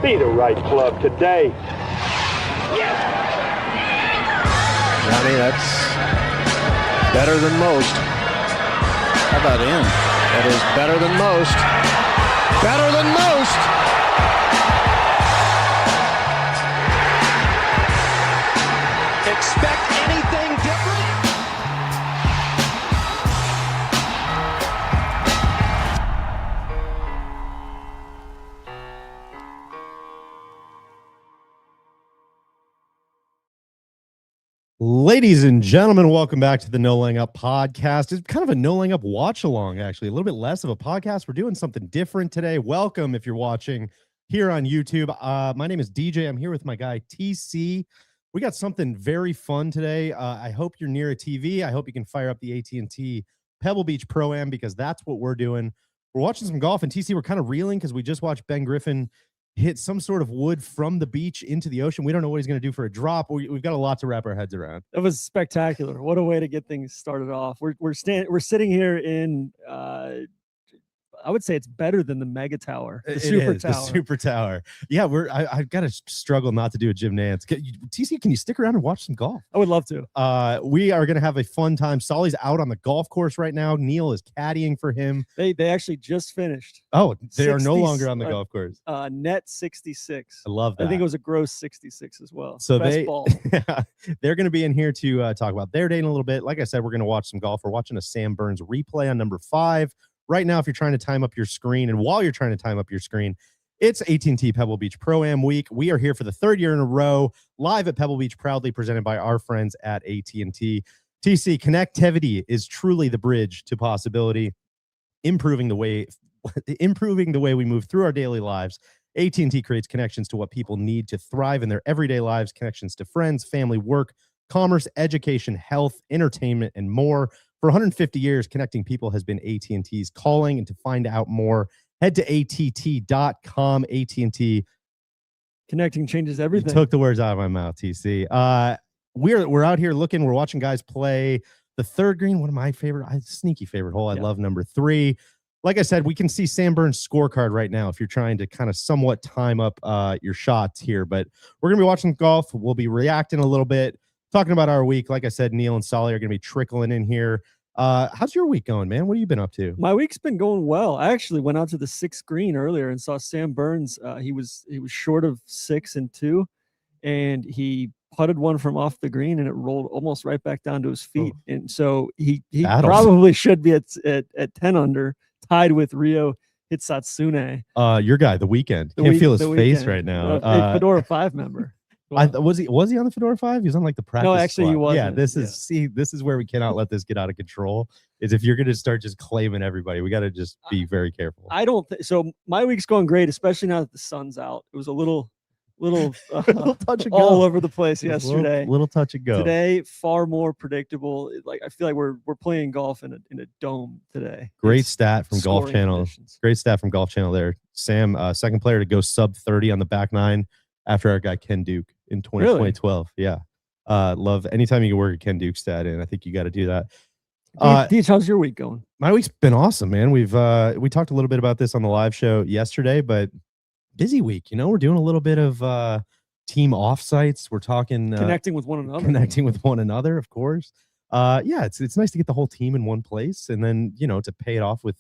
Be the right club today. Johnny, that's better than most. How about in? That is better than most. Better than most. Expect anything different? Ladies and gentlemen, welcome back to the No Laying Up podcast. It's kind of a No Laying Up watch along, actually. A little bit less of a podcast. We're doing something different today. Welcome if you're watching here on YouTube. My name is DJ. I'm here with my guy, TC. We got something very fun today. I hope you're near a TV. I hope you can fire up the AT&T Pebble Beach Pro-Am because that's what we're doing. We're watching some golf, and TC, we're kind of reeling because we just watched Ben Griffin hit some sort of wood from the beach into the ocean. We don't know what he's going to do for a drop. We've got a lot to wrap our heads around. That was spectacular. What a way to get things started off. We're sitting here in I would say it's better than the mega tower, the super tower. The super tower. Yeah, I've got to struggle not to do a gym dance. TC, can you stick around and watch some golf? I would love to. We are going to have a fun time. Solly's out on the golf course right now. Neil is caddying for him. They actually just finished. Oh, they are no longer on the golf course. Net 66. I love that. I think it was a gross 66 as well. So Best ball. They're going to be in here to talk about their day in a little bit. Like I said, we're going to watch some golf. We're watching a Sam Burns replay on number 5. Right now, if you're trying to time up your screen, and while you're trying to time up your screen, it's AT&T Pebble Beach Pro-Am week. We are here for the 3rd year in a row, live at Pebble Beach, proudly presented by our friends at AT&T. TC, connectivity is truly the bridge to possibility, improving the way we move through our daily lives. AT&T creates connections to what people need to thrive in their everyday lives, connections to friends, family, work, commerce, education, health, entertainment, and more. For 150 years, connecting people has been AT&T's calling, and to find out more, head to att.com. AT&T. Connecting changes everything. You took the words out of my mouth, TC. We're out here looking. We're watching guys play the 3rd green, one of my sneaky favorite hole. I love number 3. Like I said, we can see Sam Burns' scorecard right now if you're trying to kind of somewhat time up your shots here. But we're going to be watching golf. We'll be reacting a little bit, talking about our week. Like I said, Neil and Sully are going to be trickling in here. How's your week going, man? What have you been up to? My week's been going well. I actually went out to the 6th green earlier and saw Sam Burns. He was short of 6 and 2, and he putted one from off the green, and it rolled almost right back down to his feet. Oh. And so he probably should be at 10 under, tied with Rio Hitsatsune. Your guy, The Weeknd. Can't feel his face right now. A Fedora 5 member. Was he on the Fedora 5? He was on like the practice. No, actually, squad. he wasn't. Yeah, this is where we cannot let this get out of control. Is if you're going to start just claiming everybody, we got to just be very careful. I don't think so. My week's going great, especially now that the sun's out. It was a little touch and go all over the place yesterday. Little touch and go. Today, far more predictable. Like I feel like we're playing golf in a dome today. Great stat from Golf Channel. Conditions. Great stat from Golf Channel there. Sam, second player to go sub 30 on the back 9 after our guy Ken Duke in 2012. Really? Yeah. Love anytime you can work a Ken Duke stat in. I think you got to do that. Deej, how's your week going? My week's been awesome, man. We talked a little bit about this on the live show yesterday, but busy week. We're doing a little bit of team offsites. We're talking connecting with one another, of course. It's nice to get the whole team in one place, and then to pay it off with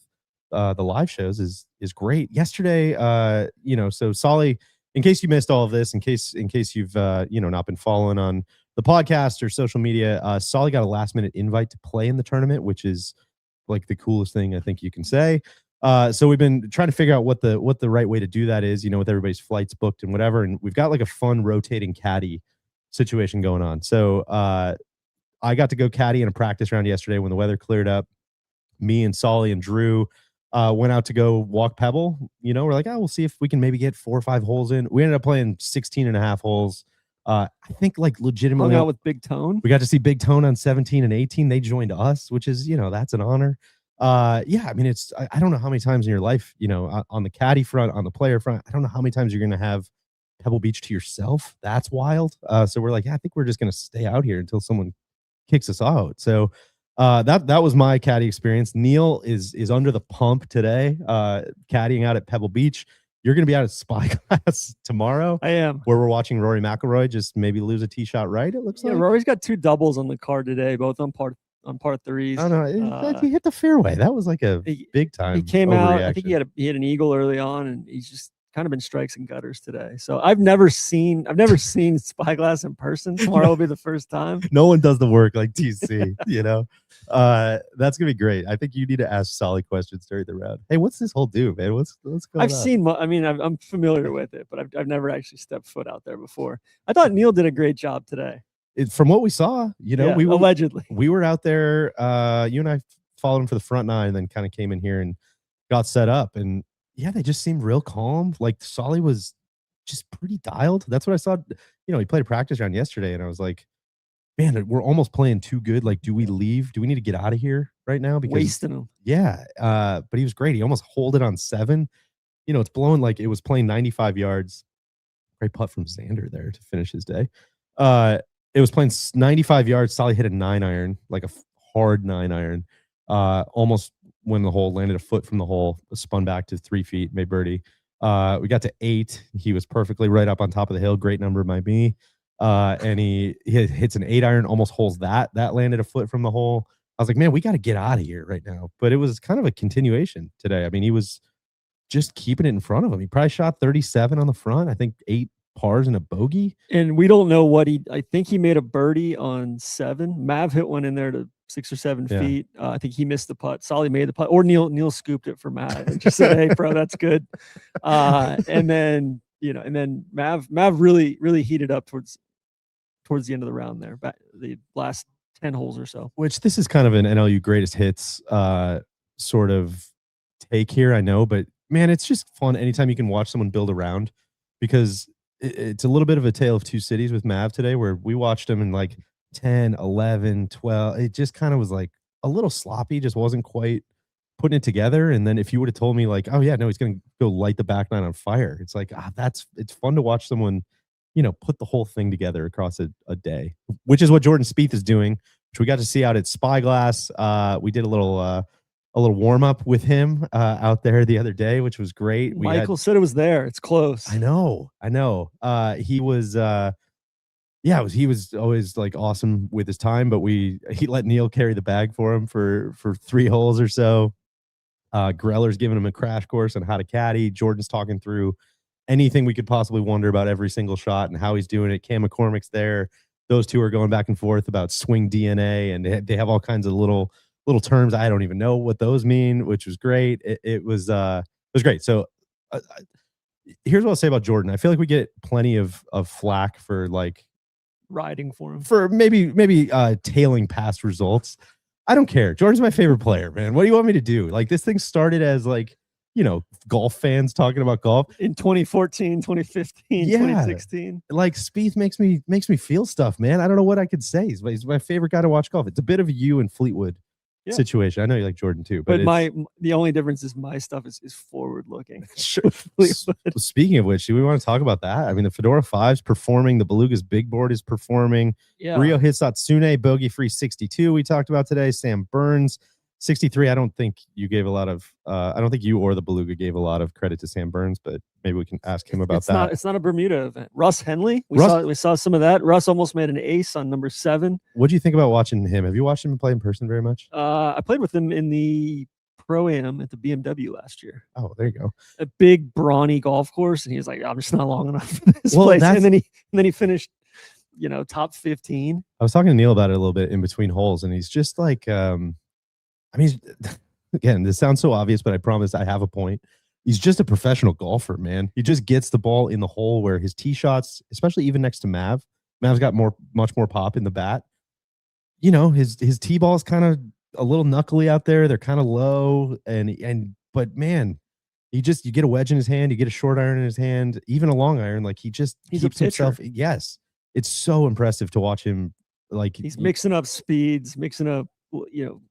the live shows is great. Yesterday, so Soly, in case you missed all of this, in case you've not been following on the podcast or social media, Soly got a last-minute invite to play in the tournament, which is like the coolest thing I think you can say. So we've been trying to figure out what the right way to do that is, with everybody's flights booked and whatever. And we've got like a fun rotating caddy situation going on. So I got to go caddy in a practice round yesterday when the weather cleared up. Me and Soly and Drew went out to go walk Pebble. We're like, we'll see if we can maybe get 4 or 5 holes in. We ended up playing 16 and a half holes. I think like legitimately hung out with Big Tone. We got to see Big Tone on 17 and 18. They joined us, which is, that's an honor. I mean, I don't know how many times in your life, on the caddy front, on the player front, I don't know how many times you're going to have Pebble Beach to yourself. That's wild. So we're like, I think we're just going to stay out here until someone kicks us out. So that was my caddy experience. Neil is under the pump today, caddying out at Pebble Beach. you're going to be out at Spyglass tomorrow, I am. where we're watching Rory McIlroy just maybe lose a tee shot right. It looks Yeah, like Rory's got 2 doubles on the card today, both on par threes. I don't know. He hit the fairway. That was like a big time. He came out. I think overreaction. he had an eagle early on, and he's just kind of been strikes and gutters today. So I've never seen Spyglass in person. Tomorrow will be the first time. No one does the work like TC, that's gonna be great. I think you need to ask Sully questions during the round. Hey, what's this hole do, man? What's going I've on? seen. I mean, I'm familiar with it, but I've never actually stepped foot out there before. I thought Neil did a great job today. From what we saw, Yeah, we allegedly. we were out there. You and I followed him for the front 9, and then kind of came in here and got set up. And yeah, they just seemed real calm. Like Soly was just pretty dialed. That's what I saw. He played a practice round yesterday, and I was like, man, we're almost playing too good. Like, do we leave? Do we need to get out of here right now? Because Wasting him. Yeah. But he was great. He almost holed it on 7. It's blowing like it was playing 95 yards. Great putt from Xander there to finish his day. It was playing 95 yards. Soly hit a 9-iron, like a hard 9-iron. Almost went in the hole, landed a foot from the hole, spun back to 3 feet, made birdie. We got to 8. He was perfectly right up on top of the hill. Great number by me. And he hits an 8-iron, almost holes that. That landed a foot from the hole. I was like, man, we got to get out of here right now. But it was kind of a continuation today. I mean, he was just keeping it in front of him. He probably shot 37 on the front. I think 8 pars and a bogey. And we don't know what I think he made a birdie on 7. Mav hit one in there to 6 or 7 feet. I think he missed the putt. Soly made the putt, or Neil scooped it for Mav and just said, "Hey, bro, that's good." And then Mav really heated up towards the end of the round there, the last 10 holes or so. Which this is kind of an NLU greatest hits sort of take here, I know, but man, it's just fun anytime you can watch someone build a round, because it's a little bit of a tale of 2 cities with Mav today, where we watched him in like 10, 11, 12. It just kind of was like a little sloppy, just wasn't quite putting it together. And then if you would have told me like, oh yeah, no, he's going to go light the back 9 on fire. It's like, it's fun to watch someone, put the whole thing together across a day, which is what Jordan Spieth is doing, which we got to see out at Spyglass. We did a little warm up with him out there the other day, which was great. Michael said it was there. It's close. I know. He was, he was always like awesome with his time, but he let Neil carry the bag for him for 3 holes or so. Greller's giving him a crash course on how to caddy. Jordan's talking through anything we could possibly wonder about every single shot and how he's doing it. Cam McCormick's there. Those 2 are going back and forth about swing DNA, and they have all kinds of little terms. I don't even know what those mean, which was great. It was great. So here's what I'll say about Jordan. I feel like we get plenty of flack for like riding for him, for maybe tailing past results. I don't care. Jordan's my favorite player, man. What do you want me to do? Like, this thing started as like, golf fans talking about golf in 2014, 2015, 2016. Like, Spieth makes me feel stuff, man. I don't know what I could say. He's my favorite guy to watch golf. It's a bit of a you and Fleetwood situation. I know you like Jordan too, but the only difference is my stuff is forward looking. Sure. Speaking of which, do we want to talk about that? I mean, the Fedora 5's performing. The Beluga's big board is performing. Yeah. Rio Hisatsune bogey free 62. We talked about today. Sam Burns 63. I don't think you gave a lot of. I don't think you or the Beluga gave a lot of credit to Sam Burns, but maybe we can ask him about that. It's not a Bermuda event. Russ Henley. We saw some of that. Russ almost made an ace on number 7. What do you think about watching him? Have you watched him play in person very much? I played with him in the Pro-Am at the BMW last year. Oh, there you go. A big brawny golf course, and he was like, "I'm just not long enough for this place." And then he finished, top 15. I was talking to Neil about it a little bit in between holes, and he's just like, I mean, again, this sounds so obvious, but I promise I have a point. He's just a professional golfer, man. He just gets the ball in the hole where his tee shots, especially even next to Mav's got much more pop in the bat. His tee ball is kind of a little knuckly out there. They're kind of low, but man, you get a wedge in his hand, you get a short iron in his hand, even a long iron. Like, he's keeps himself. Yes, it's so impressive to watch him. Like, he's mixing up speeds, mixing up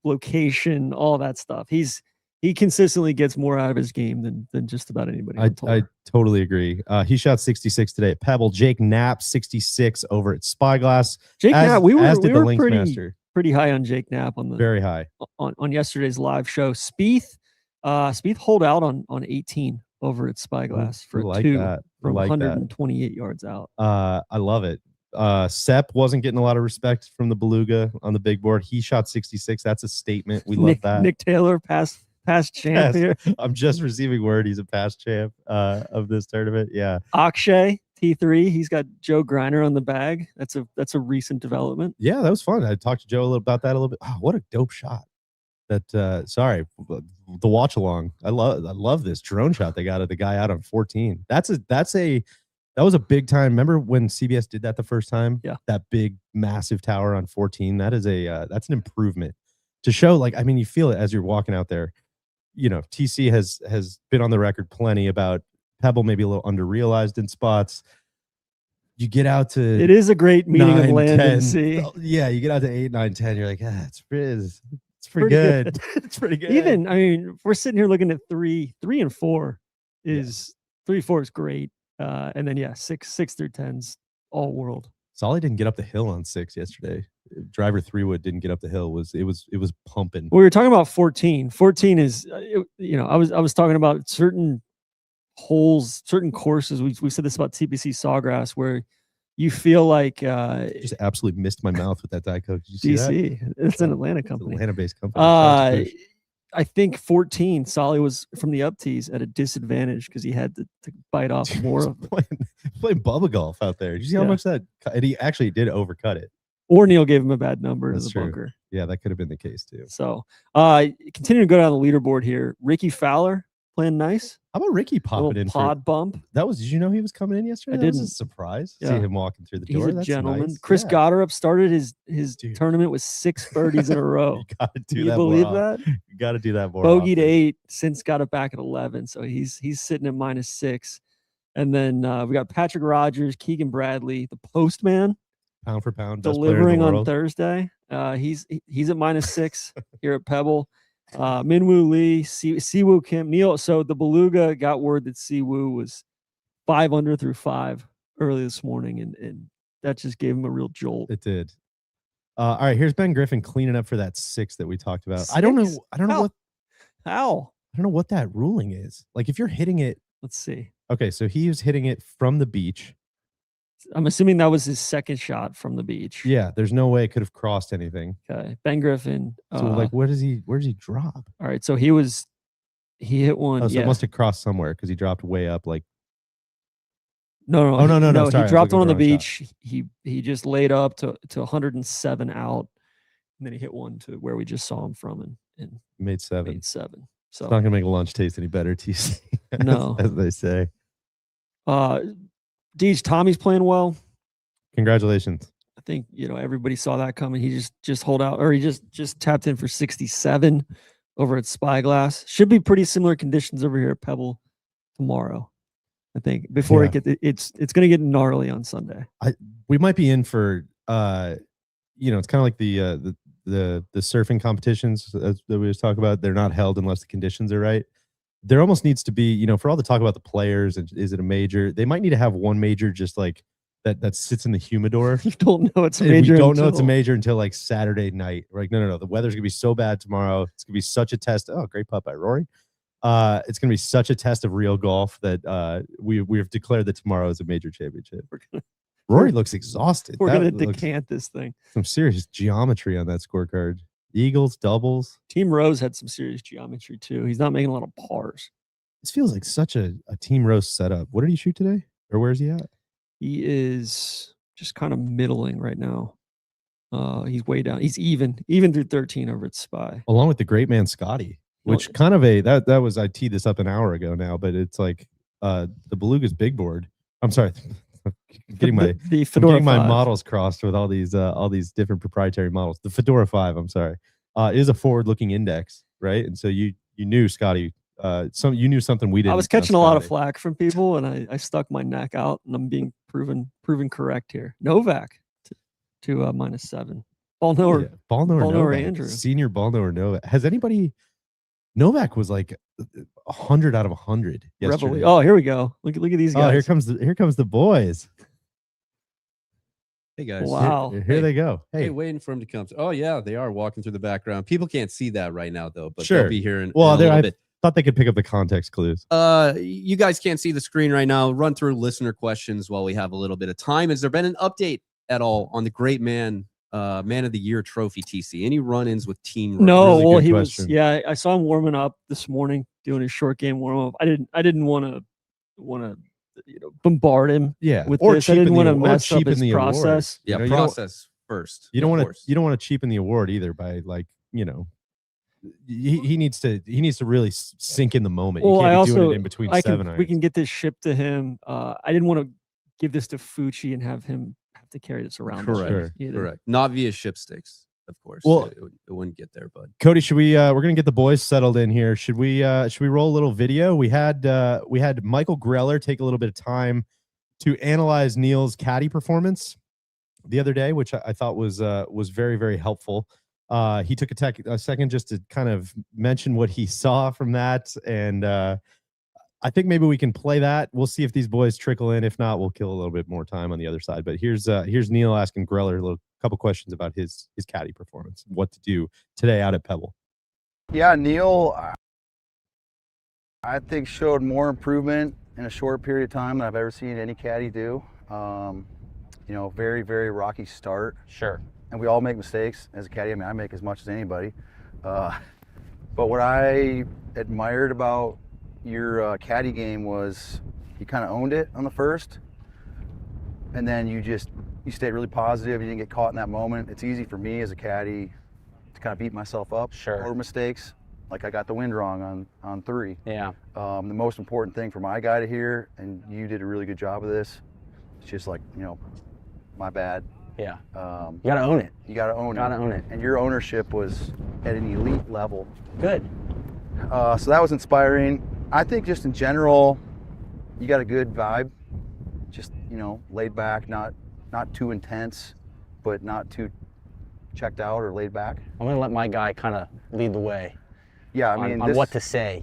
location, all that stuff. He consistently gets more out of his game than just about anybody. I totally agree. He shot 66 today at Pebble. Jake Knapp 66 over at Spyglass. Knapp, we were pretty high on Jake Knapp very high on yesterday's live show. Spieth holed out on 18 over at Spyglass for like two that. from Like that. 128 yards out. I love it. Sepp wasn't getting a lot of respect from the Beluga on the big board. He shot 66. That's a statement. We love that. Nick Taylor, past champ here. I'm just receiving word he's a past champ of this tournament. Yeah. Akshay T3. He's got Joe Griner on the bag. That's a recent development. Yeah, that was fun. I talked to Joe a little about that a little bit. Oh, what a dope shot. That sorry, the watch along. I love this drone shot they got of the guy out on 14. That was a big time. Remember when CBS did that the first time? Yeah. That big massive tower on 14. That is that's an improvement to show. Like, I mean, you feel it as you're walking out there. You know, TC has been on the record plenty about Pebble maybe a little underrealized in spots. You get out to it is a great meeting 9, of land 10. and sea. Yeah, you get out to 8, 9, 10. You're like, it's pretty good. It's pretty good. Even, I mean, we're sitting here looking at 3 and 4 is 3, 4 is great. And then 6 through 10's all world. Solly didn't get up the hill on 6 yesterday. Driver 3-wood didn't get up the hill. It was pumping. We were talking about 14. 14 is I was talking about certain holes, certain courses. We said this about TPC Sawgrass where you feel like just absolutely missed my mouth with that Diet Coke. Did you see DC. that? It's an Atlanta company. Atlanta-based company. I think 14, Solly was from the up tees at a disadvantage because he had to bite off more of it. Playing Bubba golf out there. Did you see how much that? And he actually did overcut it. Or Neil gave him a bad number in That's the true. bunker. Yeah, that could have been the case too. So, continuing to go down the leaderboard here. Ricky Fowler playing nice. How about Ricky popping in? Pod bump. That was. Did you know he was coming in yesterday? That was a surprise. Yeah. See him walking through the door. He's a That's gentleman. nice. Chris Gotterup started his tournament with 6 birdies in a row. You gotta do Can that. you believe more that? You got to do that more. Bogeyed often. 8, since got it back at 11. So he's sitting at -6. And then we got Patrick Rogers, Keegan Bradley, the postman, Pound for pound, best player in the delivering on world. Thursday. He's at -6 here at Pebble. Minwoo Lee, Siwoo Kim, Neil. So the Beluga got word that Siwoo was 5 under through 5 early this morning, and that just gave him a real jolt. It did. All right, here's Ben Griffin cleaning up for that 6 that we talked about. I don't know what that ruling is. Like if you're hitting it. Let's see. Okay, so he was hitting it from the beach. I'm assuming that was his second shot from the beach. Yeah, there's no way it could have crossed anything. Okay. Ben Griffin. So like where does he drop? All right. So he hit one. Oh, so it must have crossed somewhere because he dropped way up like No. No. Sorry, He dropped one on the wrong shot. beach. He just laid up to 107 out, and then he hit one to where we just saw him from and made 7. made 7. So It's not gonna make lunch taste any better, TC. No. as they say. Deej, Tommy's playing well. Congratulations. I think everybody saw that coming. He just hold out, or he just tapped in for 67 over at Spyglass. Should be pretty similar conditions over here at Pebble tomorrow. I think before it's going to get gnarly on Sunday. We might be in for it's kind of like the surfing competitions that we just talked about. They're not held unless the conditions are right. There almost needs to be, for all the talk about the players and is it a major, they might need to have one major just like that sits in the humidor. You don't know it's a major. We don't know it's a major until like Saturday night. We're like, no. The weather's gonna be so bad tomorrow. It's gonna be such a test. Oh, great putt by Rory. It's gonna be such a test of real golf that we've declared that tomorrow is a major championship. Rory looks exhausted. We're gonna decant this thing. Some serious geometry on that scorecard. Eagles, doubles. Team Rose had some serious geometry too. He's not making a lot of pars. This feels like such a Team Rose setup. What did he shoot today? Or where is he at? He is just kind of middling right now. He's way down. He's even through 13 over at Spy. Along with the great man Scotty, which kind of that was I teed this up an hour ago now, but it's like the Beluga's big board. I'm sorry. Getting my models crossed with all these different proprietary models. The Fedora 5, I'm sorry, is a forward-looking index, right? And so you knew Scotty. You knew something we didn't. I was catching a lot of flack from people, and I stuck my neck out, and I'm being proven correct here. Novak to -7. Ball knower Andrew. Senior ball knower Novak. Has anybody? Novak was like 100 out of 100 yesterday. Oh, here we go. Look at these guys. Oh, here comes the boys. Hey guys. Wow. Here they go. Hey, waiting for him to come. Oh yeah, they are walking through the background. People can't see that right now though, but sure. they'll be here in a well, little bit. Thought they could pick up the context clues. You guys can't see the screen right now. Run through listener questions while we have a little bit of time. Has there been an update at all on the great man of the year trophy, TC? Any run-ins with team? No, Really well, good he question. was. Yeah, I saw him warming up this morning, doing his short game warm up. I didn't want to bombard him. Yeah, with or this. I didn't cheapen want to or mess up cheapen his the award. process. Yeah, You know, process first. You don't of want to cheapen the award either by he needs to really sink in the moment. Well, you can't I be doing also it in between seven we irons. can get this shipped to him. I didn't want to give this to Fucci and have him have to carry this around. Correct. Sure. either. Correct. Not via ship stakes, of course. Well, it wouldn't get there, bud. Cody, should we we're gonna get the boys settled in here. Should we roll a little video? We had Michael Greller take a little bit of time to analyze Neil's caddy performance the other day, which I thought was very, very helpful. He took a second just to kind of mention what he saw from that, and I think maybe we can play that. We'll see if these boys trickle in. If not, we'll kill a little bit more time on the other side. But here's Neil asking Greller a couple questions about his caddy performance, what to do today out at Pebble. Yeah, Neil, I think showed more improvement in a short period of time than I've ever seen any caddy do. Very, very rocky start. Sure. And we all make mistakes as a caddy. I mean, I make as much as anybody. But what I admired about your caddy game was you kind of owned it on the first, and then you stayed really positive. You didn't get caught in that moment. It's easy for me as a caddy to kind of beat myself up over mistakes. Like I got the wind wrong on 3. Yeah. The most important thing for my guy to hear, and you did a really good job of this, it's just like, my bad. Yeah. You got to own it. You got to own it. Got to own it. And your ownership was at an elite level. Good. So that was inspiring. I think just in general, you got a good vibe. Just, laid back, not too intense, but not too checked out or laid back. I'm going to let my guy kind of lead the way. Yeah, I mean, on what to say,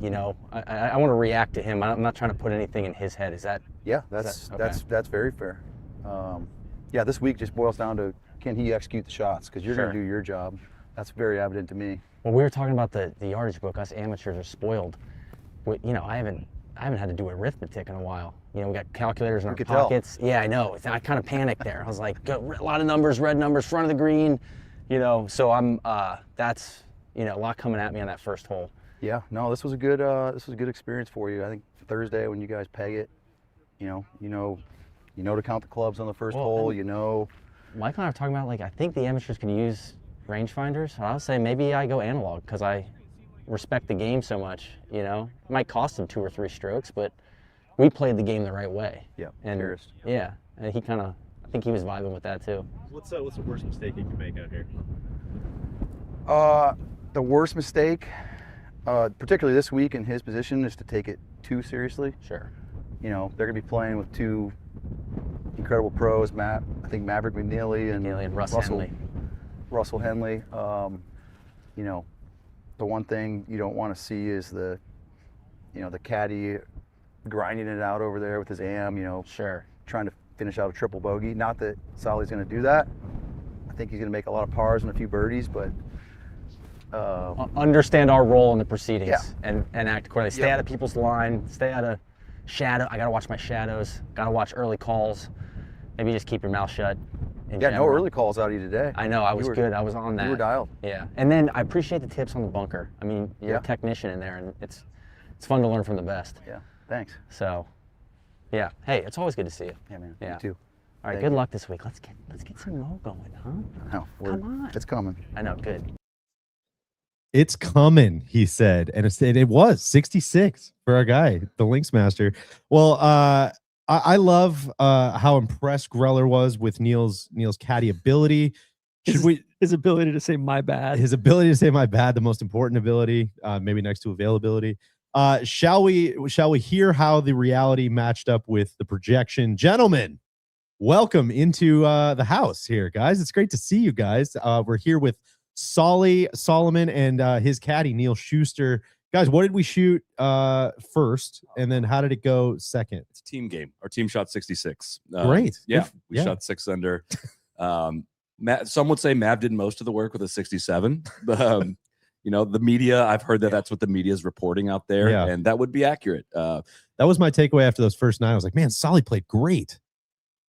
I want to react to him. I'm not trying to put anything in his head. Is that? Yeah, that's very fair. Yeah, this week just boils down to, can he execute the shots? Because you're going to do your job. That's very evident to me. Well, we were talking about the yardage book. Us amateurs are spoiled. I haven't had to do arithmetic in a while. We got calculators in our pockets. Tell. Yeah, I know. I kind of panicked there. I was like, a lot of numbers, red numbers, front of the green. So I'm. That's a lot coming at me on that first hole. Yeah, no, this was a good experience for you. I think Thursday when you guys peg it, you know to count the clubs on the first hole. Michael and I were talking about, I think the amateurs can use rangefinders. So I'll say maybe I go analog because I respect the game so much. It might cost him 2 or 3 strokes, but we played the game the right way. Yeah, and yeah, and he kind of, I think he was vibing with that too. What's the worst mistake you can make out here? The worst mistake, particularly this week in his position, is to take it too seriously. Sure. They're going to be playing with 2 incredible pros, I think Maverick McNeely and Russell Henley. The one thing you don't want to see is the caddy grinding it out over there with his AM, Sure. Trying to finish out a triple bogey. Not that Sully's going to do that. I think he's going to make a lot of pars and a few birdies, but understand our role in the proceedings and act accordingly. Stay out of people's line. Stay out of shadow. I got to watch my shadows. Got to watch early calls. Maybe just keep your mouth shut. No early calls out of you today. I know. I was good. I was on that. You were dialed. Yeah. And then I appreciate the tips on the bunker. I mean, you're a technician in there, and it's fun to learn from the best. Yeah. Thanks. So, yeah. Hey, it's always good to see you. Yeah, man. Yeah. You too. All right. Good luck this week. Let's get some roll going, huh? No, come on. It's coming. I know. Good. It's coming, he said, and it was 66 for our guy, the Links Master. Well, I love how impressed Greller was with Neil's caddy ability. His ability to say my bad. His ability to say my bad, the most important ability, maybe next to availability. Shall we hear how the reality matched up with the projection? Gentlemen, welcome into the house here, guys. It's great to see you guys. We're here with Soly, Solomon, and his caddy, Neil Schuster. Guys, what did we shoot first, and then how did it go second? It's a team game. Our team shot 66. Great. Yeah, we shot 6 under. Some would say Mav did most of the work with a 67. You know, the media, I've heard that that's what the media is reporting out there, and that would be accurate. That was my takeaway after those first 9. I was like, man, Sully played great.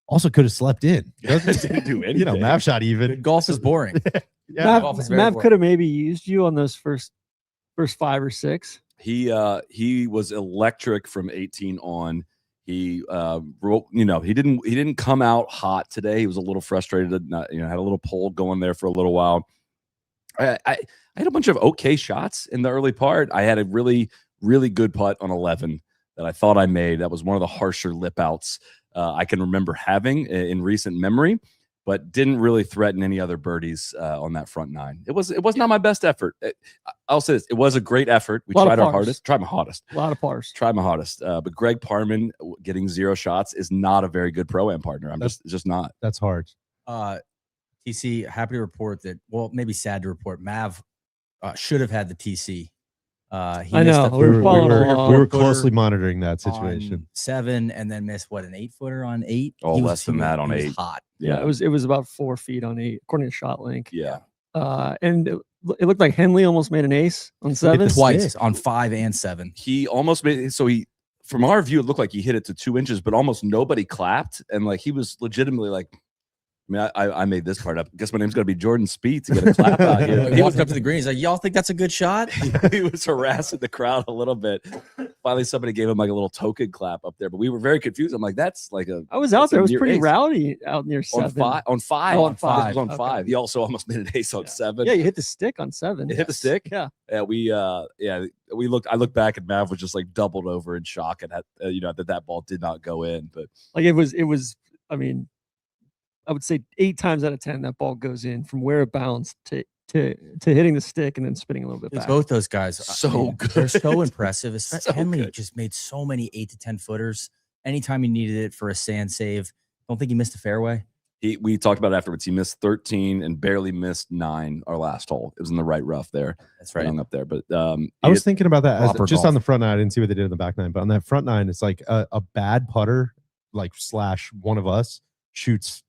Also could have slept in. Didn't do anything. You know, Mav shot even. Golf is boring. Mav could have maybe used you on those first 5 or 6. He was electric from 18 on. He he didn't come out hot today. He was a little frustrated. Had a little pull going there for a little while. I had a bunch of okay shots in the early part. I had a really, really good putt on 11 that I thought I made. That was one of the harsher lip outs I can remember having in recent memory, but didn't really threaten any other birdies on that front 9. It was not my best effort. I'll say this: it was a great effort. We tried our hardest. Tried my hardest. A lot of pars. Tried my hardest. But Greg Parman getting 0 shots is not a very good Pro-Am partner. Just not. That's hard. TC, happy to report that. Well, maybe sad to report. Mav should have had the TC. I know. We were closely monitoring that situation. 7 and then missed an 8-footer on 8. Oh, less than that on 8. Hot. Yeah, it was about 4 feet on 8, according to ShotLink. Yeah. And it looked like Henley almost made an ace on 7. Twice on 5 and 7. He almost made it. So from our view, it looked like he hit it to 2 inches, but almost nobody clapped. And like he was legitimately like, I mean, I made this part up. I guess my name's going to be Jordan Spieth to get a clap out here. He walked up to the green. He's like, y'all think that's a good shot? He was harassing the crowd a little bit. Finally, somebody gave him like a little token clap up there, but we were very confused. I'm like, that's like a. I was out there. It was pretty rowdy out near 7. On 5. Oh, on 5. It was on 5. He also almost made an ace on 7. Yeah, you hit the stick on 7. It hit the stick? Yeah. Yeah, I looked back and Mav was just like doubled over in shock and that ball did not go in. But like it was, I mean, I would say 8 times out of 10 that ball goes in from where it bounced to hitting the stick and then spinning a little bit back. Both those guys so good. They're so impressive. So Henley good. just made so many 8 to 10 footers anytime he needed it for a sand save. Don't think he missed a fairway. We talked about it afterwards. He missed 13 and barely missed 9 our last hole. It was in the right rough there. That's right. Hung up there. But I was thinking about that just golf. on the front 9. I didn't see what they did in the back 9, but on that front 9, it's like a bad putter, like / one of us shoots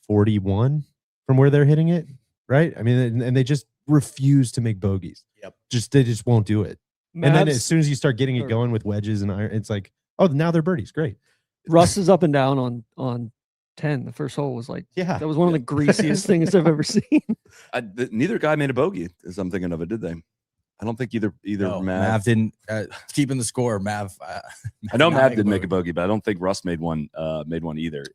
41 from where they're hitting it, right? I mean, and they just refuse to make bogeys. Yep. They just won't do it. And then as soon as you start getting it going with wedges and iron, it's like, oh, now they're birdies. Great. Russ is up and down on 10. The first hole was like, that was one of the greasiest things I've ever seen. Neither guy made a bogey, as I'm thinking of it, did they? I don't think either Mav didn't keeping the score. Mav, I know Mav didn't make a bogey, but I don't think Russ made one either.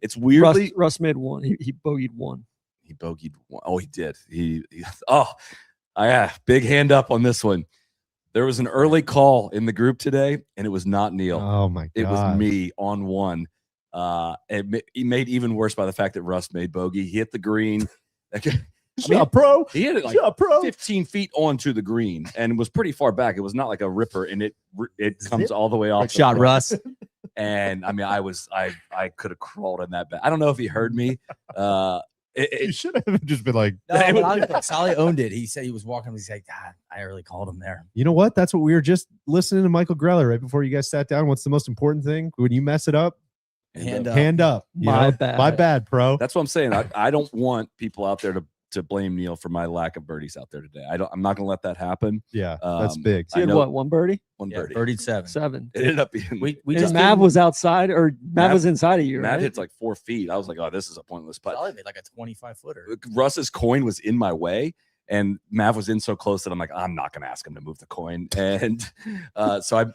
It's weirdly Russ made one. He bogeyed one. He bogeyed one. Oh, he did. Big hand up on this one. There was an early call in the group today, and it was not Neil. Oh my god! It was me on 1. He made even worse by the fact that Russ made bogey. He hit the green. Pro. He hit it like 15 feet onto the green and was pretty far back. It was not like a ripper, and it comes all the way off. Good shot, Russ. And I mean, I could have crawled in that bed. I don't know if he heard me. You should have just been like, Sully owned it. He said he was walking. He's like, God, I really called him there. You know what? That's what we were just listening to Michael Greller right before you guys sat down. What's the most important thing when you mess it up? Hand up. My bad, bro. That's what I'm saying. I don't want people out there to blame Neil for my lack of birdies out there today. I'm not going to let that happen. Yeah, that's big. So you had what, 1 birdie? 1 birdie. Birdied 7. 7. It ended up being. We just Mav was outside, or Mav was inside of you. Mav right? hits like 4 feet. I was like, oh, this is a pointless putt. Sully made like a 25-footer. Russ's coin was in my way, and Mav was in so close that I'm like, I'm not going to ask him to move the coin. And so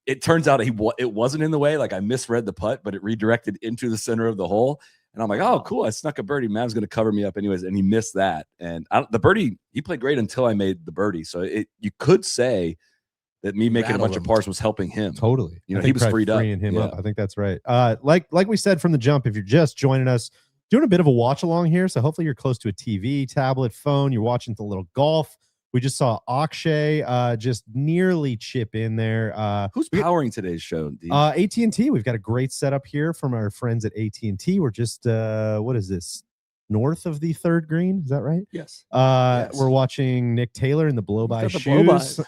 it turns out it wasn't in the way. Like I misread the putt, but it redirected into the center of the hole. And I'm like, oh, cool. I snuck a birdie. Mav's going to cover me up anyways. And he missed that. And the birdie, he played great until I made the birdie. So you could say that me making a bunch of pars was helping him. Totally. You know, he was freed up. Freeing him up. I think that's right. Like we said from the jump, if you're just joining us, doing a bit of a watch along here. So hopefully you're close to a TV, tablet, phone. You're watching the little golf. We just saw Akshay just nearly chip in there. Who's powering today's show? AT&T. We've got a great setup here from our friends at AT&T. We're just, what is this? North of the 3rd green. Is that right? Yes. Yes. We're watching Nick Taylor in the blow-by shoes.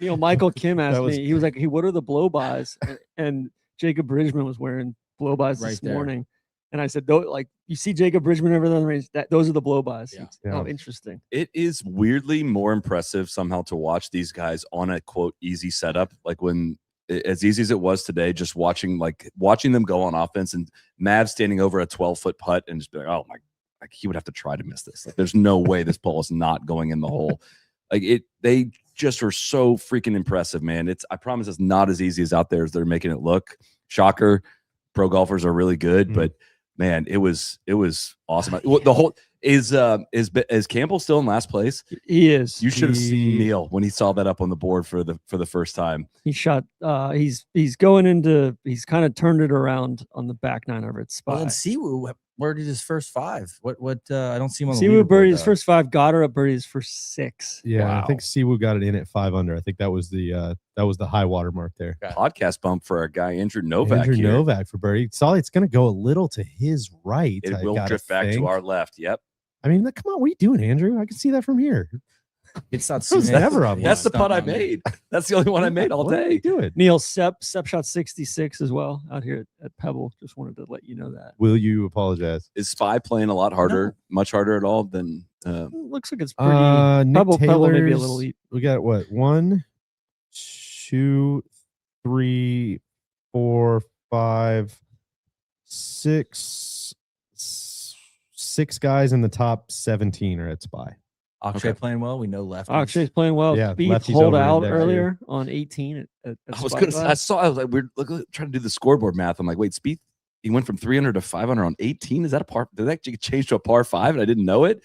You know, Michael Kim asked me, he was like, hey, what are the blow-bys? And Jacob Bridgman was wearing blow-bys this morning. And I said, like you see Jacob Bridgman over the range, those are the blow-bys. Yeah. Oh, interesting. It is weirdly more impressive somehow to watch these guys on a quote easy setup. Like when as easy as it was today, just watching them go on offense and Mav standing over a 12-foot putt and just be like, oh my, like he would have to try to miss this. Like there's no way this ball is not going in the hole. Like they just are so freaking impressive, man. I promise it's not as easy as out there as they're making it look. Shocker. Pro golfers are really good, but man, it was awesome. The whole is Campbell still in last place? He is. You should have seen Neil when he saw that up on the board for the first time. He shot. He's going into. He's kind of turned it around on the back nine over at Spy. Well, and Siwoo birdied his first 5. What? I don't see him on the Siwoo leaderboard, birdied his first 5. Goddard up birdied his first 6. Yeah, Wow. I think Siwoo got it in at 5 under. I think that was the high water mark there. Podcast bump for our guy Andrew Novak. Andrew here. Novak for birdie. Soly, it's going to go a little to his right. It will drift back to our left. Yep. I mean, come on, what are you doing, Andrew? I can see that from here. It's not never on That's the It's putt not I on me. made. That's the only one I made all What are day. you doing? Neil Sepp shot 66 as well out here at Pebble. Just wanted to let you know that. Will you apologize? Is Spy playing a lot harder, much harder at all than Looks like it's pretty. Nick Pebble maybe a Taylor's- little. We got what? 1, 2, 3, 4, 5, 6. 6 guys in the top 17 are at Spy. Akshay playing well. We know left. Akshay's playing well. Yeah, Speed lefties hold over out index, earlier on 18 at I was Spyglass. gonna. I was like, we're trying to do the scoreboard math. I'm like, wait, Spieth, he went from 300 to 500 on 18. Is that a par? Did that actually change to a par 5? And I didn't know it.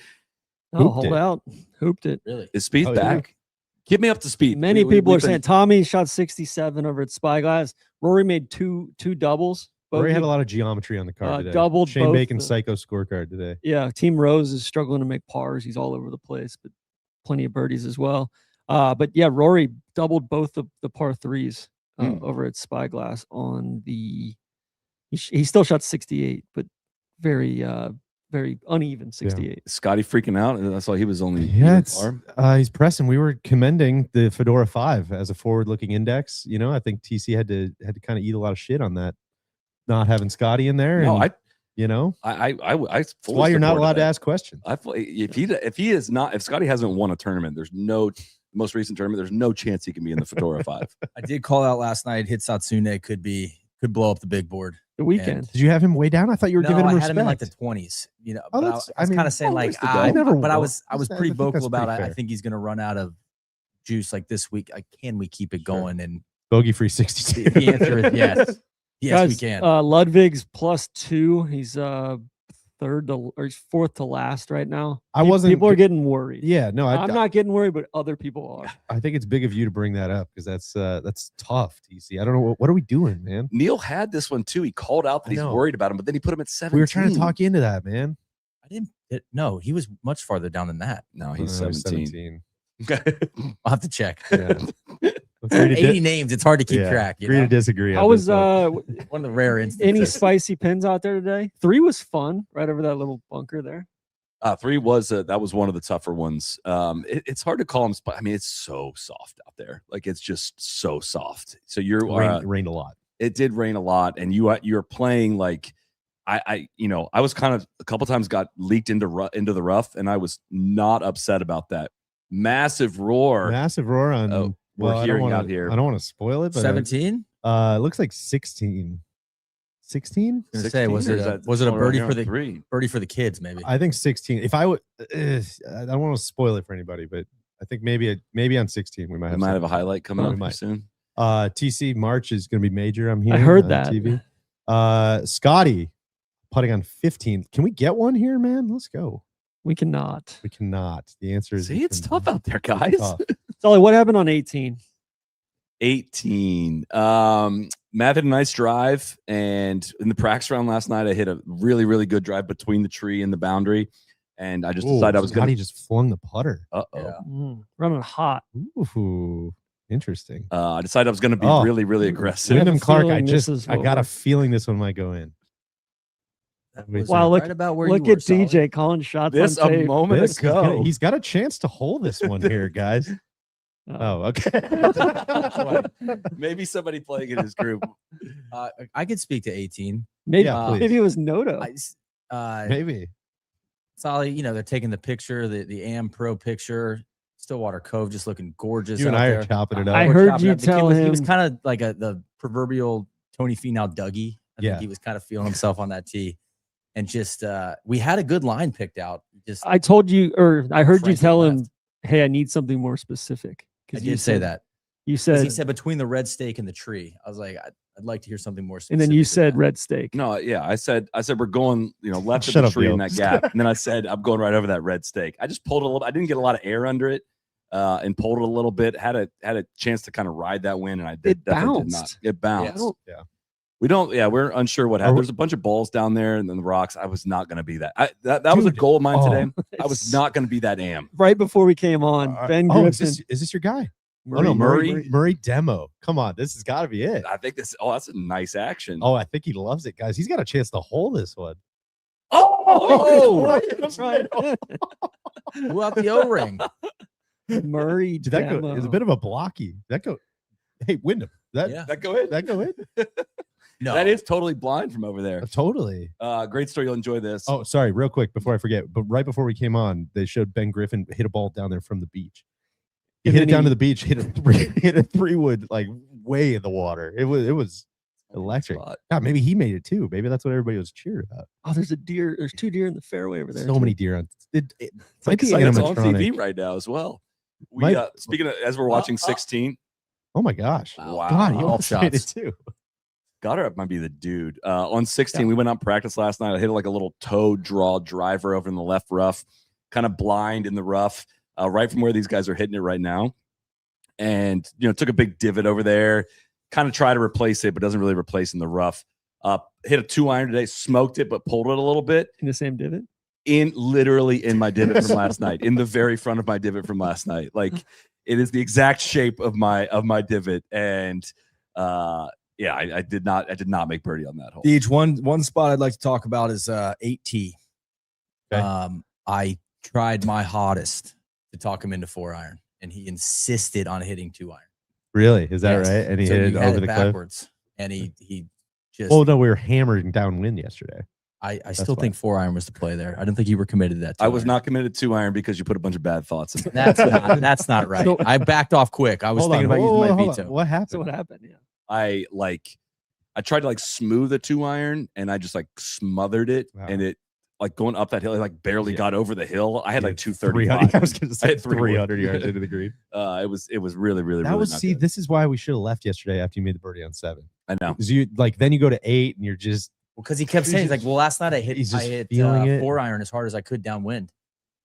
Oh, Hooped hold it. out. Hooped it. Really? Is Spieth Oh, yeah. back? Get me up to speed. Many We- people we've are saying been- Tommy shot 67 over at Spyglass. Rory made two doubles. Rory had Bogey. a lot of geometry on the card today. doubled Shane both Bacon's the- psycho scorecard today. Yeah, Team Rose is struggling to make pars. He's all over the place, but plenty of birdies as well. But yeah, Rory doubled both the par 3s over at Spyglass on the. He still shot 68, but very uneven 68. Scotty freaking out. And I saw he was only Yeah, even it's, par. he's pressing. We were commending the Fedora 5 as a forward-looking index. You know, I think TC had to kind of eat a lot of shit on that, not having Scotty in there. No, and, you know, I that's why you're not allowed to ask questions. If Scotty hasn't won a tournament, there's no most recent tournament. There's no chance he can be in the Fedora 5. I did call out last night. Hit Satsune could blow up the big board. The weekend. Did you have him way down? I thought you were giving him I respect. had him in like the 20s. You know, Oh, but I that's- was I mean, kind of saying like, ways to go. Never but I will. was I think pretty that's vocal about pretty it. I fair. think he's going to run out of juice like this week. Like, can we keep it going? And Bogey free 62. the answer is yes. Yes, we Guys, can. Ludwig's +2. He's he's 4th to last right now. I wasn't. People are getting worried. Yeah, no, I'm not getting worried, but other people are. I think it's big of you to bring that up because that's tough, TC. I don't know what are we doing, man. Neil had this one too. He called out that I he's know. worried about him, but then he put him at 17. We were trying to talk you into that, man. I didn't. No, he was much farther down than that. No, he's Uh, 17. I'll have to check. Yeah. Agree to 80 names. It's hard to keep yeah, track. You agree know? to disagree. I on was this one. One of the rare instances. any spicy pins out there today? 3 was fun, right over that little bunker there. 3 was that was one of the tougher ones. It's hard to call him. I mean, it's so soft out there. Like it's just so soft. So you're rained a lot. it did rain a lot, and you're playing like I was kind of a couple times got leaked into the rough, and I was not upset about that. Massive roar. Massive roar on. Oh, well, we're I don't hearing wanna- out here. I don't want to spoil it, but 17. it looks like 16. 16? I was gonna say, was 16, or it is a, that was it a smaller birdie here for on the 3? birdie for the kids? Maybe. I think 16. If I would, I don't want to spoil it for anybody, but I think maybe on 16 we might I have. might have a something. highlight coming We up might. soon. TC March is going to be major. I'm here. heard on that. TV. Scotty putting on 15. Can we get one here, man? Let's go. We cannot. We cannot. The answer is See, it's can- tough out there, guys. tough. Sully, what happened on 18? 18. Matt had a nice drive, and in the practice round last night, I hit a really, really good drive between the tree and the boundary, and I just decided I was going Scotty to. just flung the putter. Running hot. Ooh, interesting. I decided I was going to be Oh. really, really I have aggressive. a Wyndham Clark, feeling this is I what got a we're- feeling this one might go in. Wow, look- right about where Look you were, at DJ calling shots This on a tape. moment This, ago. he's got a chance to hold this one here, guys. Oh, okay. Maybe somebody playing in his group. I could speak to 18. Maybe, Yeah, please. maybe it was Noto. Maybe. Solly, you know, they're taking the picture, the AM Pro picture, Stillwater Cove, just looking gorgeous. You and out I there. are chopping it up. I We're heard chopping you up. The kid tell he was him- kind of like the proverbial Tony Finau Dougie. I think he was kind of feeling himself on that tee. And just we had a good line picked out. Just I told you, or I heard you crank it tell him, left. "Hey, I need something more specific." I You did say said- that. You 'Cause said, he said between the red stake and the tree. I was like, I'd like to hear something more specific. and then you than said that. red steak. No, yeah, I said we're going, left Shut of the up, tree in Neil. that gap, and then I said I'm going right over that red stake. I just pulled it a little. I didn't get a lot of air under it, and pulled it a little bit. Had a chance to kind of ride that wind, and I did. It Definitely did not. bounced. It bounced. Yeah. We don't. Yeah, we're unsure what happened. we- There's a bunch of balls down there, and then the rocks. I was not going to be that. That was a Dude, goal of mine oh, today. I was not going to be that am. Right before we came on, Ben Oh, Griffin. is this your guy? Murray? Murray demo. Come on, this has got to be it. I think this. Oh, that's a nice action. Oh, I think he loves it, guys. He's got a chance to hold this one. Oh, that's right. Pull out the O-ring. Murray. Did that go? It's a bit of a blocky. Did that go? Hey, Wyndham. Yeah. That go in. That go in? No, That is totally blind from over there. Totally. Great story. You'll enjoy this. Oh, sorry. Real quick before I forget, but right before we came on, they showed Ben Griffin hit a ball down there from the beach. He And hit it then down he- to the beach, hit a three wood like way in the water. It was electric. Spot. God, maybe he made it too. Maybe that's what everybody was cheering about. Oh, there's a deer. There's 2 deer in the fairway over there. So too. many deer on it. It's Like like the it's on animatronic. TV right now as well. We Might- speaking of, as we're watching 16, Oh my gosh. Wow. God, you All almost made it shots. too. Goddard might be the dude. On 16, we went out practice last night. I hit like a little toe draw driver over in the left rough, kind of blind in the rough, right from where these guys are hitting it right now. And took a big divot over there, kind of try to replace it, but doesn't really replace in the rough. Hit a 2-iron today, smoked it, but pulled it a little bit. In the same divot. Literally in my divot from last night, in the very front of my divot from last night. Like it is the exact shape of my divot. And yeah, I did not make birdie on that hole. Deej, one spot I'd like to talk about is 8T. Okay. I tried my hottest to talk him into 4-iron, and he insisted on hitting 2-iron. Really? Is that Yes. right? And he So hit you it had over the cliff. backwards, and he just. Oh no, we were hammering downwind yesterday. I still think 4-iron was the play there. I didn't think you were committed to that. I was 2-iron. not committed to 2-iron because you put a bunch of bad thoughts in. That's not right. So- I backed off quick. I was Hold thinking on. about Whoa, using my hold on. veto. What happened? So what happened? Yeah. I tried to smooth a 2-iron and I just smothered it, Wow. and it going up that hill, it barely Yeah. got over the hill. I had Dude, 235. I was going to I say had 300 yards into the green. It was really, really, That really was not see. good. This is why we should have left yesterday after you made the birdie on 7. I know. Because you then you go to 8 and you're just Because he kept He's saying, he's like, just- well, last night I he's just hit feeling it. 4-iron as hard as I could downwind,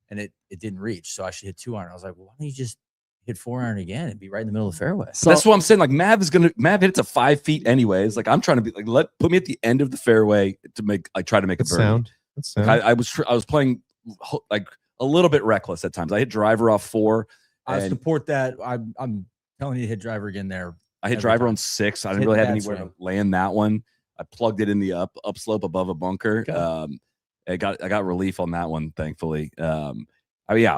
and it didn't reach. So I should hit 2-iron. I was like, well, why don't you just hit 4-iron again and be right in the middle of the fairway? So That's what I'm saying. Mav hits a 5 feet anyways. I'm trying to be put me at the end of the fairway to try to make a that birdie. sound. That sound. I was playing a little bit reckless at times. I hit driver off 4. I and support that. I'm telling you to hit driver again there. I hit every driver time. on 6. I didn't Hit really have that anywhere swing. to land that one. I plugged it in the upslope above a bunker. Okay. I got relief on that one, thankfully. I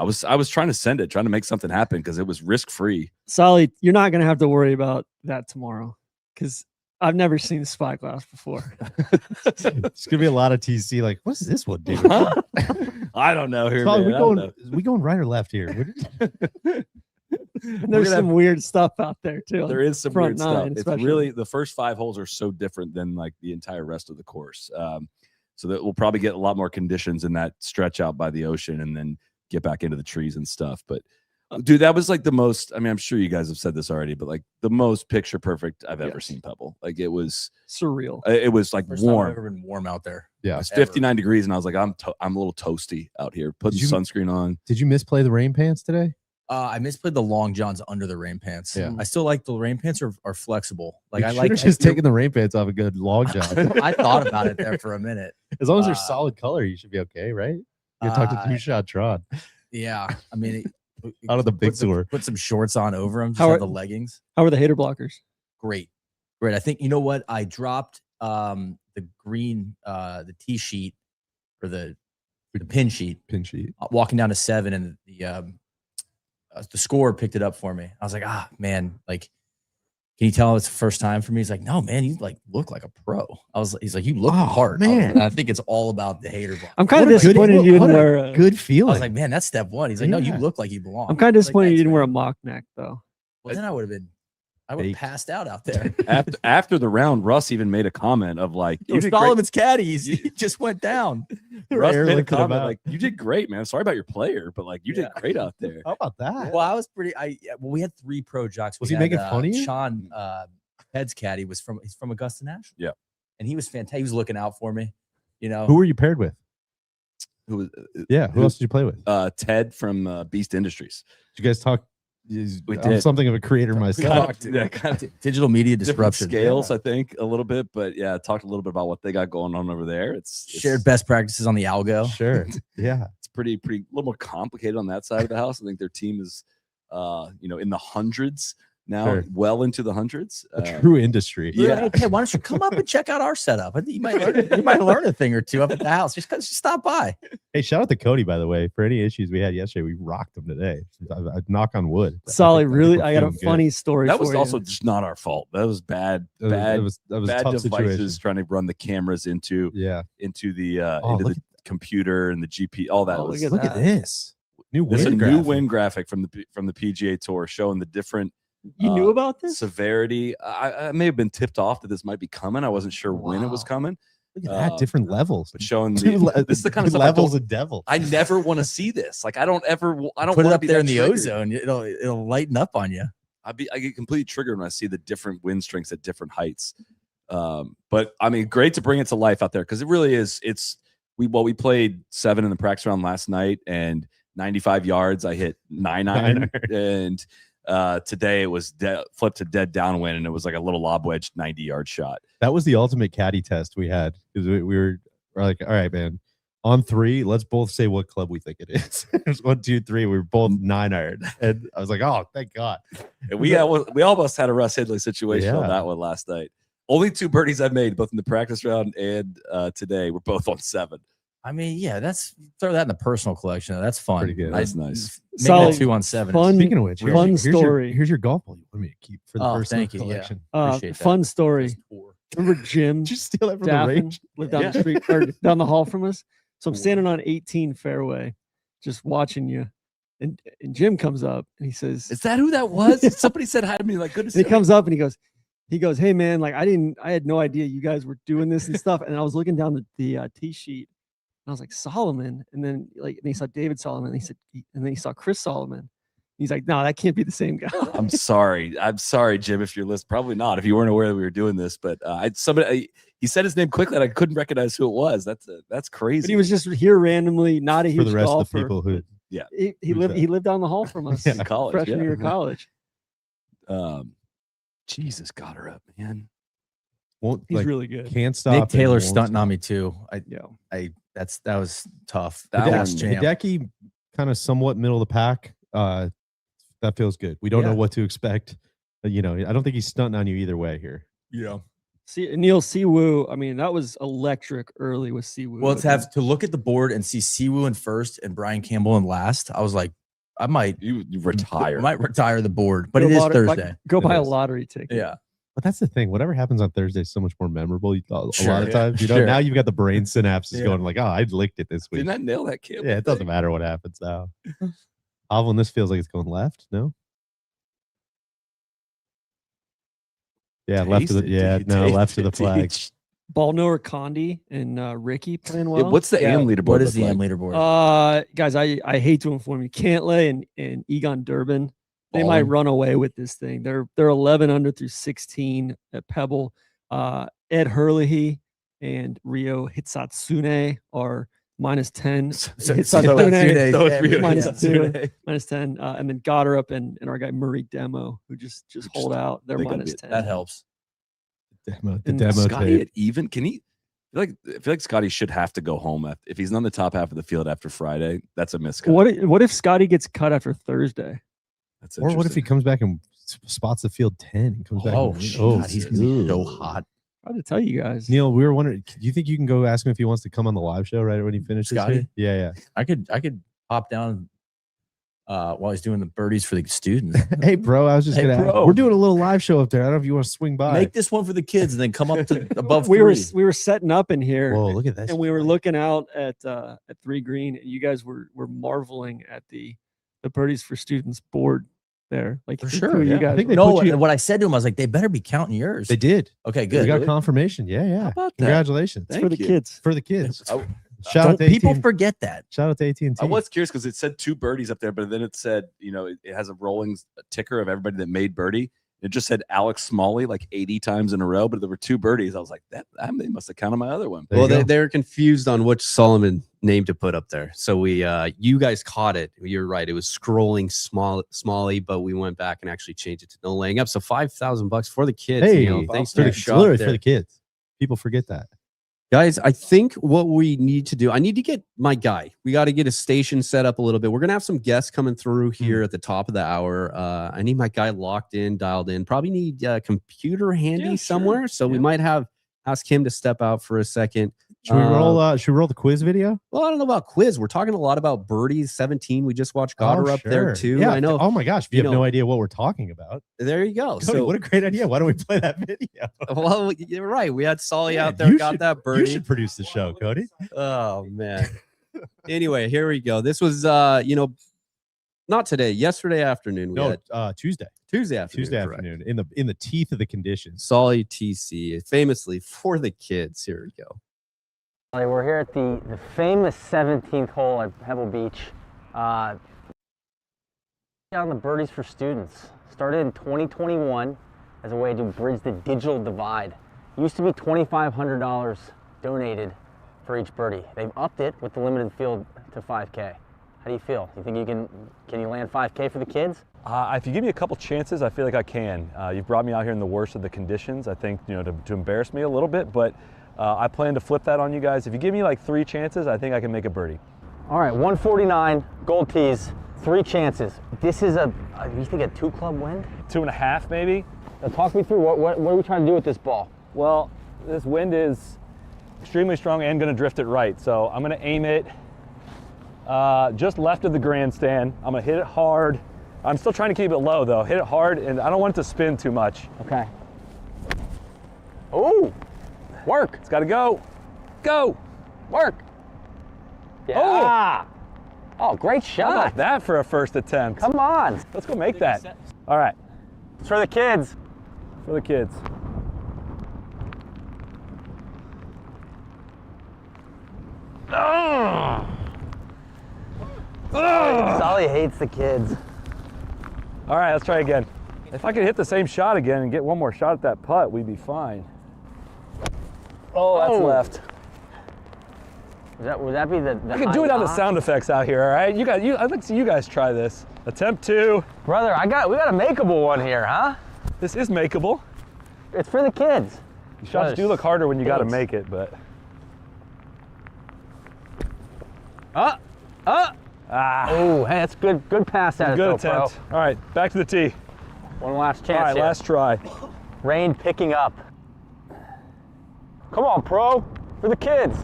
was trying to send it, trying to make something happen because it was risk free. Solly, you're not going to have to worry about that tomorrow because I've never seen the spyglass before. It's gonna be a lot of TC. Like, what's this one do? I don't know here. Solly, man. I don't know. we going right or left here? And there's some weird stuff out there too. There is some front weird stuff. nine, It's especially. really the first 5 holes are so different than the entire rest of the course. So that we'll probably get a lot more conditions in that stretch out by the ocean and then get back into the trees and stuff. But dude, that was the most. I mean, I'm sure you guys have said this already, but the most picture perfect I've ever Yes. seen Pebble. It was surreal. it was First time I've warm. ever been warm out there. Yeah. It's Ever. 59 degrees, and I was like, I'm a little toasty out here. Put Did some you- sunscreen on. Did you misplay the rain pants today? I misplayed the long johns under the rain pants. Yeah. I still like the rain pants are flexible. You I should like have just taken the rain pants off a good long job. I thought about it there for a minute. As long as they're Uh, solid color, you should be okay, right? You're talking Uh, 2-shot Tron Yeah, I mean, out of the big tour. Put some shorts on over them. Just How have are- the leggings. How are the hater blockers? Great. I think you know what I dropped the green the tee sheet or the pin sheet Pin sheet. walking down to 7, and the the score picked it up for me. I was like, man, like, can you tell it's the first time for me? He's like, no, man, you like look like a pro. He's like, you look hard, man. I think it's all about the hater block. I'm kind of disappointed you didn't wear a good feeling. I was like, man, that's step one. He's like, no, you look like you belong. I'm kind of disappointed you like, didn't wear a mock neck though. Well, then I would have passed out there. after the round, Russ even made a comment of like, Solomon's caddy, he just went down. Russ made a comment like, you did great, man. Sorry about your player, but like you did great out there. How about that? Well, I was pretty. We had 3 pro jocks. Was he making fun of you? Sean Head's caddy he's from Augusta National. Yeah, and he was fantastic. He was looking out for me. You know, who were you paired with? Who was? Who else did you play with? Ted from Beast Industries. Did you guys talk? We I'm did. something of a creator myself. Kind of digital media disruption scales, I think, a little bit, but yeah, talked a little bit about what they got going on over there. It's shared best practices on the algo. Sure, yeah, it's pretty a little more complicated on that side of the house. I think their team is, in the hundreds now, well into the hundreds. A true industry. Yeah. Hey, why don't you come up and check out our setup? I think you might learn a thing or two up at the house. Just stop by. Hey, shout out to Cody, by the way, for any issues we had yesterday. We rocked them today. I knock on wood. Sully, really, I got a funny story. That was also just not our fault. That was bad. That was bad tough devices situation. trying to run the cameras into the computer and the GP. All that. Look at this. New wind graphic from the PGA Tour showing the different. You knew about this severity. I may have been tipped off that this might be coming. I wasn't sure when it was coming. Look at that, different levels. But showing this is the kind of stuff levels of devil. I never want to see this. Like I don't put it up there in the ozone. It'll lighten up on you. I get completely triggered when I see the different wind strengths at different heights. But I mean, great to bring it to life out there because it really is. We played 7 in the practice round last night and 95 yards. I hit 9 iron and. Today it was flipped to dead downwind and it was like a little lob wedge 90-yard shot. That was the ultimate caddy test we had because we were like, all right, man, on 3, let's both say what club we think it is. It was 1, 2, 3. We were both 9 iron, and I was like, oh, thank God. And we almost had a Russ Henley situation on that one last night. Only 2 birdies I've made, both in the practice round and today. We're both on 7. I mean, yeah, throw that in the personal collection. That's fun. Pretty good. That's nice. Solid 2 on 7. Speaking of which, fun story. Here's your golf ball you want me to keep for the personal collection. Appreciate that. Fun story. Remember Jim? Did you steal that from the range? Lived down the street or down the hall from us. So I'm standing on 18 fairway, just watching you. And Jim comes up and he says, "Is that who that was?" Somebody said hi to me. Like, goodness. He comes up and he goes, "Hey man, like I had no idea you guys were doing this and stuff." And I was looking down the tee sheet. And I was like, Solomon. And then and he saw David Solomon. And then he saw Chris Solomon. He's like, no, that can't be the same guy. I'm sorry, Jim, if you're listening. Probably not, if you weren't aware that we were doing this. But he said his name quickly and I couldn't recognize who it was. That's crazy. But he was just here rangeringly, not a huge for the rest golfer. of the people who he lived down the hall from us in college, freshman year of college. Jesus got her up, man. He's really good. Can't stop. Nick Taylor stunting on me too. That was tough. Hideki kind of somewhat middle of the pack. That feels good. We don't know what to expect. I don't think he's stunting on you either way here. Yeah. See Neil Siwoo. I mean, that was electric early with Siwoo. Well, to look at the board and see Siwoo in first and Brian Campbell in last. I was like, I might retire. I might retire the board, but it is Thursday. Go buy a lottery ticket. Yeah. But that's the thing. Whatever happens on Thursday is so much more memorable. A lot of times, now you've got the brain synapses going like, oh, I licked it this week. Didn't I nail that kid? Yeah, it doesn't matter what happens now. Alvin, this feels like it's going left. No. Yeah, left to the flag. Balnor Condi and Ricky playing well. What's the AM leaderboard? What is the AM leaderboard? Guys, I hate to inform you, Cantlay and Egon Durbin. They might run away with this thing. They're 11 under through 16 at Pebble. Ed Hurley and Ryo Hitsatsune are -10. -10. And then Goddard and our guy Murray Demo, who just hold out. They're -10. That helps. The demo Scotty tape. at even? Can he? I feel like Scotty should have to go home if he's on the top half of the field after Friday. That's a miscut. What if Scotty gets cut after Thursday? That's or what if he comes back and spots the field 10 and comes back? He's gonna be so hot. I had to tell you guys. Neil, we were wondering, do you think you can go ask him if he wants to come on the live show right when he finishes? Scotty? Yeah. I could hop down while he's doing the birdies for the students. Hey, bro, I was just gonna. bro. We're doing a little live show up there. I don't know if you want to swing by. Make this one for the kids and then come up to above we three. were setting up in here. Whoa, look at this. And we were looking out at 3 green, and you guys were marveling at the Birdies for Students board there. Like For the sure, two of you yeah. guys. I think they No, put you. what I said to him, I was like, they better be counting yours. They did. Okay, We good. got confirmation. Yeah, yeah. How about that? Congratulations. It's for the kids. For the kids. I- Shout out to People AT&T. forget that. Shout out to AT&T. I was curious because it said 2 birdies up there, but then it said, it has a rolling ticker of everybody that made birdie. It just said Alex Smalley like 80 times in a row, but there were 2 birdies. I was like, they must have counted my other one. There you go. They're confused on which Solomon name to put up there. So you guys caught it. You're right. It was scrolling Smalley, but we went back and actually changed it to no laying up. So $5,000 for the kids. Hey, thanks for to the, your it's shot literally there. for the kids. People forget that. Guys, I think what we need to do, I need to get my guy. We got to get a station set up a little bit. We're going to have some guests coming through here at the top of the hour. I need my guy locked in, dialed in. Probably need a computer handy somewhere. So we might ask him to step out for a second. Should we roll? Should we roll the quiz video? Well, I don't know about quiz. We're talking a lot about birdies. 17. We just watched Goddard up there too. Yeah, I know. Oh my gosh, if you have no idea what we're talking about, There you go. Cody, what a great idea! Why don't we play that video? Well, you're right. We had Sully Yeah, out there, you got should- that birdie. You should produce the show, Cody. Oh man. Anyway, here we go. This was not today, yesterday afternoon. We had Tuesday. Tuesday afternoon. Tuesday correct. afternoon in the teeth of the conditions. Sully TC, famously for the kids. Here we go. We're here at the famous 17th hole at Pebble Beach. On the Birdies for Students. Started in 2021 as a way to bridge the digital divide. Used to be $2,500 donated for each birdie. They've upped it with the limited field to 5K. How do you feel? You think you can you land 5K for the kids? If you give me a couple chances, I feel like I can. You've brought me out here in the worst of the conditions, I think, to embarrass me a little bit, but I plan to flip that on you guys. If you give me like 3 chances, I think I can make a birdie. All right, 149, gold tees, 3 chances. This is you think a 2-club wind? 2.5 maybe? Now talk me through, what are we trying to do with this ball? Well, this wind is extremely strong and gonna drift it right. So I'm gonna aim it just left of the grandstand. I'm gonna hit it hard. I'm still trying to keep it low though. Hit it hard, and I don't want it to spin too much. Okay. Oh, work. It's gotta go. Go. Work. Yeah. Oh, great How about shot. that for a first attempt? Come on. Let's go make that. All right, It's for the kids. for the kids. Sully hates the kids. All right, let's try again. If I could hit the same shot again and get one more shot at that putt, we'd be fine. Oh, that's Oh. left. Would that be the I can do it without the high sound effects out here, all right? I'd like to see you guys try this. Attempt 2. Brother, we got a makeable one here, huh? This is makeable. It's for the kids. The shots do look harder when you got to Thanks. make it, but. Ah. Oh, hey, that's good pass at it, Good though, attempt. All right, back to the tee. bro. One last chance All right, here. last try. Rain picking up. Come on, pro. For the kids.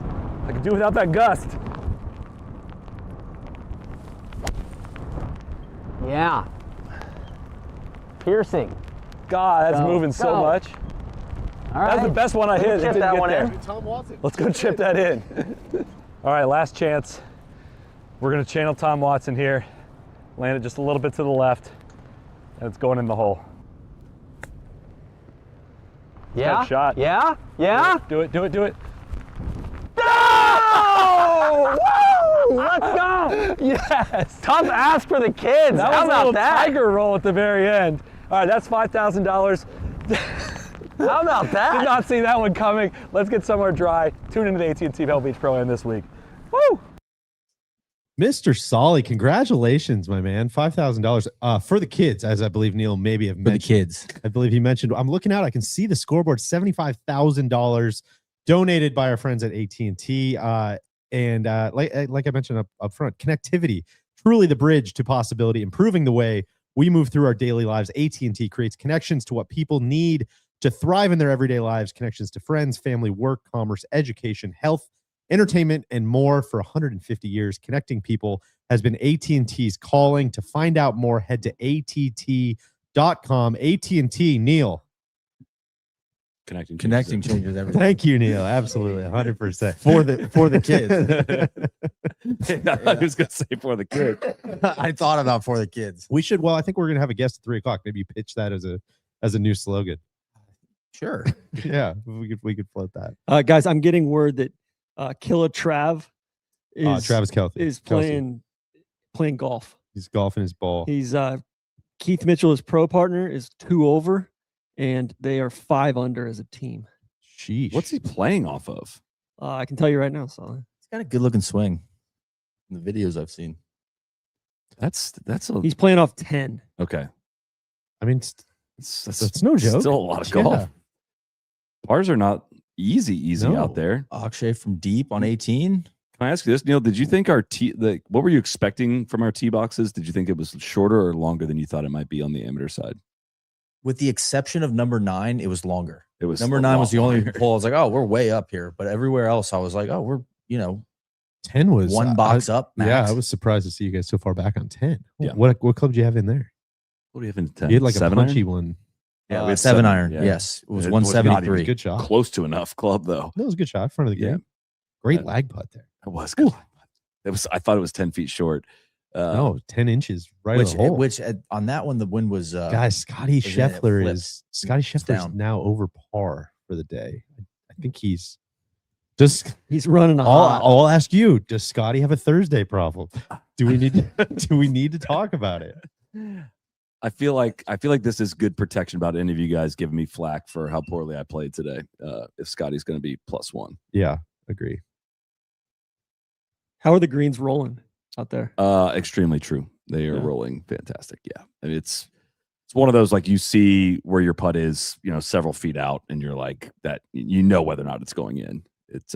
I can do without that gust. Yeah. Piercing. God, that's Go, moving so go. much. All right. That's the best one I hit. It Chip didn't that get one there. in. Let's go chip that in. All right, last chance. We're gonna channel Tom Watson here. Land it just a little bit to the left. And it's going in the hole. Yeah. Tough shot. Yeah. Yeah. Do it, do it, do it. Oh! Woo! Let's go. Yes! Tough ask for the kids. That How was a about little that? tiger roll at the very end. All right, that's $5,000. How about that? Did not see that one coming. Let's get somewhere dry. Tune into the AT&T Pebble Beach Pro-Am this week. Woo! Mr. Soly, congratulations, my man. $5,000 for the kids, as I believe Neil maybe have For the mentioned. kids. I believe he mentioned. I'm looking out. I can see the scoreboard. $75,000 donated by our friends at AT&T. And like I mentioned up front, connectivity, truly the bridge to possibility, improving the way we move through our daily lives. AT&T creates connections to what people need to thrive in their everyday lives, connections to friends, family, work, commerce, education, health, entertainment, and more for 150 years. Connecting people has been AT&T's calling. To find out more, head to att.com. AT&T, Neil. Connecting changes everything. Thank you, Neil. Absolutely, 100% for the kids. I was gonna say for the kids. I thought about for the kids. We should. Well, I think we're gonna have a guest at 3:00. Maybe you pitch that as a new slogan. Sure. Yeah, we could float that. Guys, I'm getting word that Killer Trav Travis Kelce is playing golf. He's golfing his ball. He's Keith Mitchell, his pro partner, is 2 over, and they are 5 under as a team. Sheesh. What's he playing off of? I can tell you right now, Sully. He's got a good looking swing. In the videos I've seen. He's playing off 10. Okay. I mean, that's no joke. Still a lot of golf. Pars are not easy out there. Akshay from deep on 18. Can I ask you this, Neil? Did you think what were you expecting from our tee boxes? Did you think it was shorter or longer than you thought it might be on the amateur side? With the exception of number 9, it was longer. It was number 9 was the only hole. I was like, oh, we're way up here. But everywhere else, I was like, oh, we're 10 was one box up. Max. Yeah, I was surprised to see you guys so far back on 10. Yeah. What club do you have in there? What do you have in 10? You had like a 7 punchy iron? one. Yeah, we had 7 iron. Yeah. Yes, it was It was not 173. even Good shot. Close to enough club though. That was a good shot. Front of the Yeah. game. Great lag putt there. It was good. It was. I thought it was 10 feet short. No, 10 inches right on the hole. Which on that one the wind was. Guys, Scotty Scheffler is down. now over par for the day. I think he's running a hot. I'll ask you. Does Scotty have a Thursday problem? Do we need to talk about it? I feel like this is good protection about any of you guys giving me flack for how poorly I played today. If Scotty's going to be +1. Yeah, agree. How are the greens rolling out there? Extremely true. They are rolling fantastic. Yeah, and it's one of those like you see where your putt is, several feet out, and you're like that. Whether or not it's going in. It's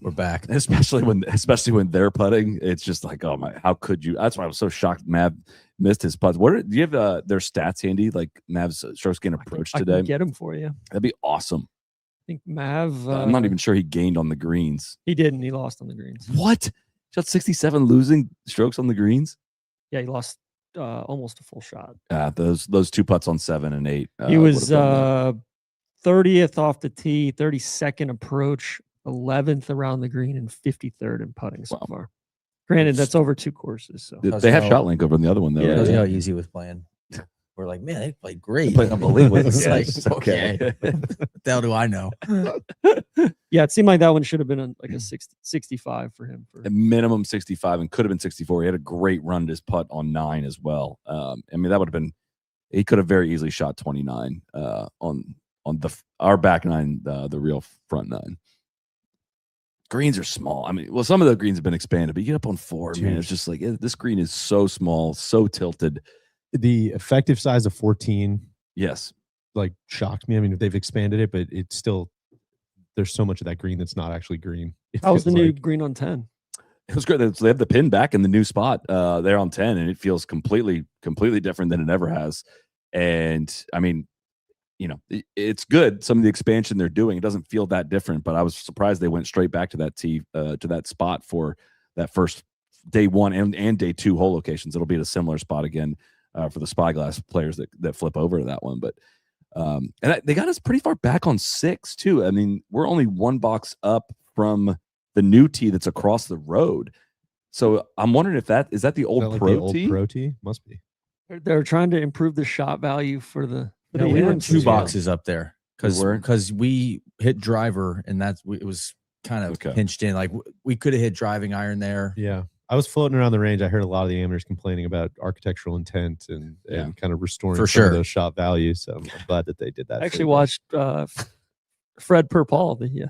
we're back. Especially when they're putting, it's just like, oh my, how could you? That's why I was so shocked. Mav missed his putts. Do you have their stats handy? Like Mav's strokes gain approach today. I can get them for you. That'd be awesome. I think Mav. I'm not even sure he gained on the greens. He didn't. He lost on the greens. What? Shot 67 losing strokes on the greens. Yeah, he lost almost a full shot. Those 2 putts on 7 and 8. He was 30th off the tee, 32nd approach, 11th around the green, and 53rd in putting so far. Granted, that's over 2 courses. So they have shot link over on the other one though. Yeah, right? how easy with playing. We're like, man, they played great. They played unbelievable. It's like, okay, what the hell do I know? Yeah, it seemed like that one should have been like a 65 for him. A minimum 65 and could have been 64. He had a great run to his putt on 9 as well. I mean, that would have been. He could have very easily shot 29 on our back 9, the real front 9. Greens are small. I mean, well, some of the greens have been expanded, but you get up on 4, man. It's just like this green is so small, so tilted. The effective size of 14, yes, like shocked me. I mean, if they've expanded it, but it's still there's so much of that green that's not actually green. How was the new green on 10? It was great. They have the pin back in the new spot there on 10, and it feels completely different than it ever has. And I mean, it's good. Some of the expansion they're doing, it doesn't feel that different, but I was surprised they went straight back to that tee, to that spot for that first day 1 and day 2 hole locations. It'll be at a similar spot again for the Spyglass players that flip over to that one. But and they got us pretty far back on 6 too. I mean, we're only 1 box up from the new tee that's across the road. So I'm wondering if is that the old pro tee? Pro tee must be. They're trying to improve the shot value for the. No, we were 2 boxes up there because we hit driver and it was kind of pinched in. Like we could have hit driving iron there. Yeah, I was floating around the range. I heard a lot of the amateurs complaining about architectural intent and kind of restoring some of those shot values. So I'm glad that they did that. I actually watched Fred Perpall, the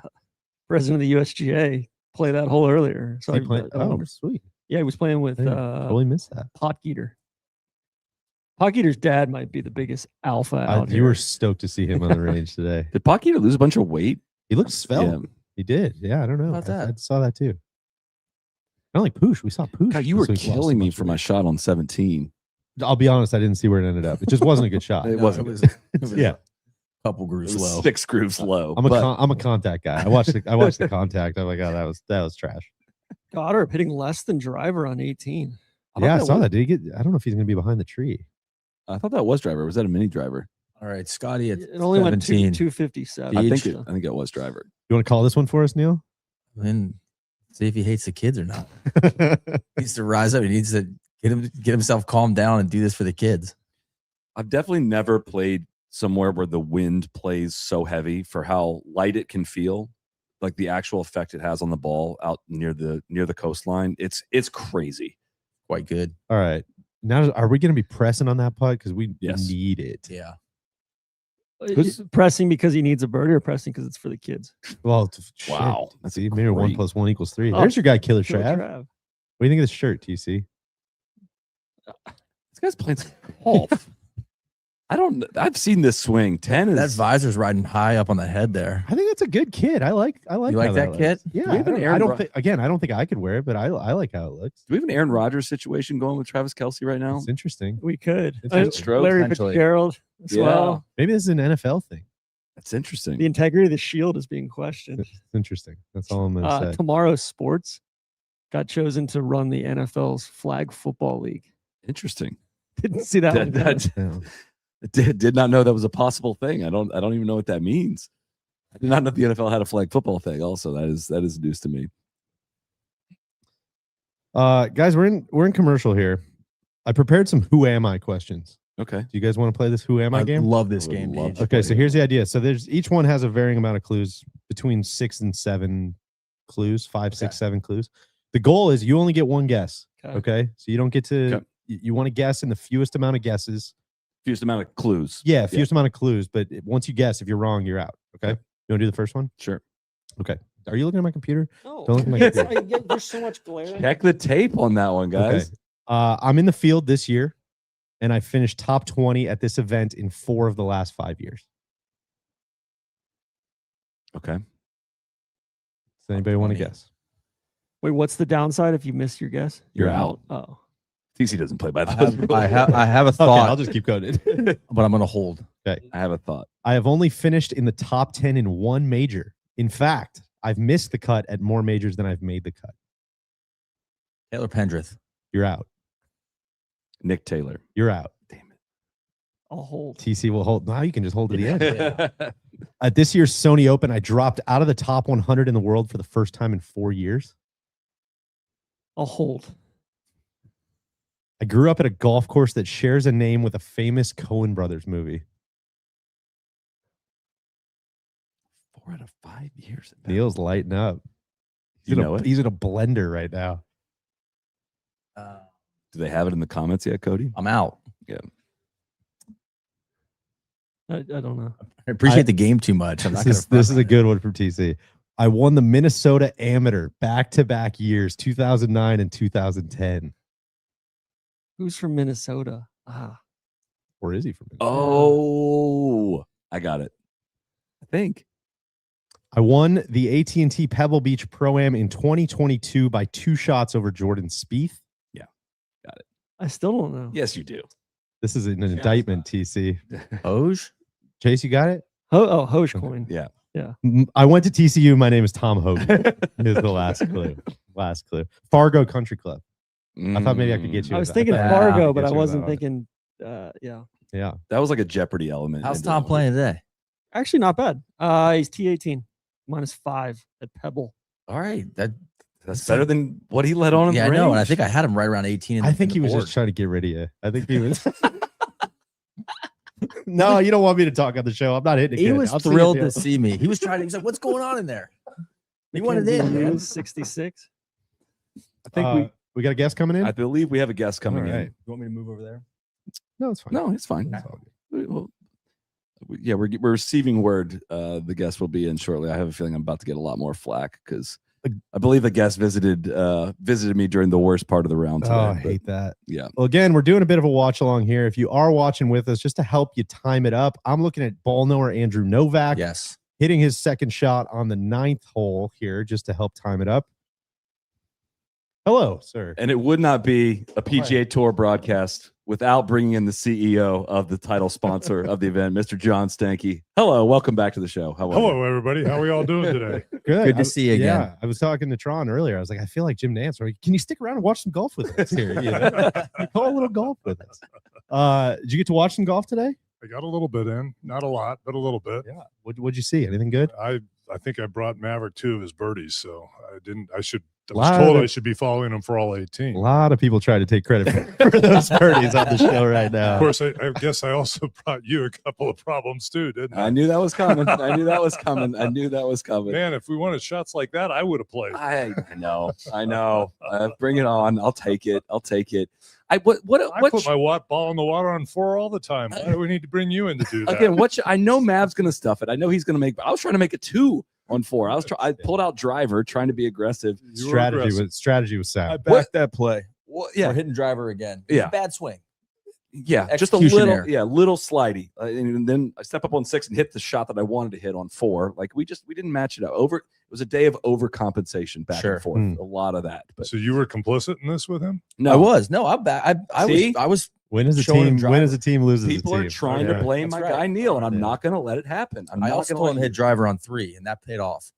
president of the USGA, play that hole earlier. So sweet. Yeah, he was playing with totally missed that. Potgeeter. Potgeeter's dad might be the biggest alpha out here. You were stoked to see him on the range today. Did Potgeeter lose a bunch of weight? He looked svelte. Yeah. He did. Yeah, I don't know. I saw that too. Not like Poosh. We saw Poosh. God, you were killing me for my shot on 17. I'll be honest. I didn't see where it ended up. It just wasn't a good shot. It wasn't. Yeah. Couple grooves low. 6 grooves low. I'm a contact guy. I watched the contact. I'm like, oh, that was trash. Goddard hitting less than driver on 18. I saw that. Did he get? I don't know if he's going to be behind the tree. I thought that was driver. Was that a mini driver? All right, Scotty at It only went 17. 257. I think it was driver. You want to call this one for us, Neil? And see if he hates the kids or not. He needs to rise up. He needs to get himself calmed down and do this for the kids. I've definitely never played somewhere where the wind plays so heavy for how light it can feel, like the actual effect it has on the ball out near the coastline. It's crazy. Quite good. All right. Now, are we going to be pressing on that putt? Because we need it. Yeah. Pressing because he needs a birdie or pressing because it's for the kids? Well, wow. That's see, maybe 1 + 1 = 3. Oh, There's your guy, Killer Killer Trav. Trav. What do you think of this shirt, TC? This guy's playing some golf. I've seen this swing. 10 is that visor's riding high up on the head there. I think that's a good kit. I like. You like how that looks. kit? Yeah. we have an I don't Aaron think. Again, I don't think I could wear it, but I like how it looks. Do we have an Aaron Rodgers situation going with Travis Kelce right now? It's interesting. We could. It's interesting. Stroke, Larry potentially. Fitzgerald as well. Maybe this is an NFL thing. That's interesting. The integrity of the shield is being questioned. It's interesting. That's all I'm going to say. Tomorrow's sports got chosen to run the NFL's flag football league. Interesting. Didn't see that one coming. Did not know that was a possible thing. I don't even know what that means. I did not know the NFL had a flag football thing. Also, that is news to me. Guys, we're in commercial here. I prepared some "Who am I" questions. Okay. Do you guys want to play this "Who am I" game? Love this game. Deej. Okay, so here's the idea. So there's each one has a varying amount of clues, between 6 and 7 clues, 5, 6, 7 clues. The goal is you only get one guess. Okay, so you don't get to. Okay. You want to guess in the fewest amount of guesses. Fewest amount of clues. Yeah, fewest amount of clues. But once you guess, if you're wrong, you're out. Okay. You want to do the first one? Sure. Okay. Are you looking at my computer? No. Don't look at my computer. There's so much glare. Check the tape on that one, guys. Okay. I'm in the field this year, and I finished top 20 at this event in 4 of the last 5 years. Okay. Does anybody want to guess? Wait, what's the downside if you missed your guess? You're out. Oh. TC doesn't play by those rules. I have a Okay, thought. I'll just keep going. But I'm gonna hold. Okay. I have a thought. I have only finished in the top 10 in 1 major. In fact, I've missed the cut at more majors than I've made the cut. Taylor Pendrith. You're out. Nick Taylor. You're out. Damn it. I'll hold. TC will hold. Now you can just hold to the end. At this year's Sony Open, I dropped out of the top 100 in the world for the first time in 4 years. I'll hold. I grew up at a golf course that shares a name with a famous Coen Brothers movie. 4 out of 5 years. Neil's lighting up. You know it? He's in a blender right now. Do they have it in the comments yet, Cody? I'm out. Yeah. I don't know. I appreciate the game too much. I'm not This is a good one from TC. I won the Minnesota Amateur back-to-back years, 2009 and 2010. Who's from Minnesota? Or is he from Minnesota? Oh, I got it. I think. I won the AT&T Pebble Beach Pro-Am in 2022 by 2 shots over Jordan Spieth. Yeah, got it. I still don't know. Yes, you do. This is an indictment, TC. Oj? Chase, you got it? Hogecoin. Yeah. Yeah. I went to TCU. My name is Tom Hogan. Is the last clue. Last clue. Fargo Country Club. I thought maybe I could get you. I was with thinking that. Fargo, but Get I you with wasn't that one. thinking. Yeah. Yeah. That was like a Jeopardy element. How's into Tom it. playing today? Actually, not bad. He's T18 -5 at Pebble. All right. That's better than what he let on in Yeah, I the know. And I range. think I had him right around 18. I think he was just trying to get rid of you. I think he was. No, you don't want me to talk on the show. I'm not hitting it. He good. was I'll see thrilled you. to see me. He was trying to. He's like, "What's going on in there?" He wanted in, man. 66. I think we got a guest coming in. I believe we have a guest coming All right. in. You want me to move over there? No, it's fine. No, it's fine. It's all good. Well, yeah, we're receiving word. The guest will be in shortly. I have a feeling I'm about to get a lot more flack because I believe the guest visited me during the worst part of the round today. Oh, I but hate that. yeah. Well, again, we're doing a bit of a watch along here. If you are watching with us, just to help you time it up, I'm looking at ball knower Andrew Novak. Yes. Hitting his second shot on the 9th hole here just to help time it up. Hello, sir. And it would not be a PGA Tour broadcast without bringing in the CEO of the title sponsor of the event, Mr. John Stanky. Hello, welcome back to the show. How are Hello, you? everybody. How are we all doing today? Good to see you again. Yeah, I was talking to Tron earlier. I was like, I feel like Jim Nance. Can you stick around and watch some golf with us here? You know? Call a little golf with us. Did you get to watch some golf today? I got a little bit in, not a lot, but a little bit. Yeah. What'd you see? Anything good? I think I brought Maverick 2 of his birdies, so I didn't. I was told I should be following him for all 18. A lot of people try to take credit for those birdies on the show right now. Of course, I guess I also brought you a couple of problems too, didn't I? I knew that was coming. I knew that was coming. I knew that was coming. Man, if we wanted shots like that, I would have played. I know. Bring it on. I'll take it. I put my ball in the water on 4 all the time. Why do we need to bring you in to do that? Again, I know Mav's gonna stuff it. I know he's gonna make. I was trying to make it 2 on 4. I pulled out driver, trying to be aggressive. Strategy was sound. I backed that play. Well, yeah, we're hitting driver again. Yeah, bad swing. Yeah, just a little slidey, and then I step up on 6 and hit the shot that I wanted to hit on 4. Like we didn't match it up. It was a day of overcompensation back and forth. A lot of that. But so you were complicit in this with him? No, I was. No, I'm back. I was. When is a team loses? People are trying to blame my guy Neil, and I'm not going to let it happen. I also told him to hit driver on 3, and that paid off.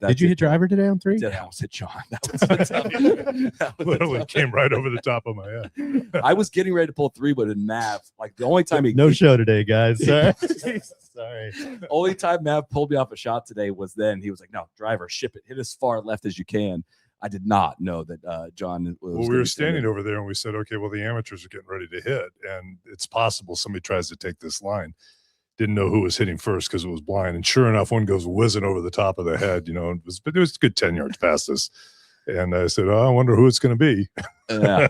Did you hit driver today on 3? I almost hit John. That was literally came right over the top of my head. I was getting ready to pull 3, but in Mav, like the only time no show today, guys. Sorry. Only time Mav pulled me off a shot today was then. He was like, "No, driver, ship it, hit as far left as you can." I did not know that John was. Well, we were standing over there and we said, "Okay, well, the amateurs are getting ready to hit, and it's possible somebody tries to take this line." Didn't know who was hitting first because it was blind, and sure enough, one goes whizzing over the top of the head. You know, it was a good 10 yards past us, and I said, "Oh, I wonder who it's going to be." Yeah,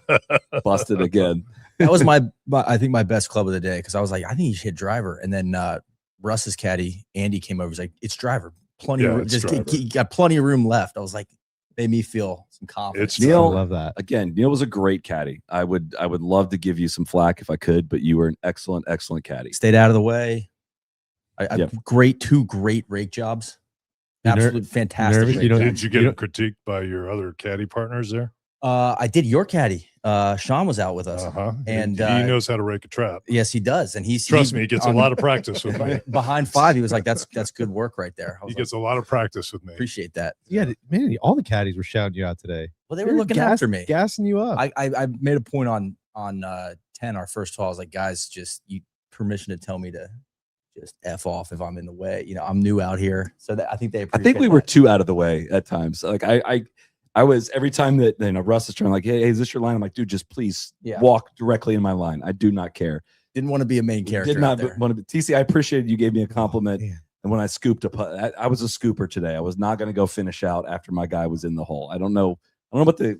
busted again. That was I think my best club of the day because I was like, I think you should hit driver, and then Russ's caddy Andy came over. He's like, "It's driver, plenty of room. Just got plenty of room left." I was like, made me feel some confidence. Neil, I love that. Again, Neil was a great caddy. I would love to give you some flack if I could, but you were an excellent caddy. Stayed out of the way. Two great rake jobs. Absolute fantastic. Did you get critiqued by your other caddy partners there? I did. Your caddy, Sean, was out with us, and he knows how to rake a trap. Yes, he does, and trust me, he gets a lot of practice with me. Behind 5, he was like, "That's good work right there." He gets a lot of practice with me. Appreciate that. Yeah, man, all the caddies were shouting you out today. Well, they were looking after me, gassing you up. I made a point on 10, our first 12. I was like, "Guys, just you permission to tell me to." Just F off if I'm in the way. You know, I'm new out here. So I think we were too out of the way at times. Like I was every time that Russ is trying like, hey, is this your line? I'm like, dude, just please walk directly in my line. I do not care. Didn't want to be a main character. Did not want to be TC. I appreciated you gave me a compliment. And when I scooped a putt, I was a scooper today. I was not going to go finish out after my guy was in the hole. I don't know what the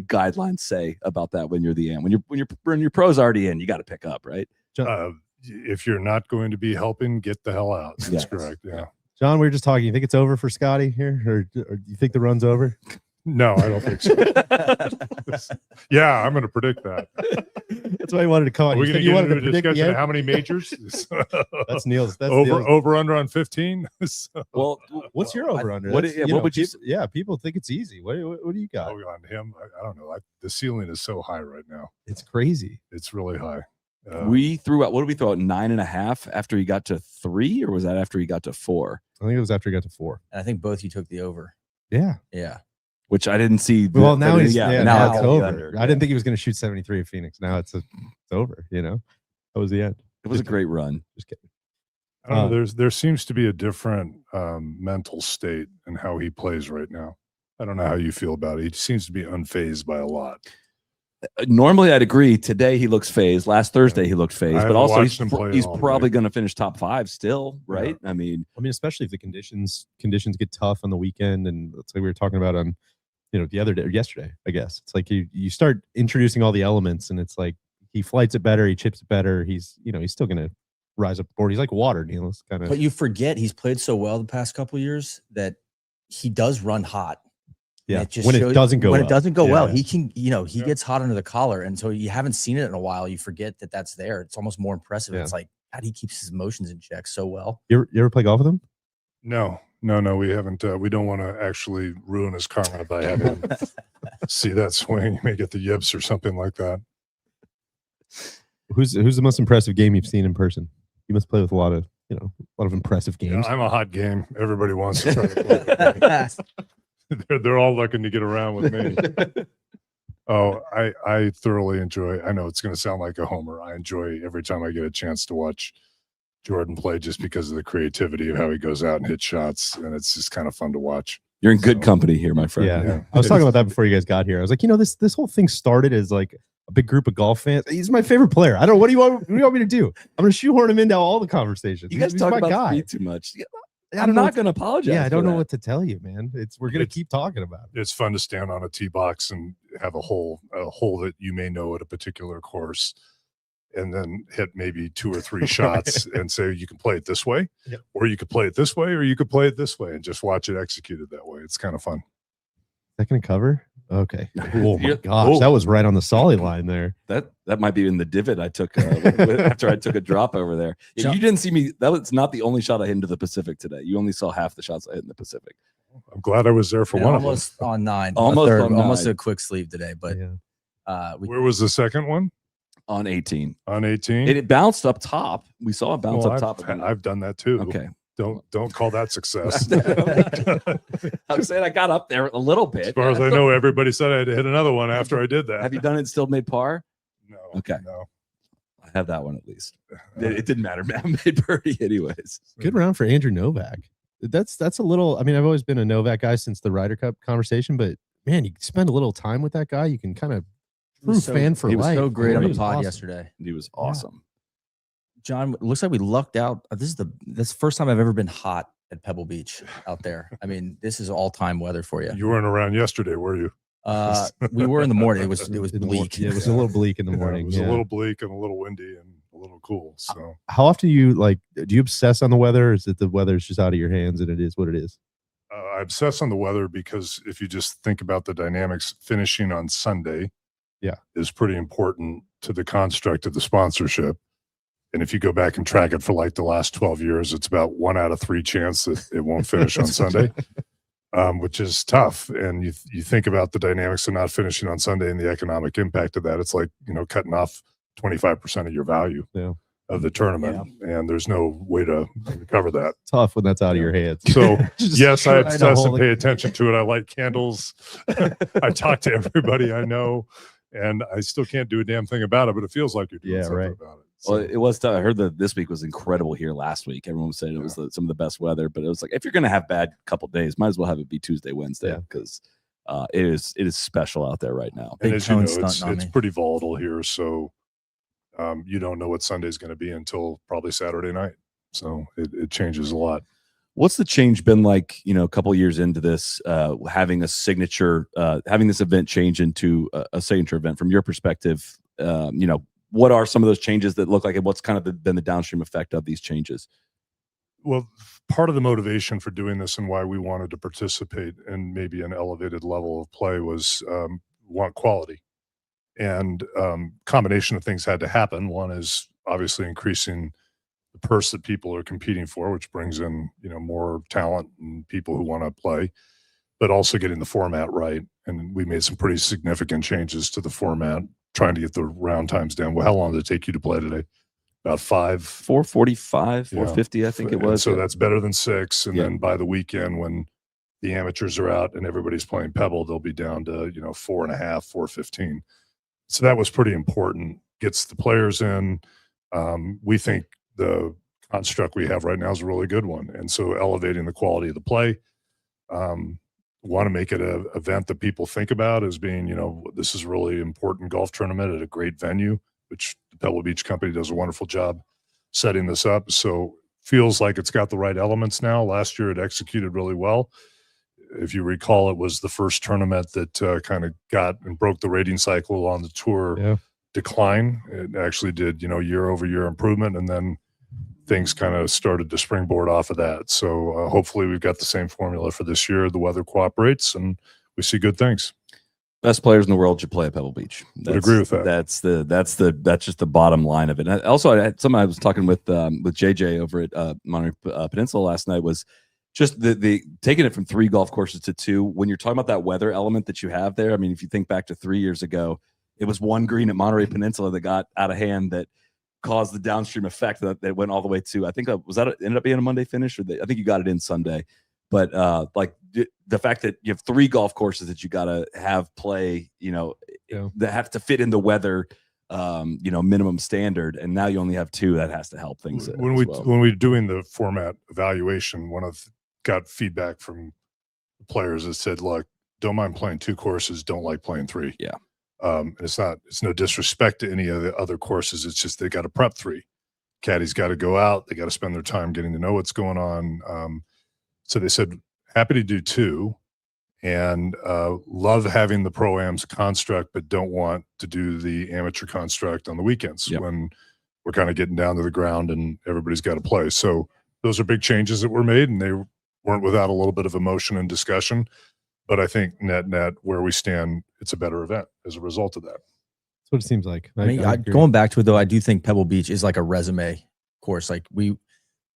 guidelines say about that when you're the AM. When your pro's already in, you got to pick up, right? If you're not going to be helping, get the hell out. That's correct. Yeah. John, we were just talking. You think it's over for Scotty here, or do you think the run's over? No, I don't think so. Yeah, I'm going to predict that. That's why I wanted to call. We're going to get into a discussion of how many majors. That's Neil's. That's over under on 15. So. Well, what's your over under? What would you? Yeah, people think it's easy. What do you got? Oh, on him, I don't know. The ceiling is so high right now. It's crazy. It's really high. We threw out. What did we throw out? 9.5 after he got to 3, or was that after he got to 4? I think it was after he got to 4. And I think both you took the over. Yeah. Which I didn't see. Well, now he's now it's over. Under. I didn't think he was going to shoot 73 at Phoenix. Now it's over. You know, that was the end. It was a great run. Just kidding. I don't know. There seems to be a different mental state in how he plays right now. I don't know how you feel about it. He seems to be unfazed by a lot. Normally, I'd agree. Today, he looks phased. Last Thursday, he looked phased. But also, he's probably going to finish top 5 still, right? Yeah. I mean, especially if the conditions get tough on the weekend, and that's like we were talking about on, the other day or yesterday. I guess it's like you start introducing all the elements, and it's like he flights it better, he chips it better. He's still going to rise up the board. He's like water, Neil. Kind of. But you forget he's played so well the past couple of years that he does run hot. Yeah, when it doesn't go well, he can, he gets hot under the collar. And so you haven't seen it in a while. You forget that that's there. It's almost more impressive. Yeah. It's like, God, he keeps his emotions in check so well. You ever play golf with him? No, we haven't. We don't want to actually ruin his karma by having him. see that swing, you may get the yips or something like that. Who's the most impressive game you've seen in person? You must play with a lot of impressive games. Yeah, I'm a hot game. Everybody wants to try to play. They're all looking to get around with me. Oh, I thoroughly enjoy. I know it's going to sound like a homer. I enjoy every time I get a chance to watch Jordan play, just because of the creativity of how he goes out and hits shots, and it's just kind of fun to watch. You're in good company here, my friend. Yeah. I was talking about that before you guys got here. I was like, this whole thing started as like a big group of golf fans. He's my favorite player. I don't know. What do you want me to do? I'm going to shoehorn him into all the conversations. You guys He's talk my about guy. me too much. I'm not going to apologize. Yeah, I don't know what to tell you, man. We're going to keep talking about it. It's fun to stand on a tee box and have a hole that you may know at a particular course, and then hit maybe 2 or 3 shots and say, you can play it this way, or you could play it this way, or you could play it this way, and just watch it executed that way. It's kind of fun. Is that going to cover? Okay. Oh my gosh, that was right on the Sully line there. That might be in the divot I took after I took a drop over there. You didn't see me. That was not the only shot I hit into the Pacific today. You only saw half the shots I hit in the Pacific. I'm glad I was there for one of them. Almost on 9. Almost A quick sleeve today. But where was the second one? On 18. On 18. It bounced up top. We saw it bounce up top. I've done that too. Okay. Don't call that success. I'm saying I got up there a little bit. As far as I know, everybody said I had to hit another one after I did that. Have you done it and still made par? No. Okay. No. I have that one at least. It didn't matter. I made birdie anyways. Good round for Andrew Novak. That's a little. I mean, I've always been a Novak guy since the Ryder Cup conversation, but man, you spend a little time with that guy, you can kind of fan for life. He was so great on the pod awesome. yesterday. He was awesome. John, it looks like we lucked out. This is the first time I've ever been hot at Pebble Beach out there. I mean, this is all time weather for you. You weren't around yesterday, were you? We were in the morning. It was bleak. Yeah, it was a little bleak in the morning. It was a little bleak and a little windy and a little cool. So how often do you obsess on the weather, or is it the weather's just out of your hands and it is what it is? I obsess on the weather because if you just think about the dynamics, finishing on Sunday is pretty important to the construct of the sponsorship. And if you go back and track it for like the last 12 years, it's about 1 out of 3 chance that it won't finish on Sunday, which is tough. And you think about the dynamics of not finishing on Sunday and the economic impact of that. It's like, cutting off 25% of your value of the tournament. And there's no way to recover that. Tough when that's out of your hands. So yes, I obsess and pay attention to it. I light candles. I talk to everybody I know, and I still can't do a damn thing about it, but it feels like you're doing something about it. Well, it was. I heard that this week was incredible here last week. Everyone was saying it was some of the best weather, but it was like, if you're going to have bad couple days, might as well have it be Tuesday, Wednesday, because it is special out there right now. And as you know, it's pretty volatile here, so you don't know what Sunday's going to be until probably Saturday night. So it changes a lot. What's the change been like, a couple of years into this, having a signature, having this event change into a signature event from your perspective? What are some of those changes that look like it? What's kind of been the downstream effect of these changes? Well, part of the motivation for doing this and why we wanted to participate in maybe an elevated level of play was want quality. And combination of things had to happen. One is obviously increasing the purse that people are competing for, which brings in, more talent and people who want to play, but also getting the format right. And we made some pretty significant changes to the format, trying to get the round times down. Well, how long did it take you to play today? About 4:45, 4:50, I think it was. So that's better than 6. And then by the weekend, when the amateurs are out and everybody's playing Pebble, they'll be down to 4.5, 4:15. So that was pretty important. Gets the players in. We think the construct we have right now is a really good one, and so elevating the quality of the play. Want to make it an event that people think about as being, this is a really important golf tournament at a great venue, which the Pebble Beach Company does a wonderful job setting this up. So feels like it's got the right elements now. Last year it executed really well. If you recall, it was the first tournament that kind of got and broke the rating cycle on the tour decline. It actually did, year-over-year improvement, and then things kind of started to springboard off of that. So hopefully we've got the same formula for this year. The weather cooperates and we see good things. Best players in the world should play at Pebble Beach. Would agree with that. That's just the bottom line of it. And also, I was talking with JJ over at Monterey Peninsula last night. Was just the taking it from 3 golf courses to 2, when you're talking about that weather element that you have there. I mean, if you think back to 3 years ago, it was one green at Monterey Peninsula that got out of hand that caused the downstream effect that went all the way to, I think ended up being a Monday finish, or I think you got it in Sunday. But like the fact that you have 3 golf courses that you got to have play, that have to fit in the weather, minimum standard, and now you only have 2, that has to help things. When we're doing the format evaluation, got feedback from players that said, look, don't mind playing 2 courses, don't like playing 3. Yeah. And it's no disrespect to any of the other courses. It's just they got to prep 3. Caddies got to go out. They got to spend their time getting to know what's going on. So they said, happy to do 2, and love having the Pro-Am's construct, but don't want to do the amateur construct on the weekends when we're kind of getting down to the ground and everybody's got to play. So those are big changes that were made, and they weren't without a little bit of emotion and discussion. But I think net where we stand, it's a better event as a result of that. That's what it seems like. I mean, going back to it though, I do think Pebble Beach is like a resume course. Like we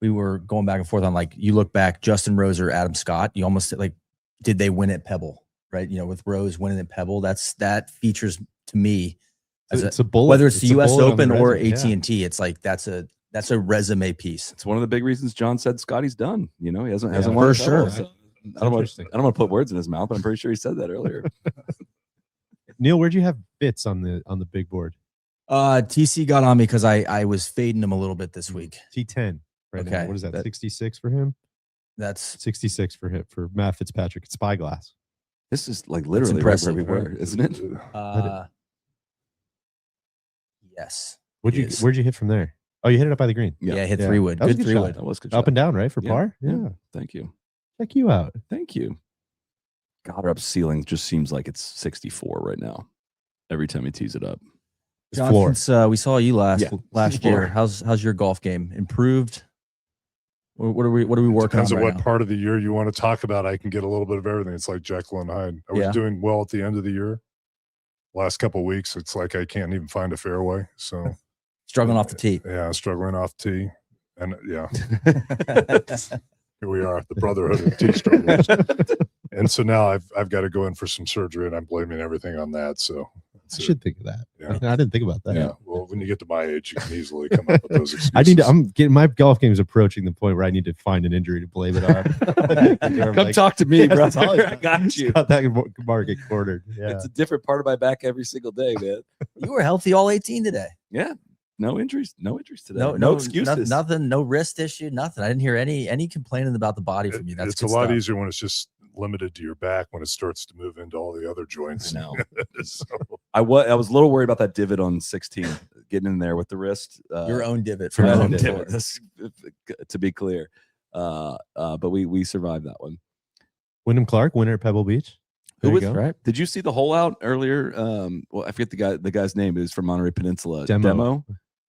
were going back and forth on, like, you look back, Justin Rose or Adam Scott, you almost like, did they win at Pebble, right? With Rose winning at Pebble, that features to me as it's a bullet, whether it's the U.S. Open or resume, AT&T. It's like that's a resume piece. It's one of the big reasons John said Scotty's done. He hasn't won for a sure. Pebble, so I don't want to put words in his mouth, but I'm pretty sure he said that earlier. Neil, where'd you have bits on the big board? TC got on me because I was fading him a little bit this week. T10. Right now. What is that? 66 for him? That's 66 for him, for Matt Fitzpatrick. It's Spyglass. This is like literally right where we were, isn't it? Yes. Where'd you hit from there? Oh, you hit it up by the green. Yeah, hit 3 wood. Good 3 wood. That was good. Up and down, right? For par? Yeah. Thank you. Check you out. Thank you. Goddard ceiling just seems like it's 64 right now. Every time he tees it up. John, since we saw you last year, how's your golf game? Improved? What are we working on? Depends on what part of the year you want to talk about. I can get a little bit of everything. It's like Jekyll and Hyde. I was doing well at the end of the year. Last couple of weeks, it's like I can't even find a fairway. So struggling off the tee. Yeah, struggling off the tee. And yeah. Here we are, the brotherhood of tee strugglers. And so now I've got to go in for some surgery, and I'm blaming everything on that. So I should think of that. Yeah. I didn't think about that. Yeah. Well, when you get to my age, you can easily come up with those excuses. I'm getting my golf game is approaching the point where I need to find an injury to blame it on. Come talk to me, brother. I got you. Got that market cornered. Yeah. It's a different part of my back every single day, man. You were healthy all 18 today. Yeah. No injuries today. No excuses. Nothing. No wrist issue. Nothing. I didn't hear any complaining about the body from you. That's it's a lot easier when it's just limited to your back. When it starts to move into all the other joints. No. So. I was a little worried about that divot on 16, getting in there with the wrist. Your own divot. For your own divot. To be clear. But we survived that one. Wyndham Clark, winner at Pebble Beach. Who was right? Did you see the hole out earlier? Well, I forget the guy's name. It was from Monterey Peninsula. Demo.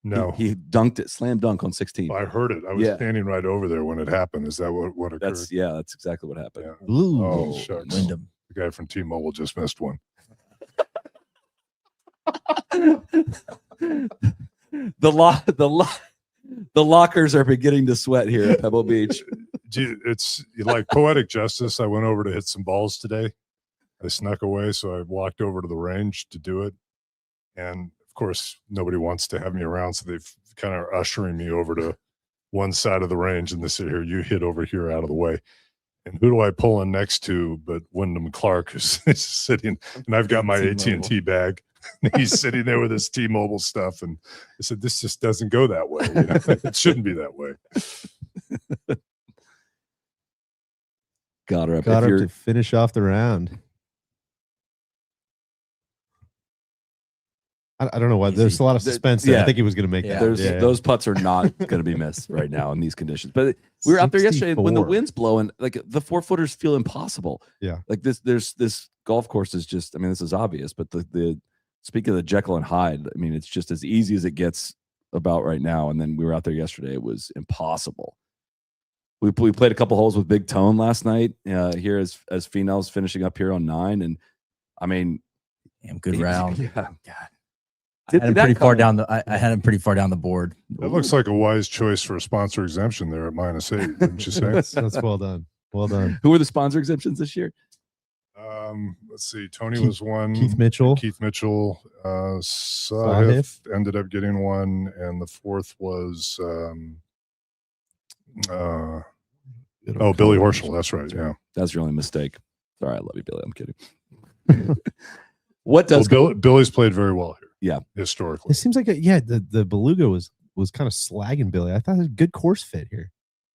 No, he dunked it, slam dunk on 16. I heard it. I was standing right over there when it happened. Is that what occurred? That's exactly what happened. Yeah. Ooh, oh shucks. Wyndham. The guy from T-Mobile just missed one. The lockers are beginning to sweat here at Pebble Beach. It's like poetic justice. I went over to hit some balls today. I snuck away, so I walked over to the range to do it. And of course, nobody wants to have me around, so they've kind of ushering me over to one side of the range, and they say, "Here, you hit over here out of the way." And who do I pull in next to but Wyndham Clark, who's sitting, and I've got my AT&T bag. He's sitting there with his T-Mobile stuff, and I said, "This just doesn't go that way. You know? It shouldn't be that way." Got her up to finish off the round. I don't know why. There's a lot of suspense there. I think he was going to make that. Those putts are not going to be missed right now in these conditions. But we were out there yesterday when the wind's blowing. Like the 4-footers feel impossible. Yeah. Like this golf course is just. I mean, this is obvious, but the speaking of the Jekyll and Hyde, I mean, it's just as easy as it gets about right now. And then we were out there yesterday. It was impossible. We played a couple holes with Big Tone last night here as Finel's finishing up here on 9, and I mean, damn good round. Yeah. God. I had him pretty far down the board. That looks like a wise choice for a sponsor exemption there at -8, didn't you say? That's well done. Well done. Who were the sponsor exemptions this year? Let's see. Tony was one. Keith Mitchell. Sahith ended up getting one, and the fourth was Billy Horschel. That's right. Yeah, that's your only mistake. Sorry, I love you, Billy. I'm kidding. What does Billy's played very well here? Yeah, historically. It seems like the Beluga was kind of slagging Billy. I thought it was a good course fit here.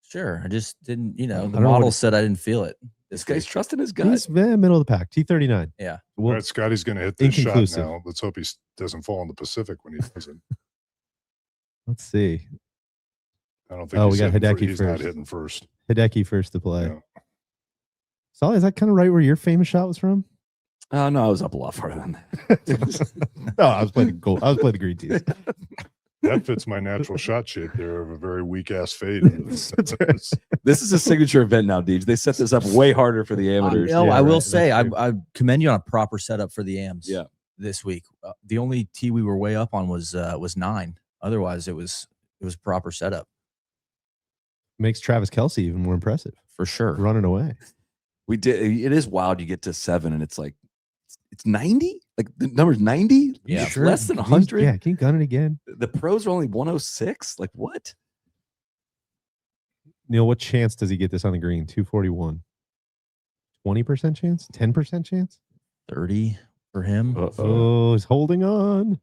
Sure, I just didn't. The model said I didn't feel it. This guy's trusting his gut. He's middle of the pack. T39. Yeah. All right, Scotty's going to hit this shot now. Let's hope he doesn't fall in the Pacific when he does it. Let's see. I don't think. We got Hideki he's first. Not hitting first. Hideki first to play. Yeah. Solly, is that kind of right where your famous shot was from? No, I was up a lot farther than that. No, I was playing gold. I was playing the green tees. That fits my natural shot shape there of a very weak ass fade. This is a signature event now, Deej. They set this up way harder for the amateurs. I will say I commend you on a proper setup for the AMs. Yeah. This week, the only tee we were way up on was 9. Otherwise, it was proper setup. Makes Travis Kelce even more impressive for sure. Running away. We did. It is wild. You get to 7 and it's like it's 90. Like the number's 90. Yeah, sure. Less than 100. Yeah, can you gun it again? The pros are only 106. Like what? Neil, what chance does he get this on the green? 241. 20% chance? 10% chance? 30 for him. Oh, he's holding on.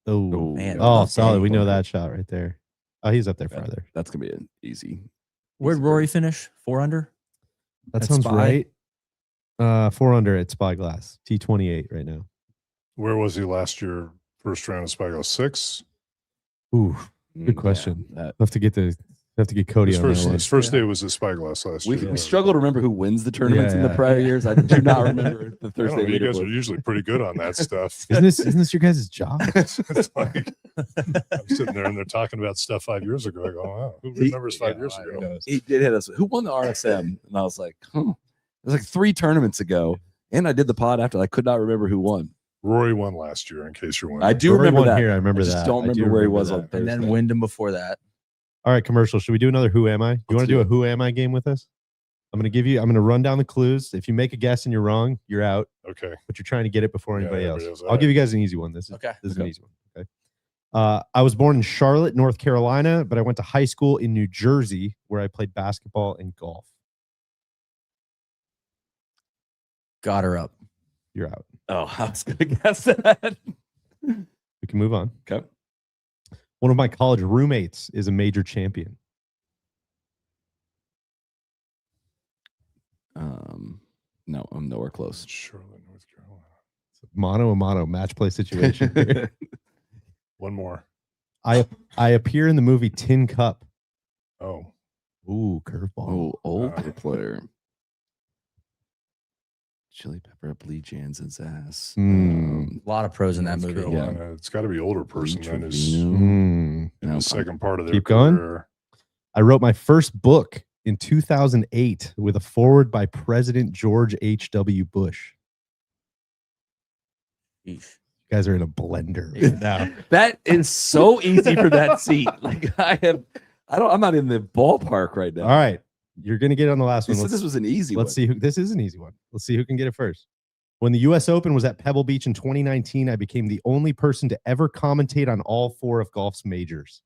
Oh man. Oh, solid. We know that shot right there. Oh, he's up there farther. That's gonna be an easy. Where'd Rory finish? 4 under? That sounds right. 4 under at Spyglass. T28 right now. Where was he last year? First round of Spyglass 6. Ooh, good question. Have to get Cody on that one. His first day was at Spyglass last year. We struggle to remember who wins the tournaments in the prior years. I do not remember the Thursday. You guys are usually pretty good on that stuff. Isn't this your guys' job? It's like I'm sitting there and they're talking about stuff 5 years ago. I go, wow, who remembers 5 years ago? He did hit us. Who won the RSM? And I was like, it was like 3 tournaments ago. And I did the pod after. I could not remember who won. Rory won last year, in case you're wondering. I do remember that. Here, I remember that. I just don't remember where he was on Thursday. And then Wyndham before that. All right, commercial. Should we do another Who Am I? You want to do a Who Am I game with us? I'm going to run down the clues. If you make a guess and you're wrong, you're out. Okay. But you're trying to get it before anybody else. I'll right. give you guys an easy one. This is an easy one. Okay. I was born in Charlotte, North Carolina, but I went to high school in New Jersey where I played basketball and golf. Got her up. You're out. Oh, I was going to guess that. We can move on. Okay. One of my college roommates is a major champion. No, I'm nowhere close. Charlotte, North Carolina. It's a mono match play situation. One more. I appear in the movie Tin Cup. Oh. Ooh, curveball. Oh, older player. Chili Pepper, Lee Jansen's ass. A lot of pros in that North movie. Carolina. Yeah. It's got to be older person than is in the second part of their Keep career. going. I wrote my first book in 2008 with a foreword by President George H.W. Bush. You guys are in a blender right now. That is so easy for that seat. Like I'm not in the ballpark right now. All right. You're going to get on the last one. This was an easy one. Let's see this is an easy one. Let's see who can get it first. When the U.S. Open was at Pebble Beach in 2019, I became the only person to ever commentate on all 4 of golf's majors.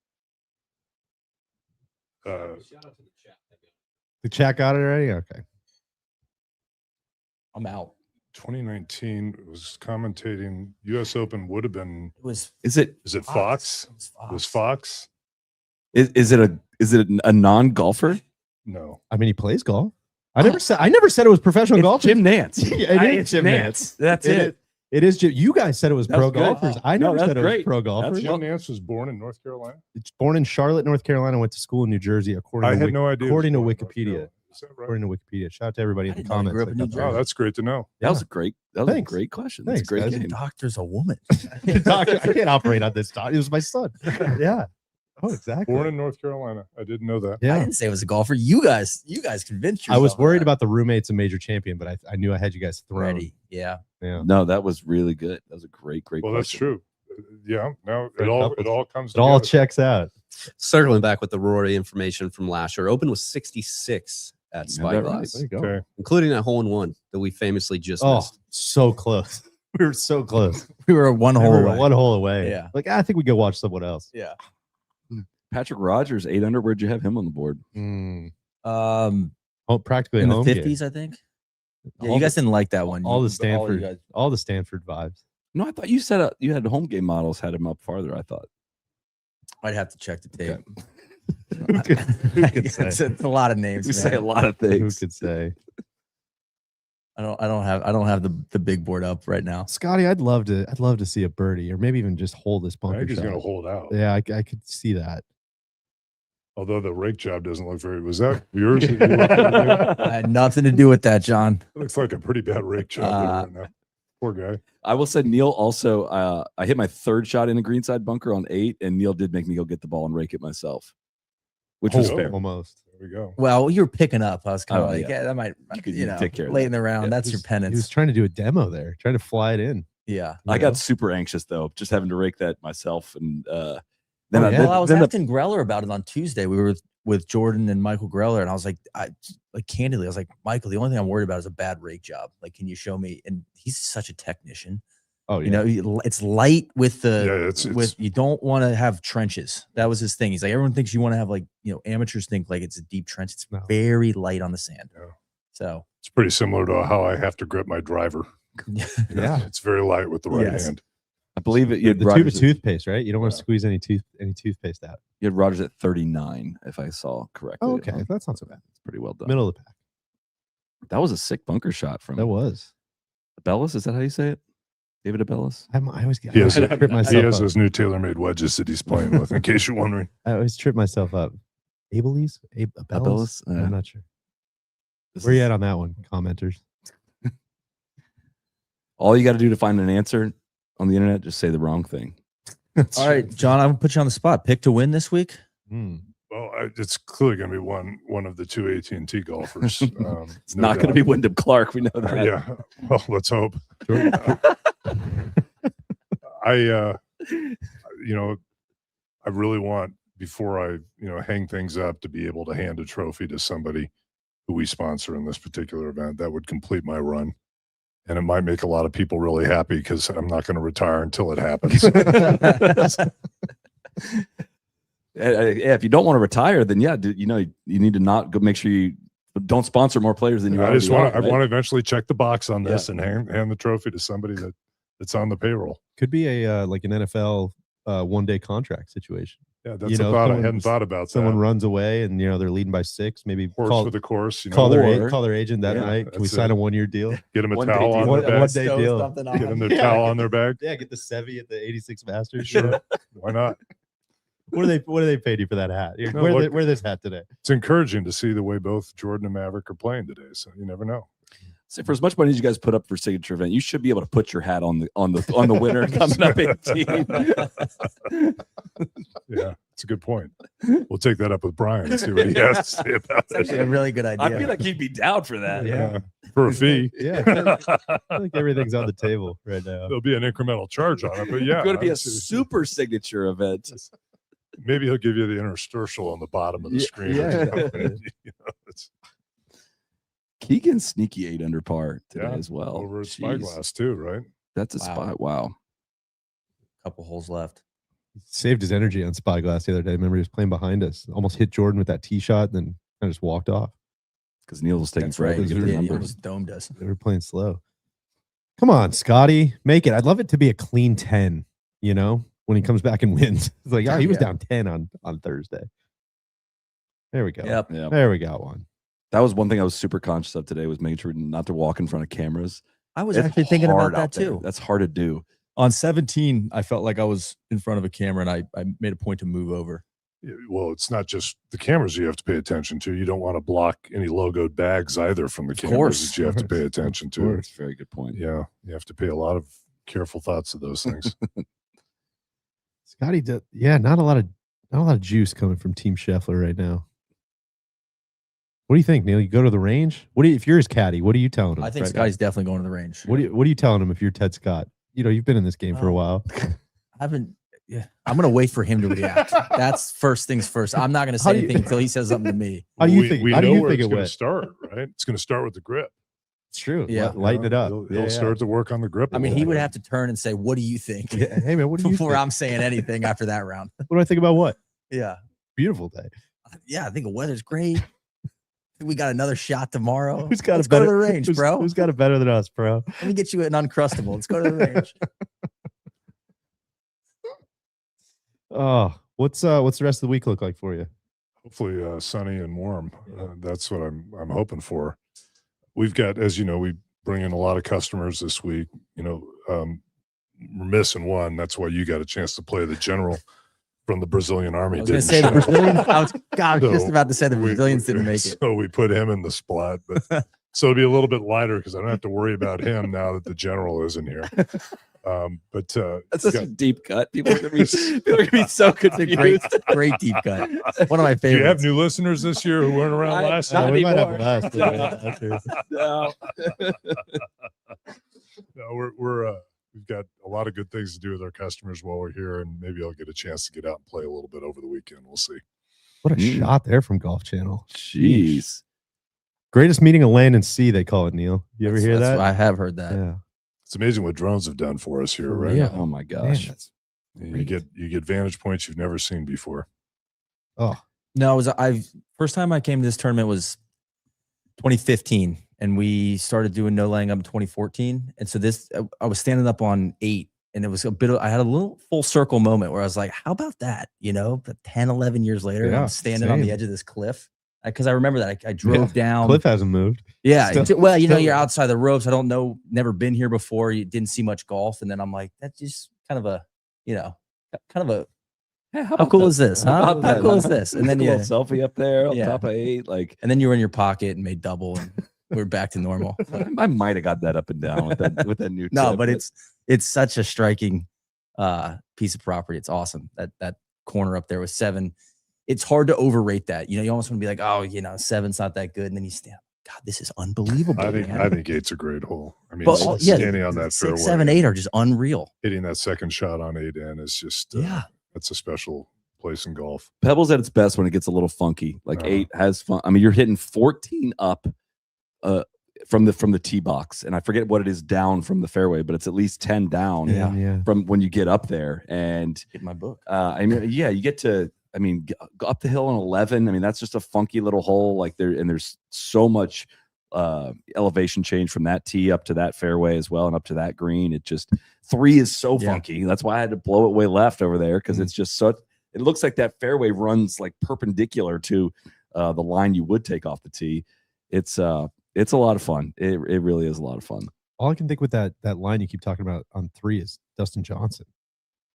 The chat got it already? Okay. I'm out. 2019 was commentating. U.S. Open would have been. Is it Fox? It was Fox. Is it a non-golfer? No. I mean, he plays golf. I never said it was professional golf. Jim Nance. It's Jim Nance. That's it. It is. You guys said it was pro good. golfers. I never said it was pro golfers. Jim Nance was born in North Carolina. It's born in Charlotte, North Carolina. Went to school in New Jersey. I had no idea. According to Wikipedia. Is that right? According to Wikipedia. Shout out to everybody in the comments. Oh, that's great to know. That was a great question. That's a great game. The doctor's a woman. I can't operate on this. It was my son. Yeah. Oh, exactly. Born in North Carolina. I didn't know that. I didn't say it was a golfer. You guys convinced yourself. I was worried about the roommates a major champion, but I knew I had you guys thrown. Ready. Yeah. No, that was really good. That was a great Well, question. that's true. Yeah. No, it all comes. It all together. checks out. Circling back with the Rory information from last year, Open was 66 at Spyglass, There you go. Okay. including that hole-in-one that we famously just Oh, missed. so close. We were so close. We were one hole away. One hole away. Yeah. Like, I think we go watch someone else. Yeah. Patrick Rogers, 8 under. Where'd you have him on the board? Oh, practically In the home 50s, game. I think. Yeah, you guys didn't like that one. All You- the Stanford, you guys- all the Stanford vibes. No, I thought you said you had home game models had him up farther. I thought. I'd have to check the tape. Who could say? It's a lot of names. We say man. a lot of Who things. could say? I don't have the big board up right now. Scotty, I'd love to see a birdie, or maybe even just hold this I bunker think he's shot. going to hold out. Yeah, I could see that. Although the rake job doesn't look very. Was that yours? It I had nothing to do with that, John. looks like a pretty bad rake job there right now. Poor guy. I will say Neil also. I hit my 3rd shot in a greenside bunker on 8, and Neil did make me go get the ball and rake it myself, which was Oh, fair. Almost. There we go. Well, you're picking up. I was kind of Oh, like, yeah. that might, You could you know, take care of late that. in the round. Yeah. That's your He was penance. trying to do a demo there, trying to fly it in. Yeah. I you got know? super anxious though, just having to rake that myself, and then Oh, I, yeah? Well, I was then the- asking Greller about it on Tuesday. We were with Jordan and Michael Greller, and I was like, candidly, I was like, Michael, the only thing I'm worried about is a bad rake job. Like, can you show me? And he's such a technician. Oh, yeah. You know, it's light with the Yeah, it's you don't want to have trenches. That was his thing. He's like, everyone thinks you want to have, like, you know, amateurs think like it's a deep trench. It's No. very light on the sand. Yeah. So it's pretty similar to how I have to grip my driver. Yeah. It's very light with the right Yes. hand. I believe it. You the had, tube of Rogers, toothpaste, right? You don't want to Yeah. squeeze any toothpaste out. you had Rogers at 39, if I saw correctly. Oh, okay. That's not so bad. It's pretty well done. Middle of the pack. That was a sick bunker shot from That was. Bellis. Is that how you say it? David Abellis? I always get. He has, I trip he myself has up. those new tailor-made wedges that he's playing with. In case you're wondering, I always trip myself up. Abelese? Abellis? Abellis? I'm not sure. This Where you is- at on that one, commenters? All you got to do to find an answer on the internet, just say the wrong thing. all right, John, I'm gonna put you on the spot. Pick to win this week. Hmm. well, it's clearly going to be one of the two AT&T golfers. It's not going to be Wyndham Clark. We know that. Yeah. Well, let's hope. I really want, before I, hang things up, to be able to hand a trophy to somebody who we sponsor in this particular event. That would complete my run. And it might make a lot of people really happy because I'm not going to retire until it happens. If you don't want to retire, then you need to not go. Make sure you don't sponsor more players than you. I just want right? to eventually check the box on this and hand the trophy to somebody that's on the payroll. Could be a like an NFL 1-day contract situation. Yeah, that's a thought. I hadn't thought about Someone that. runs away and they're leading by 6. Maybe Horse call, for the course. call or their agent that night. Can we that's sign it. a 1-year deal? Get them a One-day towel on deal. their One back. day deal. Get them their towel on their bag. Yeah, get the Sevy at the 86 Masters. Sure. Why not? What do they pay you for that hat? Here, No, wear this hat today. It's encouraging to see the way both Jordan and Maverick are playing today. So you never know. So for as much money as you guys put up for signature event, you should be able to put your hat on the winner coming up 18. Yeah, it's a good point. We'll take that up with Brian and see what he has to say about It's actually it. a really good idea. I feel like he'd be down for that. Yeah, for a fee. Yeah, I think everything's on the table right now. There'll be an incrementional charge on it, but yeah, It's going to be a I'd say- super signature event. Maybe he'll give you the interstitial on the bottom of the screen. yeah. It's Keegan's sneaky 8 under par today Yeah, as well. over at Jeez. Spyglass too, right? That's a Wow. spot. Wow. Couple holes left. Saved his energy on Spyglass the other day. Remember, he was playing behind us, almost hit Jordan with that tee shot, and then kind of just walked off. Because Neil was taking That's right. forever to He get the did. He numbers. almost domed us. They were playing slow. Come on, Scotty, make it. I'd love it to be a clean 10. When he comes back and wins, it's like, he was Yeah. down 10 on Thursday. There we go. Yep. Yeah. There we got one. That was one thing I was super conscious of today, was making sure not to walk in front of cameras. I was It's actually thinking about hard that out there. too. That's hard to do. On 17, I felt like I was in front of a camera, and I made a point to move over. Yeah, well, it's not just the cameras you have to pay attention to. You don't want to block any logoed bags either from the cameras course. that you have to pay attention to. That's a very good point. Yeah, you have to pay a lot of careful thoughts to those things. Scotty, not a lot of juice coming from Team Scheffler right now. What do you think, Neil? You go to the range? If you're his caddy, what are you telling him? I think right Scotty's definitely going to the range. now? What are you telling him if you're Ted Scott? You've been in this game for a while. I haven't. Yeah, I'm gonna wait for him to react. That's first things first. I'm not gonna say anything until he says something to me. How do you think? We How do know you where think it's it going to went? start, right? It's going to start with the grip. It's true. Yeah. Lighten it up. He'll start to work on the grip. I mean, he would have to turn and say, "What do you think?" Yeah. Hey man, what do you Before think? I'm saying anything after that round. What do I think about what? Yeah, Beautiful day. yeah. I think the weather's great. We got another shot tomorrow. Who's got Let's a better go to the range, bro? Who's got it better than us, bro? Let me get you an Uncrustable. Let's go to the range. Oh, what's the rest of the week look like for you? Hopefully sunny and warm. That's what I'm hoping for. We've got, as you know, we bring in a lot of customers this week. We're missing one. That's why you got a chance to play the general from the Brazilian Army. I was going to say the Brazilian. I was just about to say the Brazilians didn't make it. So we put him in the spot, but so it'll be a little bit lighter because I don't have to worry about him now that the general isn't here. That's such a deep cut. People are gonna be so confused. Great deep cut. One of my favorites. Do you have new listeners this year who weren't around last not year? We might have anymore. last. No. No, we've got a lot of good things to do with our customers while we're here, and maybe I'll get a chance to get out and play a little bit over the weekend. We'll see. What a shot there from Golf Channel. Jeez. Greatest meeting of land and sea, they call it, Neil. You ever hear that? I have heard that. Yeah. It's amazing what drones have done for us here, right? Yeah. Oh my gosh. You get vantage points you've never seen before. Oh No, first time I came to this tournament was 2015, and we started doing no laying up in 2014. And so I was standing up on 8, and it was I had a little full circle moment where I was like, how about that? But 10, 11 years later, Yeah, I'm standing on the edge of this cliff. Because I remember that I drove down. Cliff hasn't moved. Yeah. Still- Well, still- you're outside the ropes. I don't know, never been here before. You didn't see much golf. And then I'm like, that's just kind of a, how cool is this? Huh? How cool is this? And then a little selfie up there on Yeah. top of 8. And then you were in your pocket and made double, and we're back to normal. I might have got that up and down with that new No, tip, but it's such a striking piece of property. It's awesome. That corner up there with 7. It's hard to overrate that. You almost want to be like, oh, 7's not that good. And then you stand, God, this is unbelievable. I think man. 8's a great hole. I mean, But, standing on that 6, fairway, 7, 8 are just unreal. hitting that second shot on 8 in is just that's a special place in golf. Pebble's at its best when it gets a little funky. Like 8 has fun. I mean, you're hitting 14 up from the tee box, and I forget what it is down from the fairway, but it's at least 10 down from when you get up there. And Get my book. you get to. Go up the hill on 11. I mean, that's just a funky little hole. There's so much elevation change from that tee up to that fairway as well, and up to that green. It just 3 is so funky. That's why I had to blow it way left over there, because it's just so. It looks like that fairway runs like perpendicular to the line you would take off the tee. It's a lot of fun. It really is a lot of fun. All I can think with that line you keep talking about on 3 is Dustin Johnson,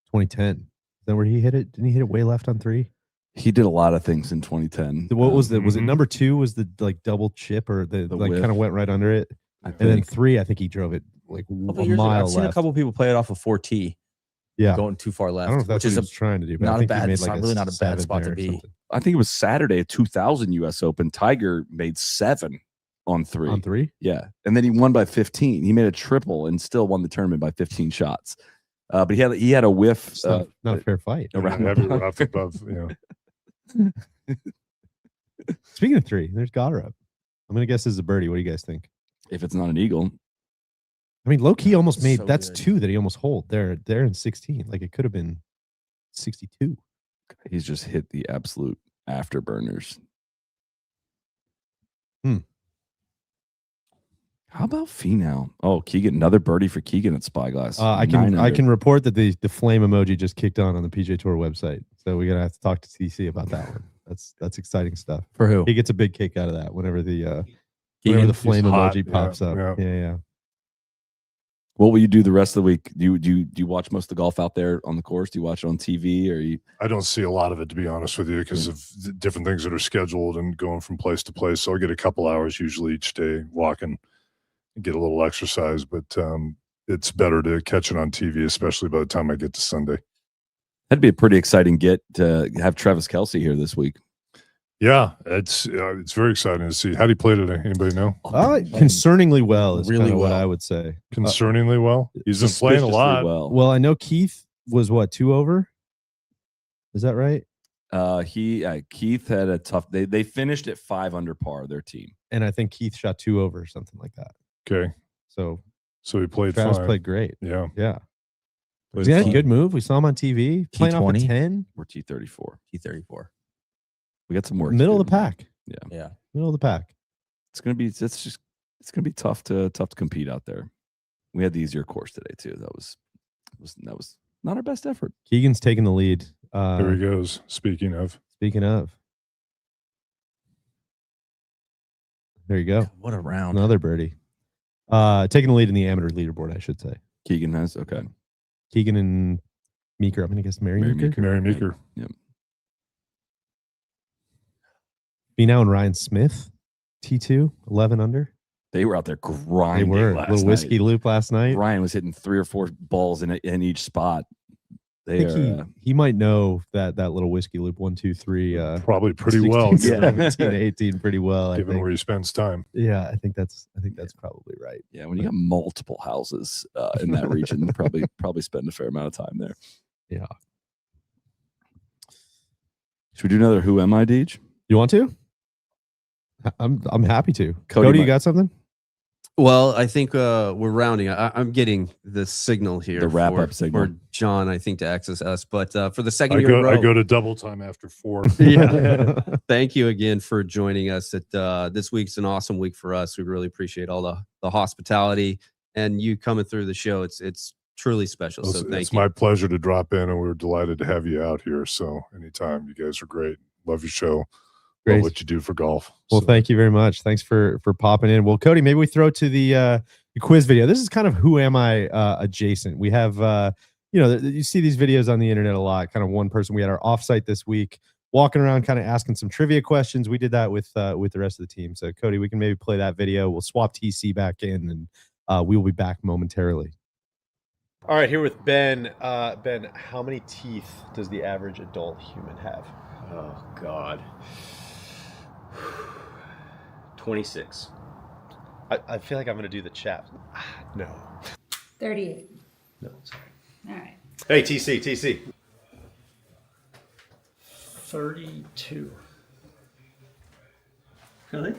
2010. Then where he hit it? Didn't he hit it way left on 3? He did a lot of things in 2010. What was it? Was it number 2? Was the double chip, or the like whiff. kind of went right under it? And then 3, I think he drove it like a mile I've seen left. a couple people play it off of 4T. Yeah, Going too far left. I don't know if that's which what he is was trying to do. But not I a think he bad. made It's like not really not a bad 7 spot to there or be. something. I think it was Saturday at 2000 U.S. Open. Tiger made 7 on 3. On 3? Yeah, and then he won by 15. He made a triple and still won the tournament by 15 shots. But he had a whiff. It's not a fair fight. Around Heavy rough above, Speaking of 3, there's Goddard up. I'm gonna guess this is a birdie. What do you guys think? If it's not an eagle, I mean, low key almost made. So That's good. 2 that he almost hold. There in 16. Like it could have been 62. he's just hit the absolute afterburners. How about Finau? Oh, Keegan, another birdie for Keegan at Spyglass. I 900. can report that the flame emoji just kicked on the PGA Tour website. So we're gonna have to talk to TC about that one. That's exciting stuff. For who? He gets a big kick out of that whenever the Keegan? flame He's hot, emoji pops up. Yeah. What will you do the rest of the week? Do you watch most of the golf out there on the course? Do you watch it on TV, or you? I don't see a lot of it, to be honest with you, because of the different things that are scheduled and going from place to place. So I get a couple hours usually each day walking and get a little exercise, but it's better to catch it on TV, especially by the time I get to Sunday. That'd be a pretty exciting get to have Travis Kelce here this week. Yeah, it's very exciting to see. How do you play today? Anybody know? Concerningly well is Really really what well. I would say. Concerningly well. He's been playing a Suspiciously lot. well. Well, I know Keith was 2 over, Is that right? Keith had a tough. They finished at 5 under par. Their team, and I think Keith shot 2 over, something like that. Okay, so he played. Travis fine. played great. Yeah. He had a good move. We saw him on TV playing off a 10. We're T34. T34. We got some work. Middle of the pack. Yeah. Middle of the pack. It's gonna be tough to compete out there. We had the easier course today too. That was not our best effort. Keegan's taking the lead. There he goes. Speaking of. There you go. What a round. Another birdie. Taking the lead in the amateur leaderboard, I should say. Keegan has, okay. Keegan and Meeker. I'm going to guess Mary Meeker. Mary Meeker. Yep. Finau and Ryan Smith, T2, 11 under. They were out there grinding. They were. A little whiskey loop last night. Ryan was hitting 3 or 4 balls in each spot. He might know that little whiskey loop 1, 2, 3. Probably pretty 16, well. 17, 18 pretty well. Given where he spends time. Yeah, I think that's probably right. Yeah, when you got multiple houses in that region, probably spend a fair amount of time there. Yeah. Should we do another Who Am I, Deej? You want to? I'm happy to. Cody, you got something? Well, I think we're rounding. I'm getting the signal here. The wrap-up signal. For John, I think, to access us. But for the second year in a row. I go to double time after 4. Yeah. Thank you again for joining us. This week's an awesome week for us. We really appreciate all the hospitality and you coming through the show. It's truly special. So thank you. It's my pleasure to drop in, and we were delighted to have you out here. So anytime, you guys are great. Love your show. Love what you do for golf. Well, thank you very much. Thanks for popping in. Well, Cody, maybe we throw to the quiz video. This is kind of Who Am I adjacent. We have, you see these videos on the internet a lot. Kind of one person. We had our offsite this week, walking around, kind of asking some trivia questions. We did that with the rest of the team. So, Cody, we can maybe play that video. We'll swap TC back in, and we will be back momentarily. All right, here with Ben. Ben, how many teeth does the average adult human have? Oh, God. 26. I feel like I'm going to do the chat. No. 38. No, sorry. All right. Hey, TC. 32. Really?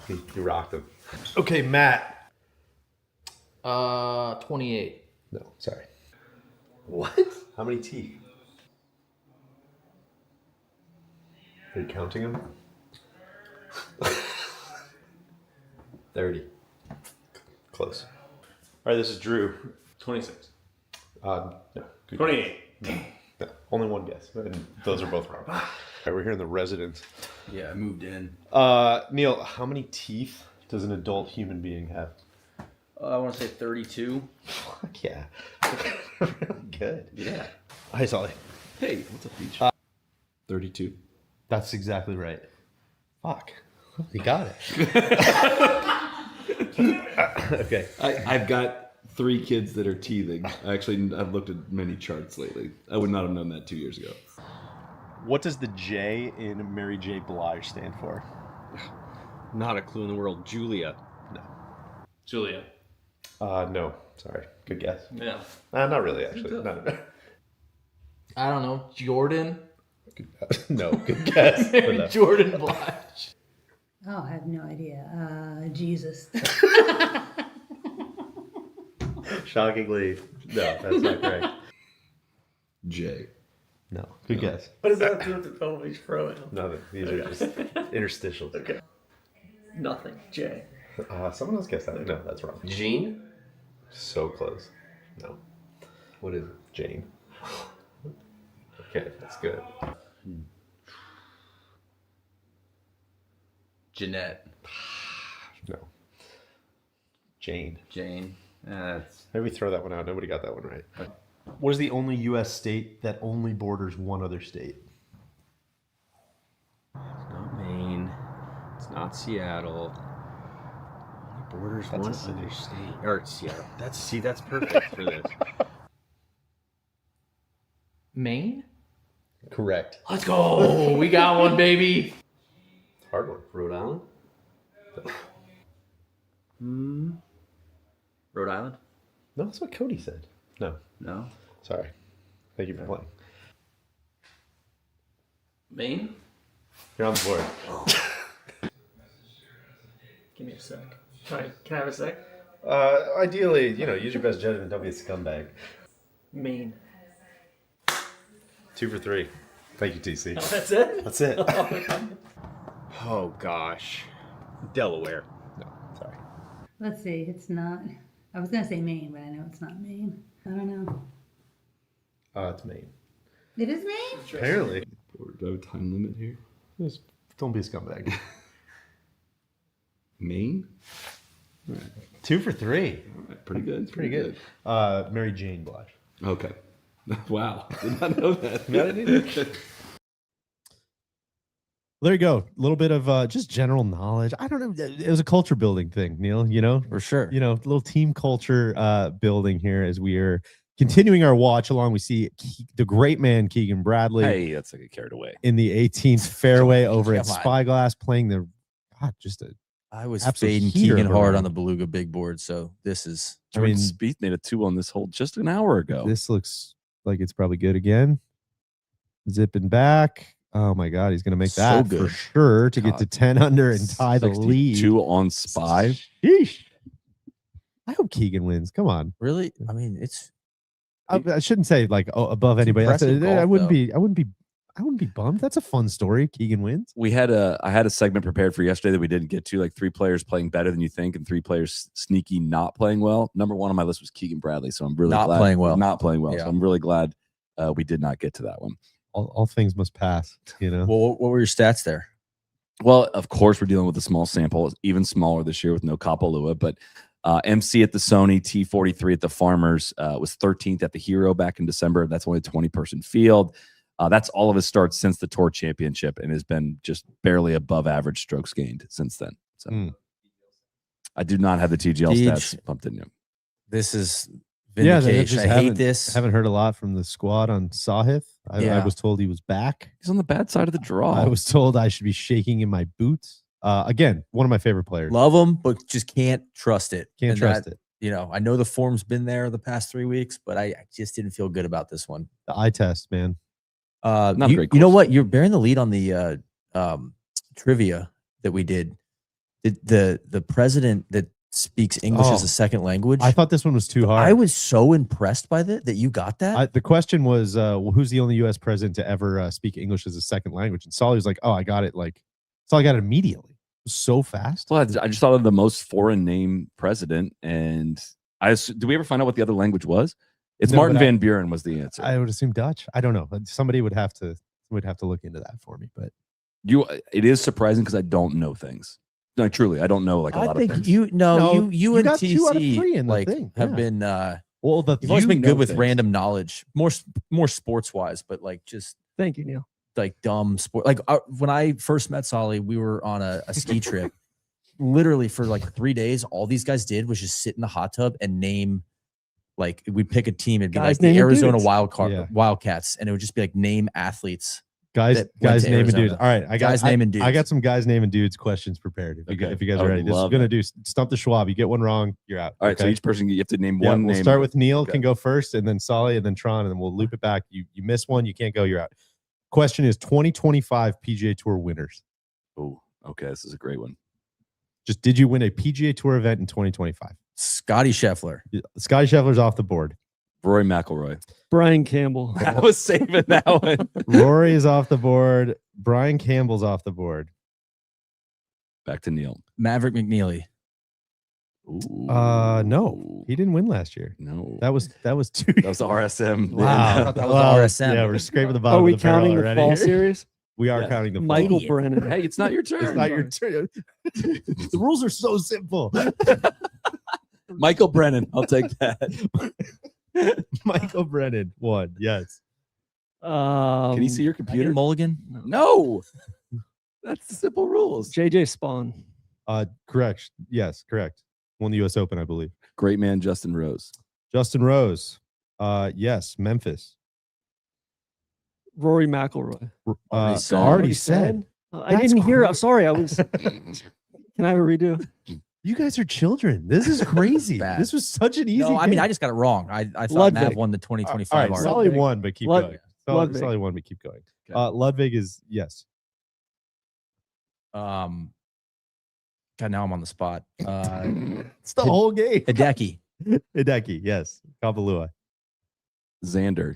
You rocked him. Okay, Matt. 28. No, sorry. What? How many teeth? Are you counting them? 30. Close. All right, this is Drew. 26. No. 28. No, only one guess. And those are both wrong. All right, we're here in the residence. Yeah, I moved in. Neil, how many teeth does an adult human being have? I want to say 32. Fuck yeah. Good. Yeah. Hi, Sully. Hey, what's up, Beach? 32. That's exactly right. Fuck. You got it. Okay. I've got 3 kids that are teething. I've looked at many charts lately. I would not have known that 2 years ago. What does the J in Mary J. Blige stand for? Not a clue in the world. Julia. No. Julia. No. Sorry. Good guess. Yeah. Not really, actually. No. I don't know. Jordan? No. Good guess. Maybe Jordan Blige. Oh, I have no idea. Jesus. Shockingly, no, that's not correct. J. No. Good guess. What does that have to do with the Pebble Beach Pro-Am? Nothing. These are just interstitials. Okay. Nothing. J. Someone else guessed that. No, that's wrong. Jean? So close. No. What is it? Jane. Okay, that's good. Jeanette. No. Jane. Maybe throw that one out. Nobody got that one right. What is the only U.S. state that only borders one other state? It's not Maine. It's not Seattle. Only borders one other state. Or Seattle. That's perfect for this. Maine? Correct. Let's go. We got one, baby. Hard one. Rhode Island? Rhode Island? No, that's what Cody said. No. No? Sorry. Thank you for playing. Maine? You're on the board. Give me a sec. All right, can I have a sec? Ideally, use your best judgment. Don't be a scumbag. Maine. 2 for 3. Thank you, TC. Oh, that's it? That's it. Oh gosh. Delaware. No, sorry. Let's see. It's not. I was gonna say Maine, but I know it's not Maine. I don't know. It's Maine. It is Maine? Apparently. Do I have a time limit here? Just don't be a scumbag. Maine? All right. 2 for 3. All right. Pretty good. Pretty good. Mary Jane Blige. Okay. Wow. Did not know that. No, I didn't. There you go. A little bit of just general knowledge. I don't know. It was a culture building thing, Neil, For sure. a little team culture building here as we are continuing our watch along. We see the great man, Keegan Bradley. Hey, that's like a carried away. In the 18th fairway over at Come on. Spyglass playing I was absolute fading heater Keegan of a hard round. on the Beluga big board, so this is. Jordan Spieth made a 2 on this hole just an hour ago. This looks like it's probably good again. Zipping back. Oh my God, he's going to make So that good. for sure to get to 10 under and tie the lead. 2 on Spy. Sheesh. I hope Keegan wins. Come on. Really? I mean, it's. I shouldn't say like above anybody else. impressive golf, I wouldn't though. be bummed. That's a fun story. Keegan wins. I had a segment prepared for yesterday that we didn't get to, like 3 players playing better than you think and 3 players sneaky not playing well. Number 1 on my list was Keegan Bradley, so I'm really Not glad playing well. Not playing well. Yeah. So I'm really glad we did not get to that one. All things must pass. Well, what were your stats there? Well, of course, we're dealing with a small sample, even smaller this year with no Kapalua, but MC at the Sony, T43 at the Farmers, was 13th at the Hero back in December. That's only a 20-person field. That's all of his starts since the Tour Championship and has been just barely above average strokes gained since then. So I do not have the TGL stats pumped in yet. This is Yeah, vindication. I hate this. Haven't heard a lot from the squad on Sahith. I was told he was back. He's on the bad side of the draw. I was told I should be shaking in my boots. Again, one of my favorite players. Love him, but just can't trust it. Can't And trust that, it. I know the form's been there the past 3 weeks, but I just didn't feel good about this one. The eye test, man. Not a great You know course. what? You're bearing the lead on the trivia that we did. The president that speaks English as a second language. I thought this one was too hard. I was so impressed by that you got that. The question was, who's the only U.S. president to ever speak English as a second language? And Soly was like, "Oh, I got it! I got it immediately. It was so fast." Well, I just thought of the most foreign name president, and did we ever find out what the other language was? It's No, Martin but Van Buren was the answer. I would assume Dutch. I don't know. Somebody would have to look into that for me. But It is surprising because I don't know things. No, truly, I don't know like a lot of things. you and got 2 out of 3 TC in the thing. have Yeah. been well, you've always been good with things. random knowledge, more sports wise, but just Thank you, Neil. dumb sport. When I first met Soly, we were on a ski trip. Literally for 3 days, all these guys did was just sit in the hot tub and name. We'd pick a team. It'd be Guys the naming Arizona dudes. Wildcats, and it would just be name athletes. Guys that went to naming dudes. Arizona. All right, Guys naming dudes. I got some guys naming dudes questions prepared. If you guys I are would ready, this is love gonna do Stump the Schwab. You get one wrong, you're out. All right, so each person you have to name one We'll name. start with Neil. Okay. Can go first, and then Soly, and then Tron, and then we'll loop it back. You miss one, you can't go. You're out. Question is 2025 PGA Tour winners. Oh, okay, this is a great one. Just did you win a PGA Tour event in 2025? Scotty Scheffler. Scotty Scheffler's off the board. Rory McIlroy. Brian Campbell. I was saving that one. Rory is off the board. Brian Campbell's off the board. Back to Neil. Maverick McNeely. Ooh. No, he didn't win last year. No, That was 2. that was the RSM. Wow. That was the RSM. Yeah, we're scraping the bottom. Are we of the barrel counting the already. fall series? We are Yeah. counting the fall. Michael Idiot. Brennan. Hey, it's not your turn. It's not your turn. The rules are so simple. Michael Brennan. I'll take that. Michael Brennan won. Yes. Can you see your computer? Mulligan. No. That's the simple rules. JJ Spawn. Correct. Yes, correct. Won the U.S. Open, I believe. Great man, Justin Rose. Justin Rose. Yes, Memphis. Rory McIlroy. Already said. I didn't hear. I'm sorry. I was. Can I have a redo? You guys are children. This is crazy. Bad. This was such an easy. No, I mean game. I just got it wrong. I thought Ludwig. Mav won the 2025 All right, already. Solly won, but keep Lud- going. Ludwig. Solly won, but keep going. Ludwig is yes. God, now I'm on the spot. It's the whole game. Hideki. Hideki, yes. Kapalua. Xander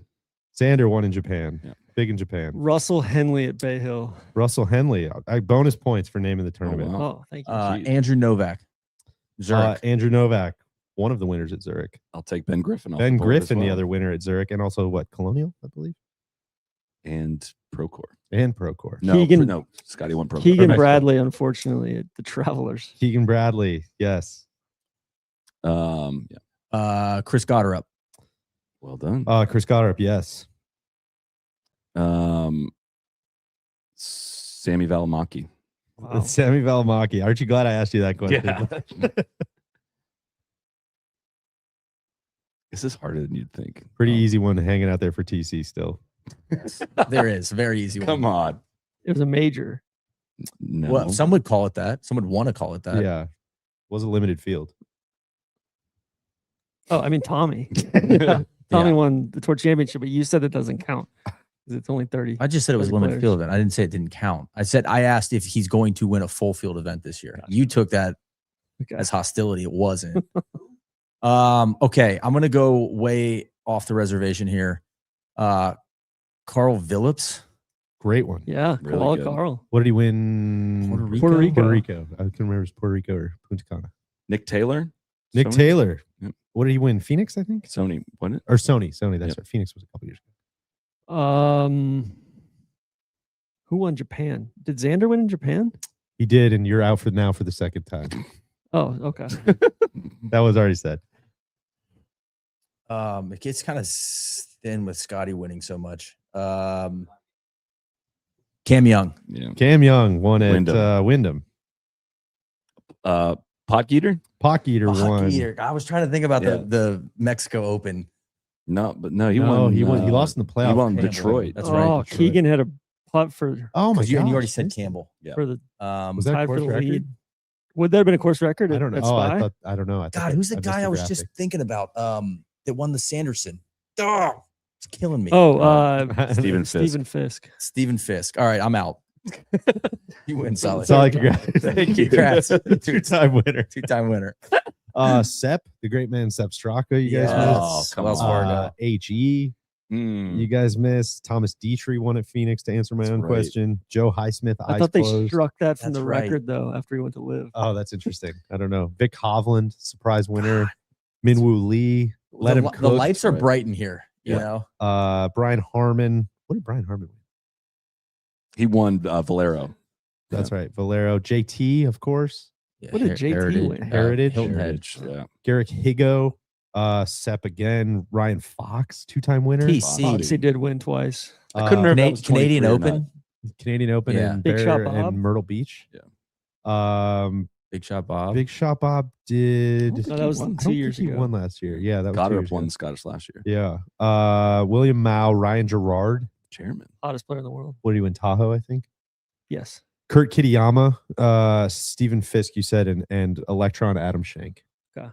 won in Japan. Yeah. Big in Japan. Russell Henley at Bay Hill. Russell Henley. Bonus points for naming the tournament. Oh, thank you. Andrew Novak. Zurich. Andrew Novak, one of the winners at Zurich. I'll take Ben Griffin. Ben Griffin, the other winner at Zurich, and also Colonial, I believe, and Procore. No, Scotty won Procore. Keegan Bradley, unfortunately, at the Travelers. Keegan Bradley, yes. Chris Gotterup. Well done. Chris Gotterup, yes. Sammy Valimaki. Wow. Sammy Valimaki. Aren't you glad I asked you that question? Yeah. This is harder than you'd think. Pretty easy one hanging out there for TC still. There is. Very easy one. Come on. It was a major. No. Well, some would call it that. Some would want to call it that. Yeah. Was a limited field. Oh, I mean, Tommy. Tommy won the Tour Championship, but you said it doesn't count because it's only 30. I just said it was a limited field event. I didn't say it didn't count. I asked if he's going to win a full field event this year. You took that as hostility. It wasn't. Okay, I'm gonna go way off the reservation here. Carl Phillips. Great one. Yeah, really Carl. What did he win? Puerto Rico. I couldn't remember if it was Puerto Rico or Punta Cana. Nick Taylor. Nick Taylor. Yep. What did he win? Phoenix, I think. Sony, wasn't it? Or Sony. That's right. Phoenix was a couple years ago. Who won Japan? Did Xander win in Japan? He did, and you're out for the second time. Oh, okay. That was already said. It gets kind of thin with Scotty winning so much. Cam Young. Yeah. Cam Young won at Wyndham. Potgieter? Potgieter won. I was trying to think about the Mexico Open. No, but no, he won. He lost in the playoff. He won Campbell. Detroit. That's right. Oh, Keegan had a putt for. Oh my god! And you already said Campbell. Yeah. For the was that tied course for the record? lead. Would that have been a course record? I don't know. At Oh, Spy? I don't know. God, who's the guy I was just thinking about? That won the Sanderson. Oh, it's killing me. Oh, Stephen Fisk. Stephen Fisk. Stephen Fisk. All right, I'm out. You win, Sully. Sully, congrats. Thank you. Congrats. Two-time winner. Two-time winner. Sepp, the great man Sepp Straka, you guys missed. Come on. HE, you guys missed. Thomas Dietrich won at Phoenix to answer my own question. Joe Highsmith, I thought they struck that from the record though after he went to live. Oh, that's interesting. I don't know. Vic Hovland, surprise winner. Minwoo Lee, let him cook. The lights are bright in here. You know. Brian Harmon. What did Brian Harmon win? He won Valero. That's right. Valero. JT, of course. Yeah, what did JT win? Heritage. Yeah. Garrick Higo. Sepp again. Ryan Fox, two-time winner. Fox, he did win twice. I couldn't remember if that was Canadian 23 or Open. Canadian Open and Big Shot Bob and Myrtle Beach. Yeah. Big Shot Bob. Big Shot Bob did. No, that was 2 years ago. He won last year. Yeah, that was 2 Goddard years won ago. Scottish last year. Yeah. William Mao, Ryan Gerard. Chairman. Hottest player in the world. What did he win? Tahoe, I think. Yes. Kurt Kitayama, Stephen Fisk, you said, and Electron Adam Shank. Okay.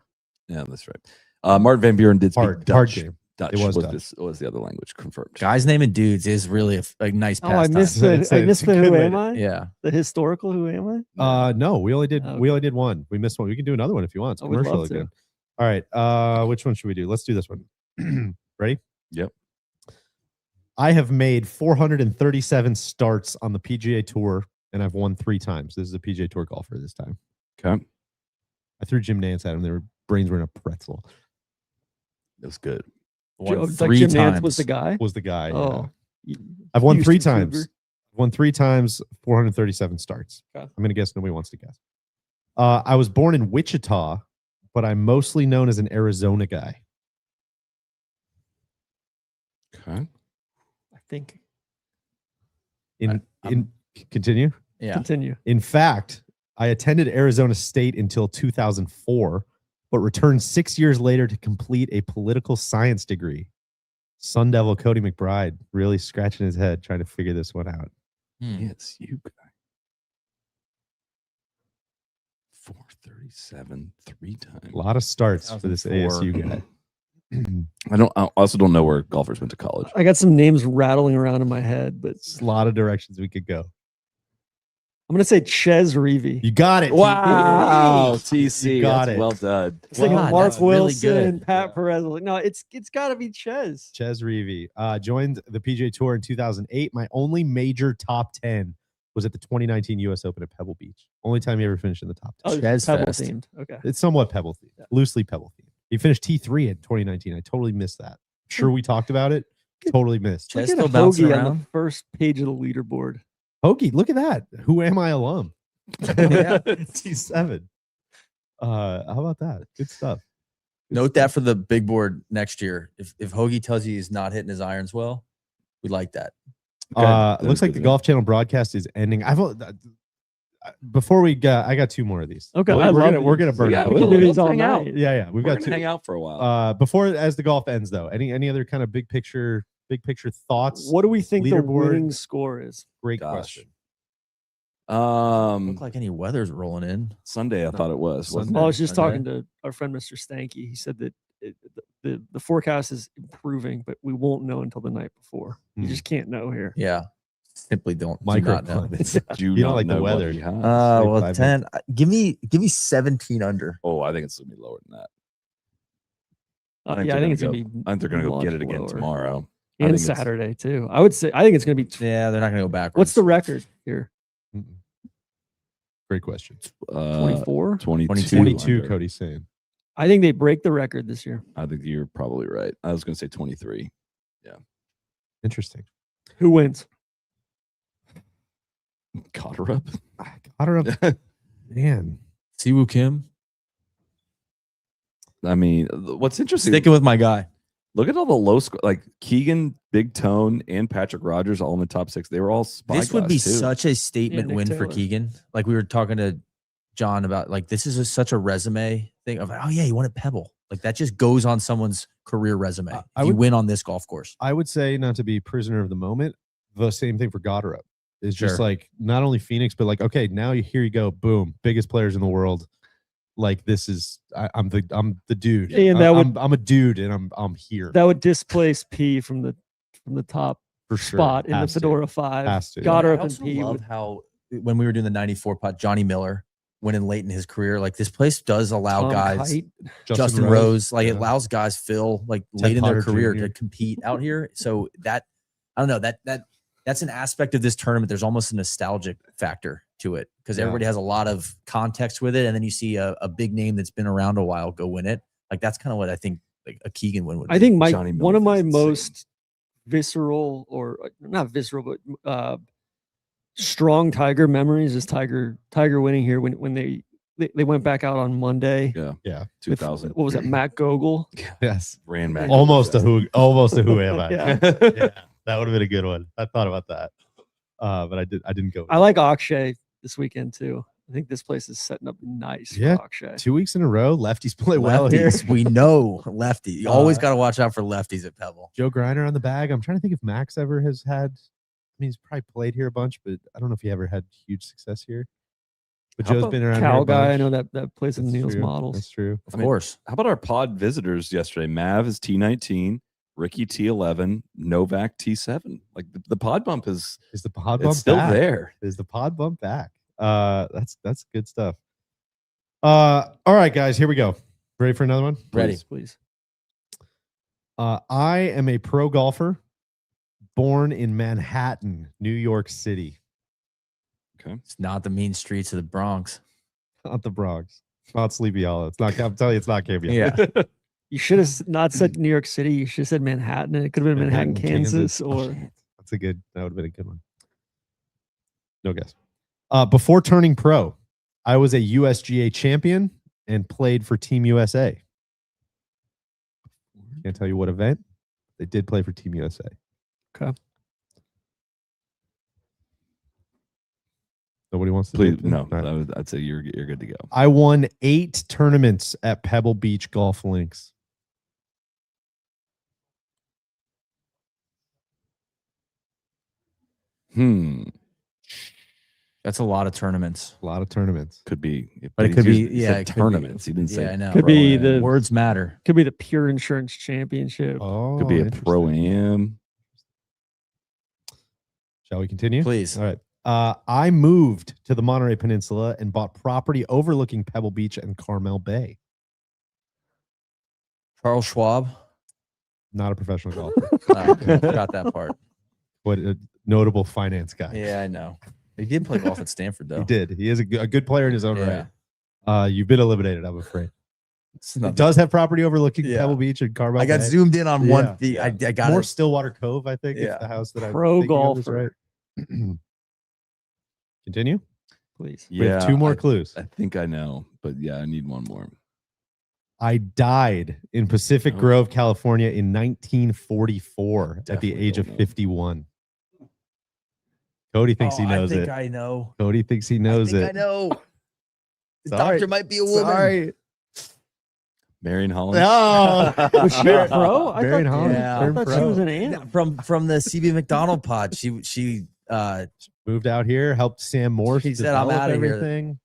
Yeah, that's right. Martin Van Buren did speak Hard Dutch. game. Dutch It was was Dutch. this was the other language confirmed. Guys naming dudes is really a nice Oh, I pastime. missed the Who Am I? Yeah. The historical Who Am I? No, we only did Okay. we only did one. We missed one. We can do another one if you want. It's I would commercial love to. again. All right. Which one should we do? Let's do this one. Ready? Yep. I have made 437 starts on the PGA Tour, and I've won 3 times. This is a PGA Tour golfer this time. Okay. I threw Jim Nance at him. Their brains were in a pretzel. It was good. Won Like 3 Jim times. Nance was the guy. Was the guy. Oh, yeah. I've won 3 Houston times. Cougar. Won 3 times, 437 starts. Okay. I'm going to guess nobody wants to guess. I was born in Wichita, but I'm mostly known as an Arizona guy. Okay. I think. Continue. Yeah. Continue. In fact, I attended Arizona State until 2004, but returned 6 years later to complete a political science degree. Sun Devil Cody McBride really scratching his head trying to figure this one out. Yes, you guy. 437 3 times. A lot of starts for this 2004. ASU guy. I also don't know where golfers went to college. I got some names rattling around in my head, but It's a lot of directions we could go. I'm gonna say Ches Reavie. You got it. Wow, TC. TC, You got that's it. well done. It's like God, Mark that's really Wilson, good. Pat Perez. Like, no, it's got to be Ches. Ches Reavie joined the PGA Tour in 2008. My only major top 10 was at the 2019 U.S. Open at Pebble Beach. Only time he ever finished in the top 10. Oh, Ches Pebble Fest. themed. Okay. It's somewhat Pebble themed, loosely Pebble themed. He finished T3 in 2019. I totally missed that. Sure, we talked about it. Totally missed. Ches Look at still bouncing Hoagie on around. the first page of the leaderboard. Hoagie, look at that. Who am I alum? Yeah. T7. How about that? Good stuff. Note that for the big board next year. If Hoagie tells you he's not hitting his irons well, we like that. Looks like the Golf Channel broadcast is ending. Before we got, I got two more of these. Okay, we're gonna burn out. We can do these all hang out. night. Yeah, we've We're got gonna two. hang out for a while. Before as the golf ends though, any other kind of big picture thoughts? What do we think the Leaderboard? winning score is? Great Gosh. question. Look like any weather's rolling in. Sunday, I thought it was. Wasn't Well, I it? was just Sunday? talking to our friend Mr. Stanky. He said that the forecast is improving, but we won't know until the night before. You just can't know here. Yeah. Simply do not know. Microclimates. Do You don't not like the know what weather. he has. Well, 5 10. Give me 17 under. Oh, I think it's gonna be lower than that. I they're think it's gonna gonna be. I think they're gonna go get it much again lower. tomorrow. I And think it's- Saturday too. I think it's gonna be. Yeah, they're not gonna go backwards. What's the record here? Great question. 24? 22. 22. under. Cody's saying. I think they break the record this year. I think you're probably right. I was gonna say 23. Interesting. Who wins? Caught her up. Got her up. Man. Siwoo Kim? I mean, what's interesting? Sticking with my guy. Look at all the low score, like Keegan, Big Tone, and Patrick Rogers, all in the top 6. They were all This would be too. such a statement Nick win for Taylor. Keegan. Like we were talking to John about, like this is such a resume thing of, oh yeah, you won at Pebble. Like that just goes on someone's career resume. I You would- win on this golf course. I would say, not to be prisoner of the moment, the same thing for Goddard. It's just Sure. like not only Phoenix, but like, okay, now here you go, boom, biggest players in the world. Like this is I'm the dude. And that would- I'm a dude, and I'm here That would displace P from the top for sure. spot in the Has to. Fedora 5. Has to. Got her I up in also P. love with- how when we were doing the 94 putt, Johnny Miller went in late in his career. Like this place does allow Tom guys, Kite. Justin Rose, like it yeah. allows guys Phil like Ted late in their Potter career Jr. to compete out here. So that I don't know that's an aspect of this tournament. There's almost a nostalgic factor to it because Yeah. everybody has a lot of context with it, and then you see a big name that's been around a while go win it. Like that's kind of what I think like a Keegan win would. I think Johnny one of my Milford's insane. most visceral, or not visceral, but strong Tiger memories is Tiger winning here when they went back out on Monday. Yeah. with, 2000. what was it, Matt Gogol? Yes. Ran back. Almost a who am I? Yeah. Yeah. That would have been a good one. I thought about that. But I didn't go. I like Akshay this weekend too. I think this place is setting up nice Yeah. for Akshay. 2 weeks in a row, lefties play well here. lefties. We know lefty. You always got to watch out for lefties at Pebble. Joe Griner on the bag. I'm trying to think if Max ever has had. I mean, he's probably played here a bunch, but I don't know if he ever had huge success here. But How Joe's about been around. Cal here a guy, I bunch. know that plays in That's Neil's true. models. That's true. Of course. How about our pod visitors yesterday? Mav is T19, Ricky T11, Novak T7. Like the pod bump is the pod bump still back? there. Is the pod bump back? That's good stuff. All right, guys, here we go. Ready for another one? Ready. Please. I am a pro golfer born in Manhattan, New York City. Okay. It's not the mean streets of the Bronx. Not the Bronx. Not Sleepy Hollow. It's not. I'm telling you, it's not Caveat. Yeah. You should have not said New York City. You should have said Manhattan. And it could have been Manhattan, Kansas, or That's a good. That would have been a good one. No guess. Before turning pro, I was a USGA champion and played for Team USA. Can't tell you what event. They did play for Team USA. Okay. Nobody wants to. Please, do it? no. All right. I'd say you're good to go. I won 8 tournaments at Pebble Beach Golf Links. That's a lot of tournaments. A lot of tournaments. Could be, But it could be, he said tournaments. He didn't say. Yeah, I know. Could be the words matter. Could be the Pure Insurance Championship. Oh, Could be a interesting. Pro-Am. Shall we continue? Please. All right. I moved to the Monterey Peninsula and bought property overlooking Pebble Beach and Carmel Bay. Charles Schwab. Not a professional golfer. Forgot that part. What a notable finance guy. Yeah, I know. He did play golf at Stanford, though. He did. He is a good player in his own Yeah. right. You've been eliminated, I'm afraid. It's It not- does have property overlooking Yeah. Pebble Beach and Carmel I got Bay. zoomed in on Yeah. one. I got More it. Stillwater Cove, I think. Yeah. Is the house that I Pro think of is golfer. right. Continue. Please. We have two more clues. I think I know, but yeah, I need one more. I died in Pacific Oh. Grove, California in 1944 at the Definitely age of don't know. 51. Cody thinks he knows I think it. I know. Cody thinks he knows I it. know. The Sorry. doctor might be a woman. Sorry. Marion Holland. No. Was she a pro? I Marion thought, Holland. Yeah. I thought she was an aunt. From the CB McDonald pod. She Moved out here, helped Sam Morse. She said, "I'm develop outta here." everything.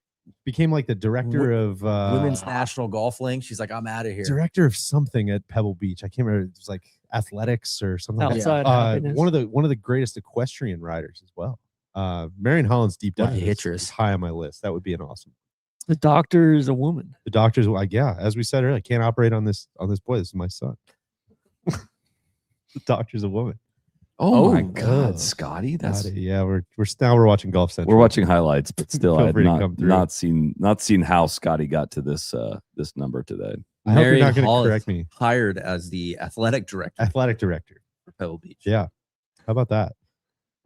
Became like the director of Women's National Golf League. She's like, I'm out of here. director of something at Pebble Beach. I can't remember. It was like athletics or something. like that. Outside happiness. one of the greatest equestrian riders as well. Marion Holland's deep What dive a is hitcheress. high on my list. That would be an awesome. The doctor is a woman. The doctors, like, yeah, as we said earlier, I can't operate on this boy. This is my son. The doctor's a woman. Oh, my God. God, Scotty! That's Yeah, we're watching Golf Central. we're watching highlights, but still, Feel I have free to come through. not seen how Scotty got to this this number today. I hope you're Marion not going Hall to is correct me. Hired as the athletic director Athletic director. for Pebble Beach. Yeah. How about that?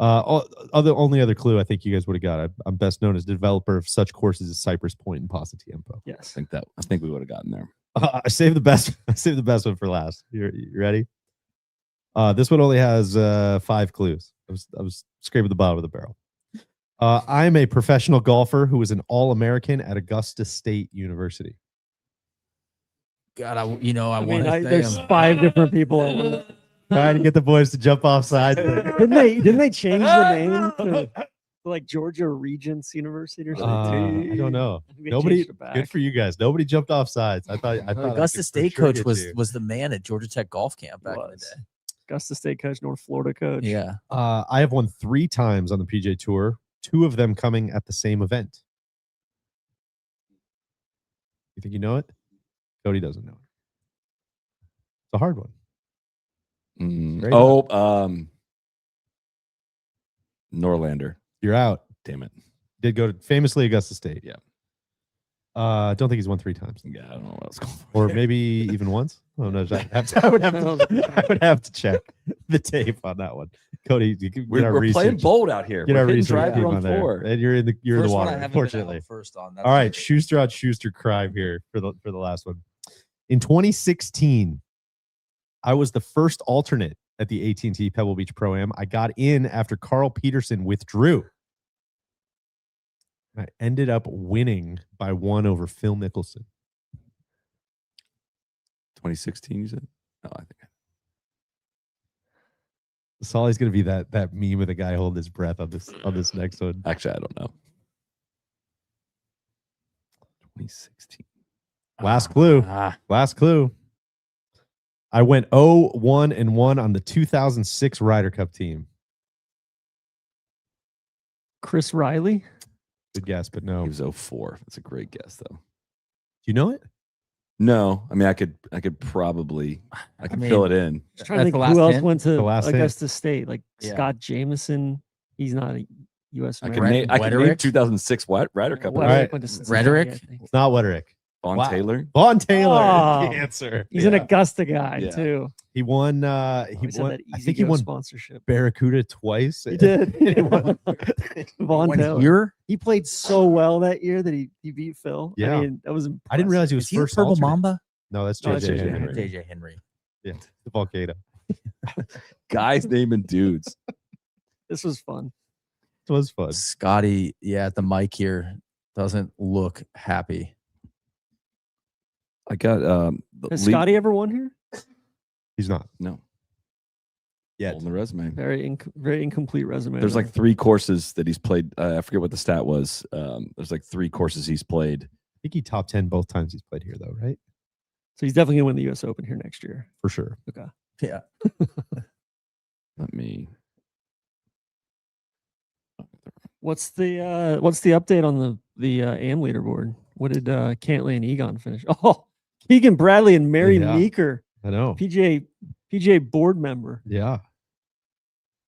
Only other clue I think you guys would have got. I'm best known as developer of such courses as Cypress Point and Posse Tiempo. Yes. I think we would have gotten there. I saved the best. I saved the best one for last. You ready? This one only has 5 clues. I was scraping the bottom of the barrel. I'm a professional golfer who was an All-American at Augusta State University. God, I want mean, to say there's him. 5 different people. Trying to get the boys to jump off sides. Didn't they change the name to like Georgia Regents University or something? I don't know. I think they Nobody. changed it back. Good for you guys. Nobody jumped off sides. I thought Augusta State coach was the man at Georgia Tech golf camp back in the day. Augusta State coach, North Florida coach. Yeah. I have won 3 times on the PGA Tour. 2 of them coming at the same event. You think you know it? Cody doesn't know it. It's a hard one. Straight up. Norlander. You're out. Damn it. Did go to famously Augusta State. Yeah. I don't think he's won 3 times. Yeah, I don't know what I was going for. Or maybe even once. Oh no, I would have to check the tape on that one. Cody, We're playing bold out here. Get We're our hitting research driver team on on there. floor. And you're in the First one I water, haven't been unfortunately. out first on. All right, Schuster on Schuster crime here for the last one. In 2016, I was the first alternate at the AT&T Pebble Beach Pro-Am. I got in after Carl Peterson withdrew. I ended up winning by 1 over Phil Mickelson. 2016, you said? No, I think. Sully's gonna be that meme of the guy holding his breath on this next one. Actually, I don't know. 2016. Last clue. Last clue. I went 0-1-1 on the 2006 Ryder Cup team. Chris Riley. Good guess, but no. He was 04. That's a great guess, though. Do you know it? No, I mean I could probably fill it in. Just trying to think who else went to Augusta State, like Yeah. Scott Jameson. He's not a U.S. I can name 2006 Ryder Cup. Wederick went to Cincinnati, I think. It's not Wederick. Vaughn Wow. Taylor. Vaughn Taylor Oh, is the answer. He's an Augusta guy Yeah. too. He won. He's had won. that I Easy think he Go won sponsorship. Barracuda twice. He did. He won. Vaughn One Taylor. year? He played so well that year that he beat Phil. Yeah. I mean, that was. I didn't realize he was Is he a first. Purple alternate. Mamba? No, that's No, that's JJ JJ Henry. JJ Henry. Yeah, the volcano. Guys naming dudes. This was fun. It was fun. Scotty, yeah, at the mic here doesn't look happy. I got Has Scotty ever won here? He's not. No. Yet. On the resume. Very incomplete resume. There's there. like 3 courses that he's played. I forget what the stat was. There's like 3 courses he's played. I think he top 10 both times he's played here, though, right? So he's definitely gonna win the U.S. Open here next year for sure. Okay. Yeah. Let me. What's the update on the AM leaderboard? What did Cantley and Egon finish? Oh, Keegan Bradley and Mary Meeker. I know. PGA board member. Yeah.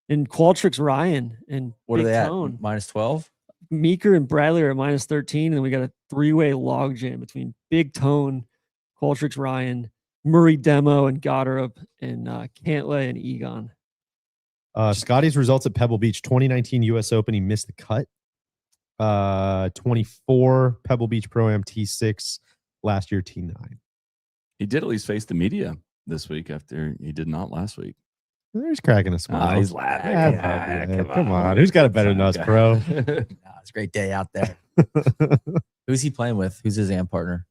And Qualtrics Ryan and What Big are they at? Tone. -12? Meeker and Bradley are at -13, and then we got a 3-way logjam between Big Tone, Qualtrics Ryan, Murray Demo, and Goddard, and Cantley and Egon. Scotty's results at Pebble Beach 2019 U.S. Open. He missed the cut. 24 Pebble Beach Pro-Am T6 last year T9. He did at least face the media this week after he did not last week. He's cracking a smile. He's laughing. Come on. Who's got it better than us, bro? It's a great day out there. Who's he playing with? Who's his AM partner?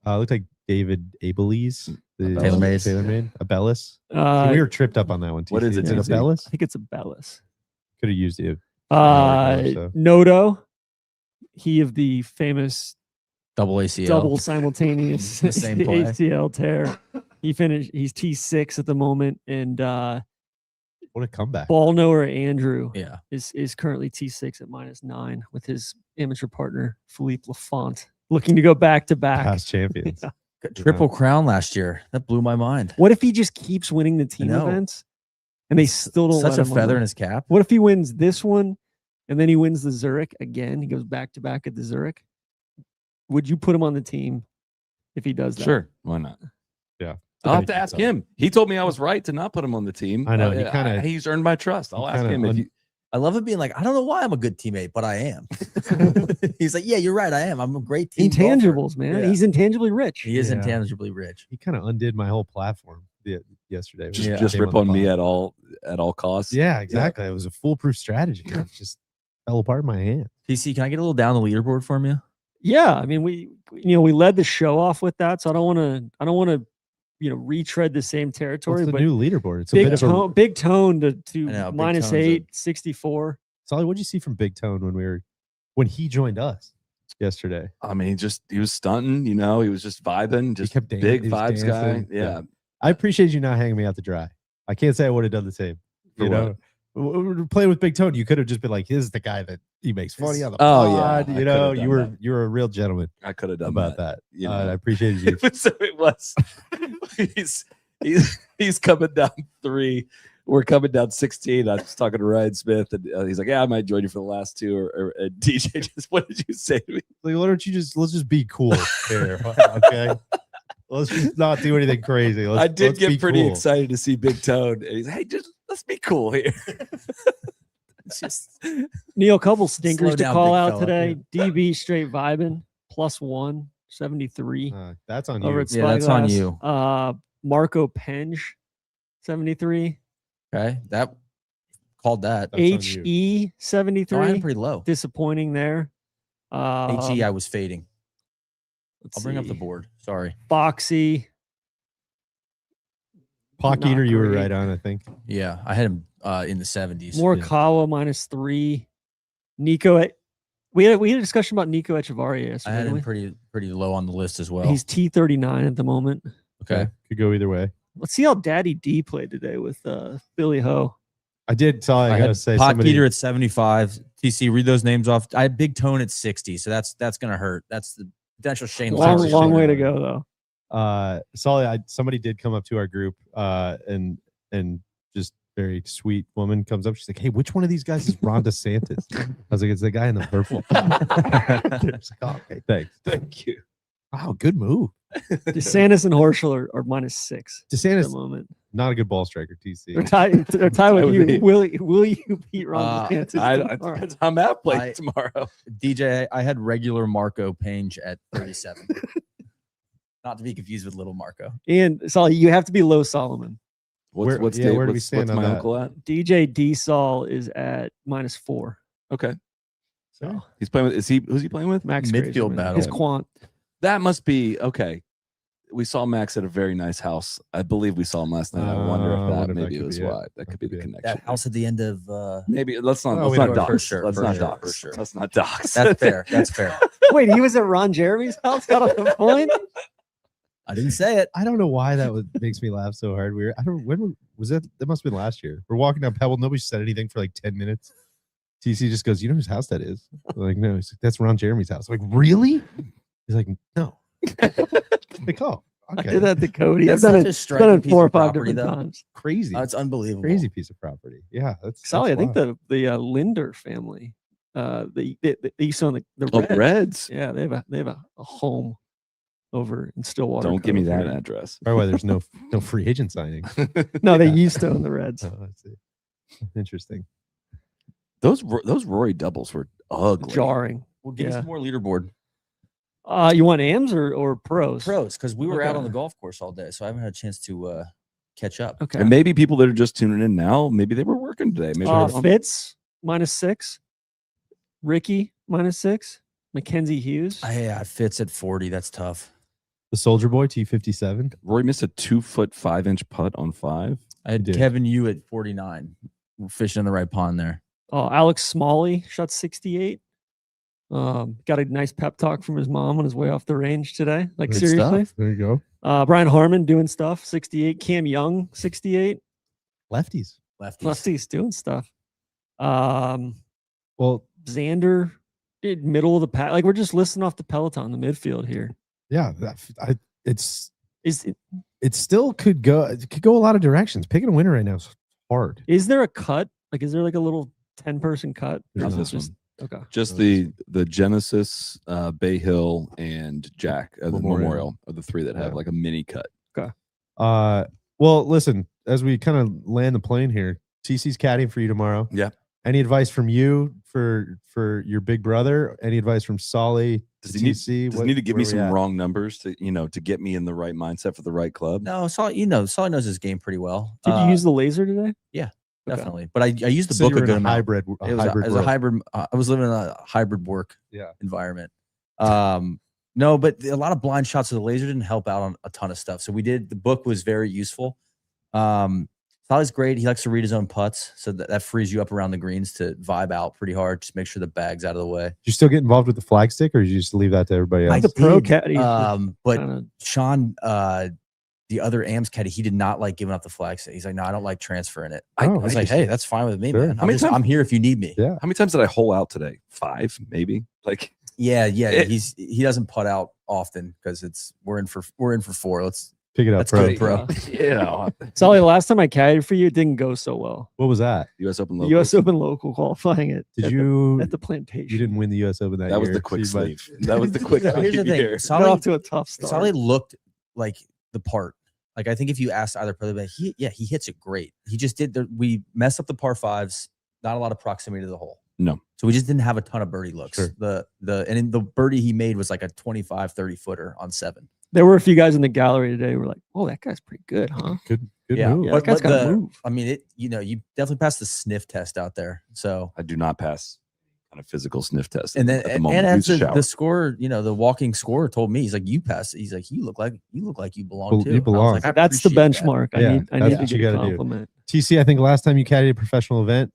Looked like David Abelese. TaylorMade. Abellis. We were tripped up on that one too. What is it? Is it Abellis? I think it's Abellis. Could have used it. Noto. He of the famous double ACL. Double simultaneous The same play. ACL tear. He's T6 at the moment, and what a comeback. Ball knower Andrew Yeah. is currently T6 at -9 with his amateur partner Philippe Lafont, looking to go back to back. Past champions. Yeah. Got triple crown last year. That blew my mind. What if he just keeps winning the team events and they still don't Such let a him feather win? in his cap. What if he wins this one and then he wins the Zurich again? He goes back to back at the Zurich. Would you put him on the team if he does that? Sure. Why not? Yeah. I'll have to ask him. He told me I was right to not put him on the team. I know. He's earned my trust. I'll ask him if you. I love it being like, I don't know why I'm a good teammate, but I am. He's like, yeah, you're right. I am. I'm a great team. Intangibles, golfer. man. Yeah. He's intangibly rich. He is intangibly rich. He kind of undid my whole platform yesterday. Just rip on me at all costs. Yeah, exactly. It was a foolproof strategy. It just fell apart in my hand. TC, can I get a little down the leaderboard from you? Yeah, I mean, we led the show off with that, so I don't want to retread the same territory. What's the but new leaderboard? It's a big bit tone, of a big tone to know, Big -8, 64. Solly, what did you see from Big Tone when he joined us yesterday? I mean, he was stunting. He was just vibing. Just kept big he was vibes dancing. guy. Yeah. I appreciate you not hanging me out to dry. I can't say I would have done the same. For you know, playing with Big Tone, you could have just been like, "This is the guy that he makes funny on the Oh, pod." yeah, You know, you were a real gentleman I could have done about that. I appreciate you. It was. He's coming down 3. We're coming down 16. I was talking to Ryan Smith, and he's like, "Yeah, I might join you for the last 2." And DJ just, what did you say to me? Like, why don't you let's just be cool here, okay? Let's just not do anything crazy. I did let's be get pretty cool. excited to see Big Tone. And he's like, "Hey, let's be cool here." It's just Neil, couple stinkers Slow to down, call big out fella. today. DB straight vibing +1, 73. That's on over you. at Spyglass. that's on you. Marco Penge, 73. Okay. That called that. HE, 73. No, I had him pretty low. Disappointing there. HE, I was fading. Let's I'll bring up the see. board. Sorry. Boxy. Pock Not Eater, you were great. right on, I think. Yeah, I had him in the 70s. Morikawa -3. Nico. We had a discussion about Nico Echevarria I yesterday. had didn't him we? pretty low on the list as well. He's T39 at the moment. okay. Could go either way. Let's see how Daddy D played today with Billy Ho. I did. So I gotta had say, Pot somebody Peter at 75. TC, read those names off. I had Big Tone at 60, so that's gonna hurt. That's the potential Shane. Long way to go though. Solly, somebody did come up to our group, and just very sweet woman comes up. She's like, "Hey, which one of these guys is Ron DeSantis?" I was like, "It's the guy in the purple." She's like, "Oh, okay, thanks, Thank you. wow, good move." DeSantis and Horschel are -6 at the DeSantis, moment. not a good ball striker. TC. They're tied. They're tied with would you. be- Will you beat Ron DeSantis? tomorrow? Depends how Matt plays tomorrow. DJ, I had regular Marco Penge at 37. Not to be confused with little Marco. And Solly, you have to be low Solomon. Where do we stand what's on my that? uncle at? DJ D Sol is at -4. Okay. So He's playing with who's he playing with? Max Midfield Grazerman. battle. His quant. That must be okay. we saw Max at a very nice house. I believe we saw him last night. I wonder if that maybe could was be it. why. That could be the connection. That house at the end of maybe let's not we let's not don't- dox. for sure, Let's for not sure, dox. for sure. Let's not dox. That's fair. That's fair. Wait, he was at Ron Jeremy's house? Got on the point? I didn't say it. I don't know why makes me laugh so hard. When was that? That must have been last year. We're walking down Pebble. Nobody said anything for like 10 minutes. TC just goes, "You know whose house that is?" I'm like, no. He's like, "That's Ron Jeremy's house." I'm like, really? He's like, "No." Like, oh, okay. I did that to Cody. That's I've done such a it, striking done it piece 4 or of 5 property, different though. times. Crazy. That's unbelievable. Crazy piece of property. Yeah, that's Sally, I wild. think the Linder family, they used to own the Oh, Reds. Reds. Yeah, they have a home over in Stillwater. Don't give me Cove that here. address. Probably why there's no free agent signing. No, they used to own the Reds. Oh, I see. Interesting. Those Rory doubles were ugly. Jarring. Well, give me some more leaderboard. You want AMs or pros? Pros, because we were out Okay. on the golf course all day, so I haven't had a chance to catch up. Okay. And maybe people that are just tuning in now, maybe they were working today. Maybe Fitz -6, Ricky -6, Mackenzie Hughes. Yeah, Fitz at 40. That's tough. The Soldier Boy T57. Rory missed a 2-foot 5-inch putt on 5. I had Kevin Yu at 49. We're fishing in the right pond there. Oh, Alex Smalley shot 68. Got a nice pep talk from his mom on his way off the range today. Like, Good seriously. stuff. There you go. Brian Harmon doing stuff, 68. Cam Young, 68. Lefties. Lefties doing stuff. Well, Xander, middle of the pack. Like, we're just listing off the peloton, the midfield here. Yeah, it still could go. It could go a lot of directions. Picking a winner right now is hard. Is there a cut? Like, is there like a little 10-person cut? Not Or this is it one. Okay. Just the Genesis, Bay Hill, and Jack, the Memorial are the 3 that have like a mini cut. Okay. Well, listen, as we kind of land the plane here, TC's caddying for you tomorrow. Yeah. Any advice from you for your big brother? Any advice from Solly? Does he need to give me some wrong? wrong numbers to get me in the right mindset for the right club? No, Solly knows his game pretty well. Did you use the laser today? Yeah, Okay. definitely. But I used the So book you were a in good a amount. hybrid- a It was hybrid it was a work. hybrid. I was living in a hybrid work environment. No, but a lot of blind shots of the laser didn't help out on a ton of stuff. So the book was very useful. Solly's great. He likes to read his own putts, so that frees you up around the greens to vibe out pretty hard. Just make sure the bag's out of the way. Do you still get involved with the flag stick, or did you just leave that to everybody else? I the pro did, caddy. but Sean, the other AMS caddy, he did not like giving up the flag stick. He's like, "No, I don't like transferring it." I was like, "Hey, that's fine with me, Sure. man. I'm here if you need me." Yeah. How many times did I hole out today? 5, maybe. Like, Yeah. He doesn't putt out often because we're in for 4. Let's pick it up, let's pro. go pro. you know, Solly, the last time I caddied for you, it didn't go so well. What was that? U.S. Open The local. U.S. Open local qualifying it. Did at you? the, at the plantation? You didn't win the U.S. Open that year. That was the quick so you might- sleeve. That was the quick Here's the sleeve thing. year. Got Solly, off to a tough start. Solly looked like the part. Like, I think if you asked either player, he hits it great. He just did. We messed up the par 5s. Not a lot of proximity to the hole. No. So we just didn't have a ton of birdie looks. Sure. And the birdie he made was like a 25-30 footer on 7. There were a few guys in the gallery today who were like, "Oh, that guy's pretty good, huh?" Good Yeah. move. Yeah, that guy's got to move. I mean, you definitely passed the sniff test out there. So I do not pass on a physical sniff test. and then at the and moment. as Use a shower. the score, the walking scorer told me, he's like, "You passed." He's like, "You look like you belong Well, too." you And I was belong. like, "I That's the appreciate that." benchmark. Yeah, I that's need what to you get a gotta do. compliment. TC, I think last time you caddied a professional event,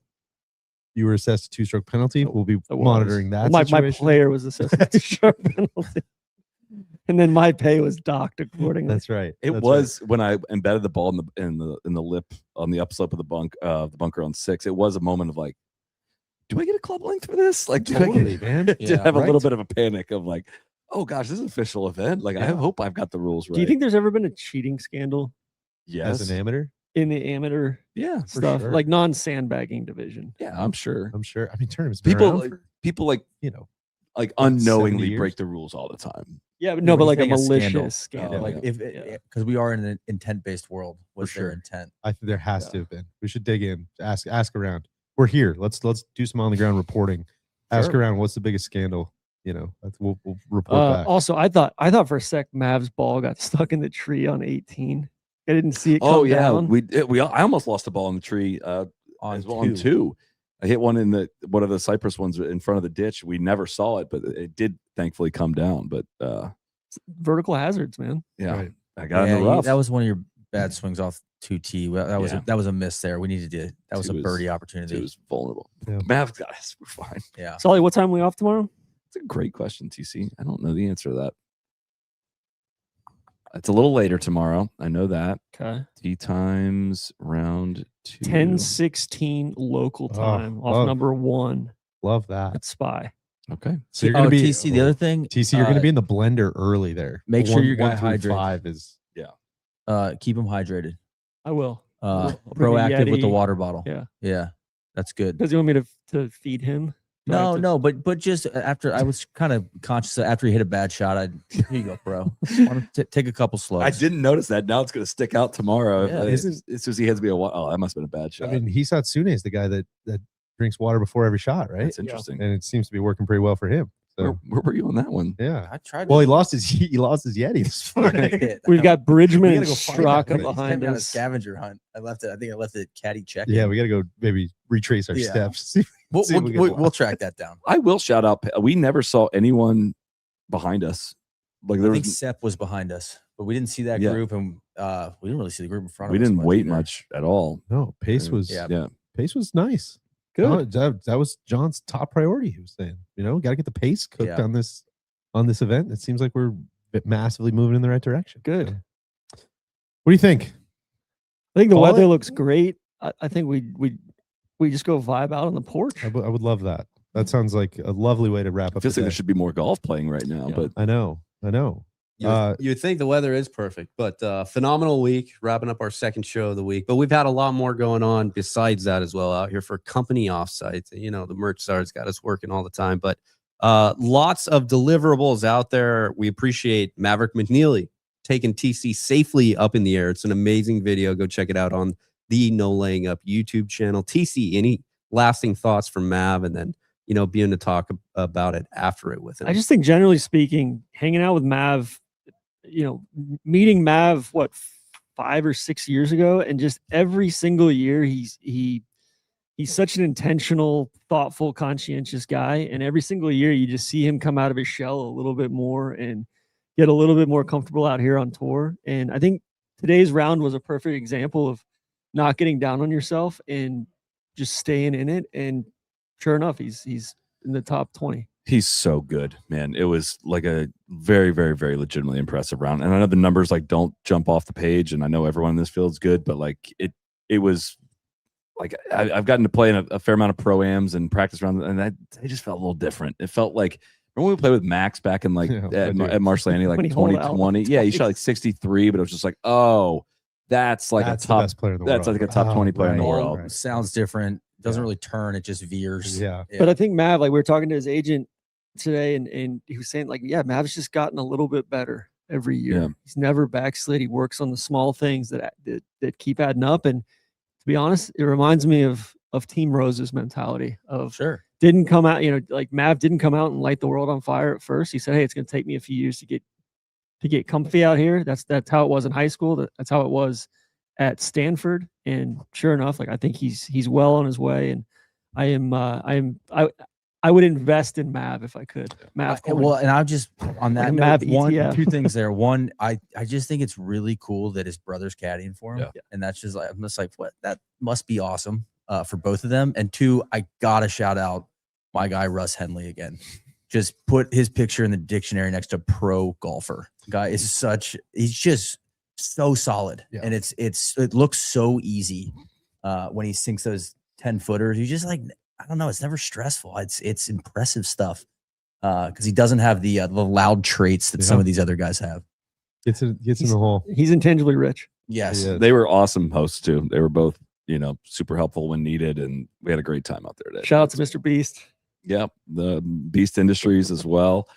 you were assessed a 2-stroke penalty. We'll be was. monitoring that. My situation. player was assessed a sharp penalty, and then my pay was docked accordingly. That's right. It That's was when I embedded the ball in the lip on the upslope of the bunker on 6. It was a moment of like, do I get a club length for this? Like, do I Totally, man. did Yeah, have a little right. bit of a panic of like, oh gosh, this is an official event. Like, I hope I've got the rules right. Do you think there's ever been a cheating scandal yes? As an amateur, in the amateur Yeah, for stuff, sure. like non-sandbagging division? yeah, I'm sure. I'm sure. I mean, tournaments been around for, People like like 70 unknowingly years. break the rules all the time. Yeah, but no, What but do like you a think malicious scandal? scandal. Like if because we are in an intent-based world. What's their sure. intent? I think there has to have been. We should dig in. Ask around. We're here. Let's do some on the ground reporting. Ask Sure. around. What's the biggest scandal? We'll report back. Also, I thought for a sec Mav's ball got stuck in the tree on 18. I didn't see it. Oh come yeah, down. I almost lost a ball in the tree On as well on 2. I hit one in one of the cypress ones in front of the ditch. We never saw it, but it did thankfully come down. But vertical hazards, man. yeah, Right. I got in the rough. That was one of your bad swings off 2T. Well, that was a miss there. We needed to. That was a birdie opportunity. It was vulnerable. Yeah. Mav, guys, we're fine. Yeah. Sully, what time are we off tomorrow? It's a great question, TC. I don't know the answer to that. It's a little later tomorrow. I know that. Okay. Tee times round 2. 10:16 local time off number 1. Love that. At Spy. Okay. So you're gonna be TC. The other thing, TC, you're gonna be in the blender early there. Make sure your guy 1 through hydrated. 5 is keep him hydrated. I will. Proactive with the water bottle. Yeah. That's good. Does he want me to feed him? No, but just after I was kind of conscious that after he hit a bad shot, here you go, bro. Want to take a couple slugs. I didn't notice that. Now it's going to stick out tomorrow. Yeah. As soon as he hands me a water, that must have been a bad shot. I mean, Hisatsune is the guy that drinks water before every shot, right? That's interesting. And it seems to be working pretty well for him. So where were you on that one? yeah, I tried. Well, he lost his Yeti this morning. We've got Bridgman We and gotta go find Straka that. behind on a us. scavenger hunt. I think I left it caddy check. Yeah, we got to go maybe retrace our Yeah. steps. See if we can We'll track that down. I will shout out. We never saw anyone behind us. Like there I think was, Sepp was behind us, but we didn't see that Yeah. group, and we didn't really see the group in front of we us. didn't wait either. much at all. No, pace was Yeah. pace was nice. Good. That was John's top priority. He was saying, got to get the pace cooked Yeah. on this event. It seems like we're massively moving in the right direction. Good. So, what do you think? I think the Call weather it? looks great. I think we just go vibe out on the porch. I would love that. That sounds like a lovely way to wrap It up. feels the like there day. should be more golf playing right now, but I know. You would think the weather is perfect, but phenomenal week, wrapping up our second show of the week. But we've had a lot more going on besides that as well out here for company offsites. The merch czar's got us working all the time, but lots of deliverables out there. We appreciate Maverick McNeely taking TC safely up in the air. It's an amazing video. Go check it out on the No Laying Up YouTube channel. TC, any lasting thoughts from Mav, and then being to talk about it after it with him? I just think, generally speaking, hanging out with Mav, meeting Mav 5 or 6 years ago, and just every single year he's such an intentional, thoughtful, conscientious guy, and every single year you just see him come out of his shell a little bit more and get a little bit more comfortable out here on tour. And I think today's round was a perfect example of not getting down on yourself and just staying in it. And sure enough, he's in the top 20. he's so good, man. It was like a very, very, very legitimately impressive round. And I know the numbers like don't jump off the page, and I know everyone in this field's good, but like it was like I've gotten to play in a fair amount of pro-ams and practice rounds, and they just felt a little different. It felt like remember when we played with Max back in like at Marshlandy, like 2020. Yeah, he shot like 63, but it was just like, oh, that's like a top best player in the that's world. like a top 20 player in the world. Right. Sounds different. Doesn't really turn. It just veers. Yeah. But I think Mav, like we were talking to his agent today, and he was saying like, yeah, Mav's just gotten a little bit better every year. Yeah. He's never backslid. He works on the small things that keep adding up. And to be honest, it reminds me of Team Rose's mentality of didn't come out, like Mav didn't come out and light the world on fire at first. He said, hey, it's going to take me a few years to get comfy out here. That's how it was in high school. That's how it was at Stanford. And sure enough, like I think he's well on his way. And I would invest in Mav if I could. Mav. Well, and I'll just on that Mav note, ETF. two things there. One, I just think it's really cool that his brother's caddying for him. Yeah. And that's just like, I'm just like, what? That must be awesome for both of them. And two, I gotta shout out my guy Russ Henley again. Just put his picture in the dictionary next to pro golfer. Guy is he's just so solid. Yeah. And it looks so easy when he sinks those 10-footers. You just like, I don't know. It's never stressful. It's impressive stuff because he doesn't have the loud traits that some of these other guys have. Gets in the hole. He's intangibly rich. Yes, They were awesome hosts too. They were both, super helpful when needed, and we had a great time out there today. Shout out to Mr. Beast. Yep, the Beast Industries as well.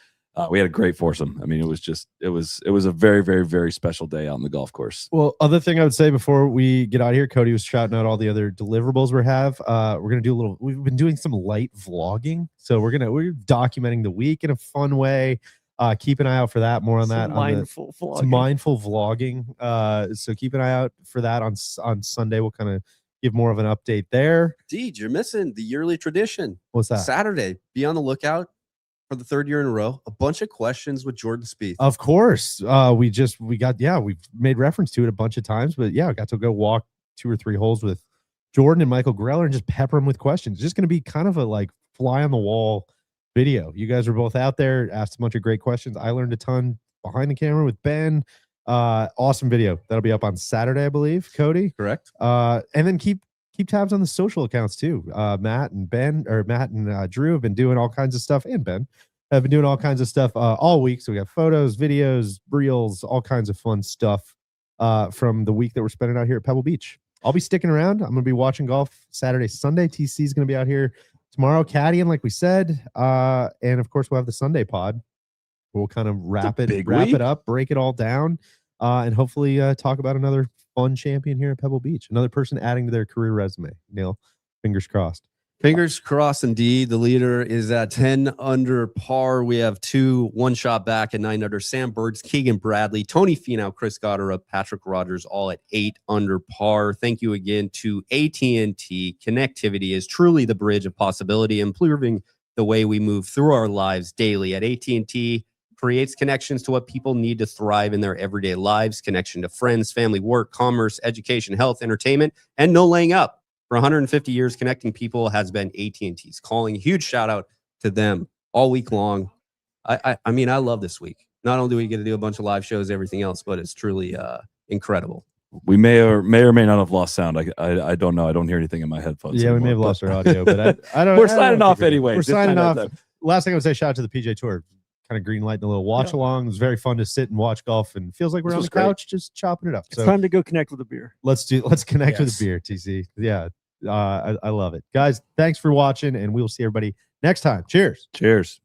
We had a great foursome. I mean, it was a very, very, very special day out on the golf course. Well, other thing I would say before we get out of here, Cody was shouting out all the other deliverables we have. We're gonna do we've been doing some light vlogging, so we're documenting the week in a fun way. Keep an eye out for that. More on that. Mindful vlogging. It's mindful vlogging. So keep an eye out for that on Sunday. We'll kind of give more of an update there. Deej, you're missing the yearly tradition. What's that? Saturday. Be on the lookout for the third year in a row. A bunch of questions with Jordan Spieth. Of course. We've made reference to it a bunch of times, but yeah, I got to go walk 2 or 3 holes with Jordan and Michael Greller and just pepper them with questions. It's just going to be kind of a like fly on the wall video. You guys were both out there, asked a bunch of great questions. I learned a ton behind the camera with Ben. Awesome video. That'll be up on Saturday, I believe, Cody. Correct. And then keep tabs on the social accounts too. Matt and Drew have been doing all kinds of stuff, and Ben have been doing all kinds of stuff all week. So we got photos, videos, reels, all kinds of fun stuff from the week that we're spending out here at Pebble Beach. I'll be sticking around. I'm going to be watching golf Saturday, Sunday. TC is going to be out here tomorrow, caddying, like we said. And of course, we'll have the Sunday pod. We'll kind of wrap it up, break it all down, and hopefully talk about another fun champion here at Pebble Beach. Another person adding to their career resume. Neil, fingers crossed. Fingers crossed indeed. The leader is at 10 under par. We have 2 1-shot back at 9 under. Sam Birds, Keegan Bradley, Tony Finau, Chris Goddard, Patrick Rogers, all at 8 under par. Thank you again to AT&T. Connectivity is truly the bridge of possibility, improving the way we move through our lives daily. At AT&T, creates connections to what people need to thrive in their everyday lives. Connection to friends, family, work, commerce, education, health, entertainment, and no laying up. For 150 years, connecting people has been AT&T's calling. Huge shout out to them all week long. I mean, I love this week. Not only do we get to do a bunch of live shows, everything else, but it's truly incredible. We may or may not have lost sound. I don't know. I don't hear anything in my headphones. Yeah, anymore, we may have lost our audio, but I don't. We're signing off anyway. We're signing off. Last thing I would say, shout out to the PGA Tour. Kind of green lighting a little watch along. It was very fun to sit and watch golf, and feels like we're on the couch just chopping it up. It's time to go connect with a beer. Let's connect with a beer, TC. Yeah, I love it, guys. Thanks for watching, and we'll see everybody next time. Cheers. Cheers.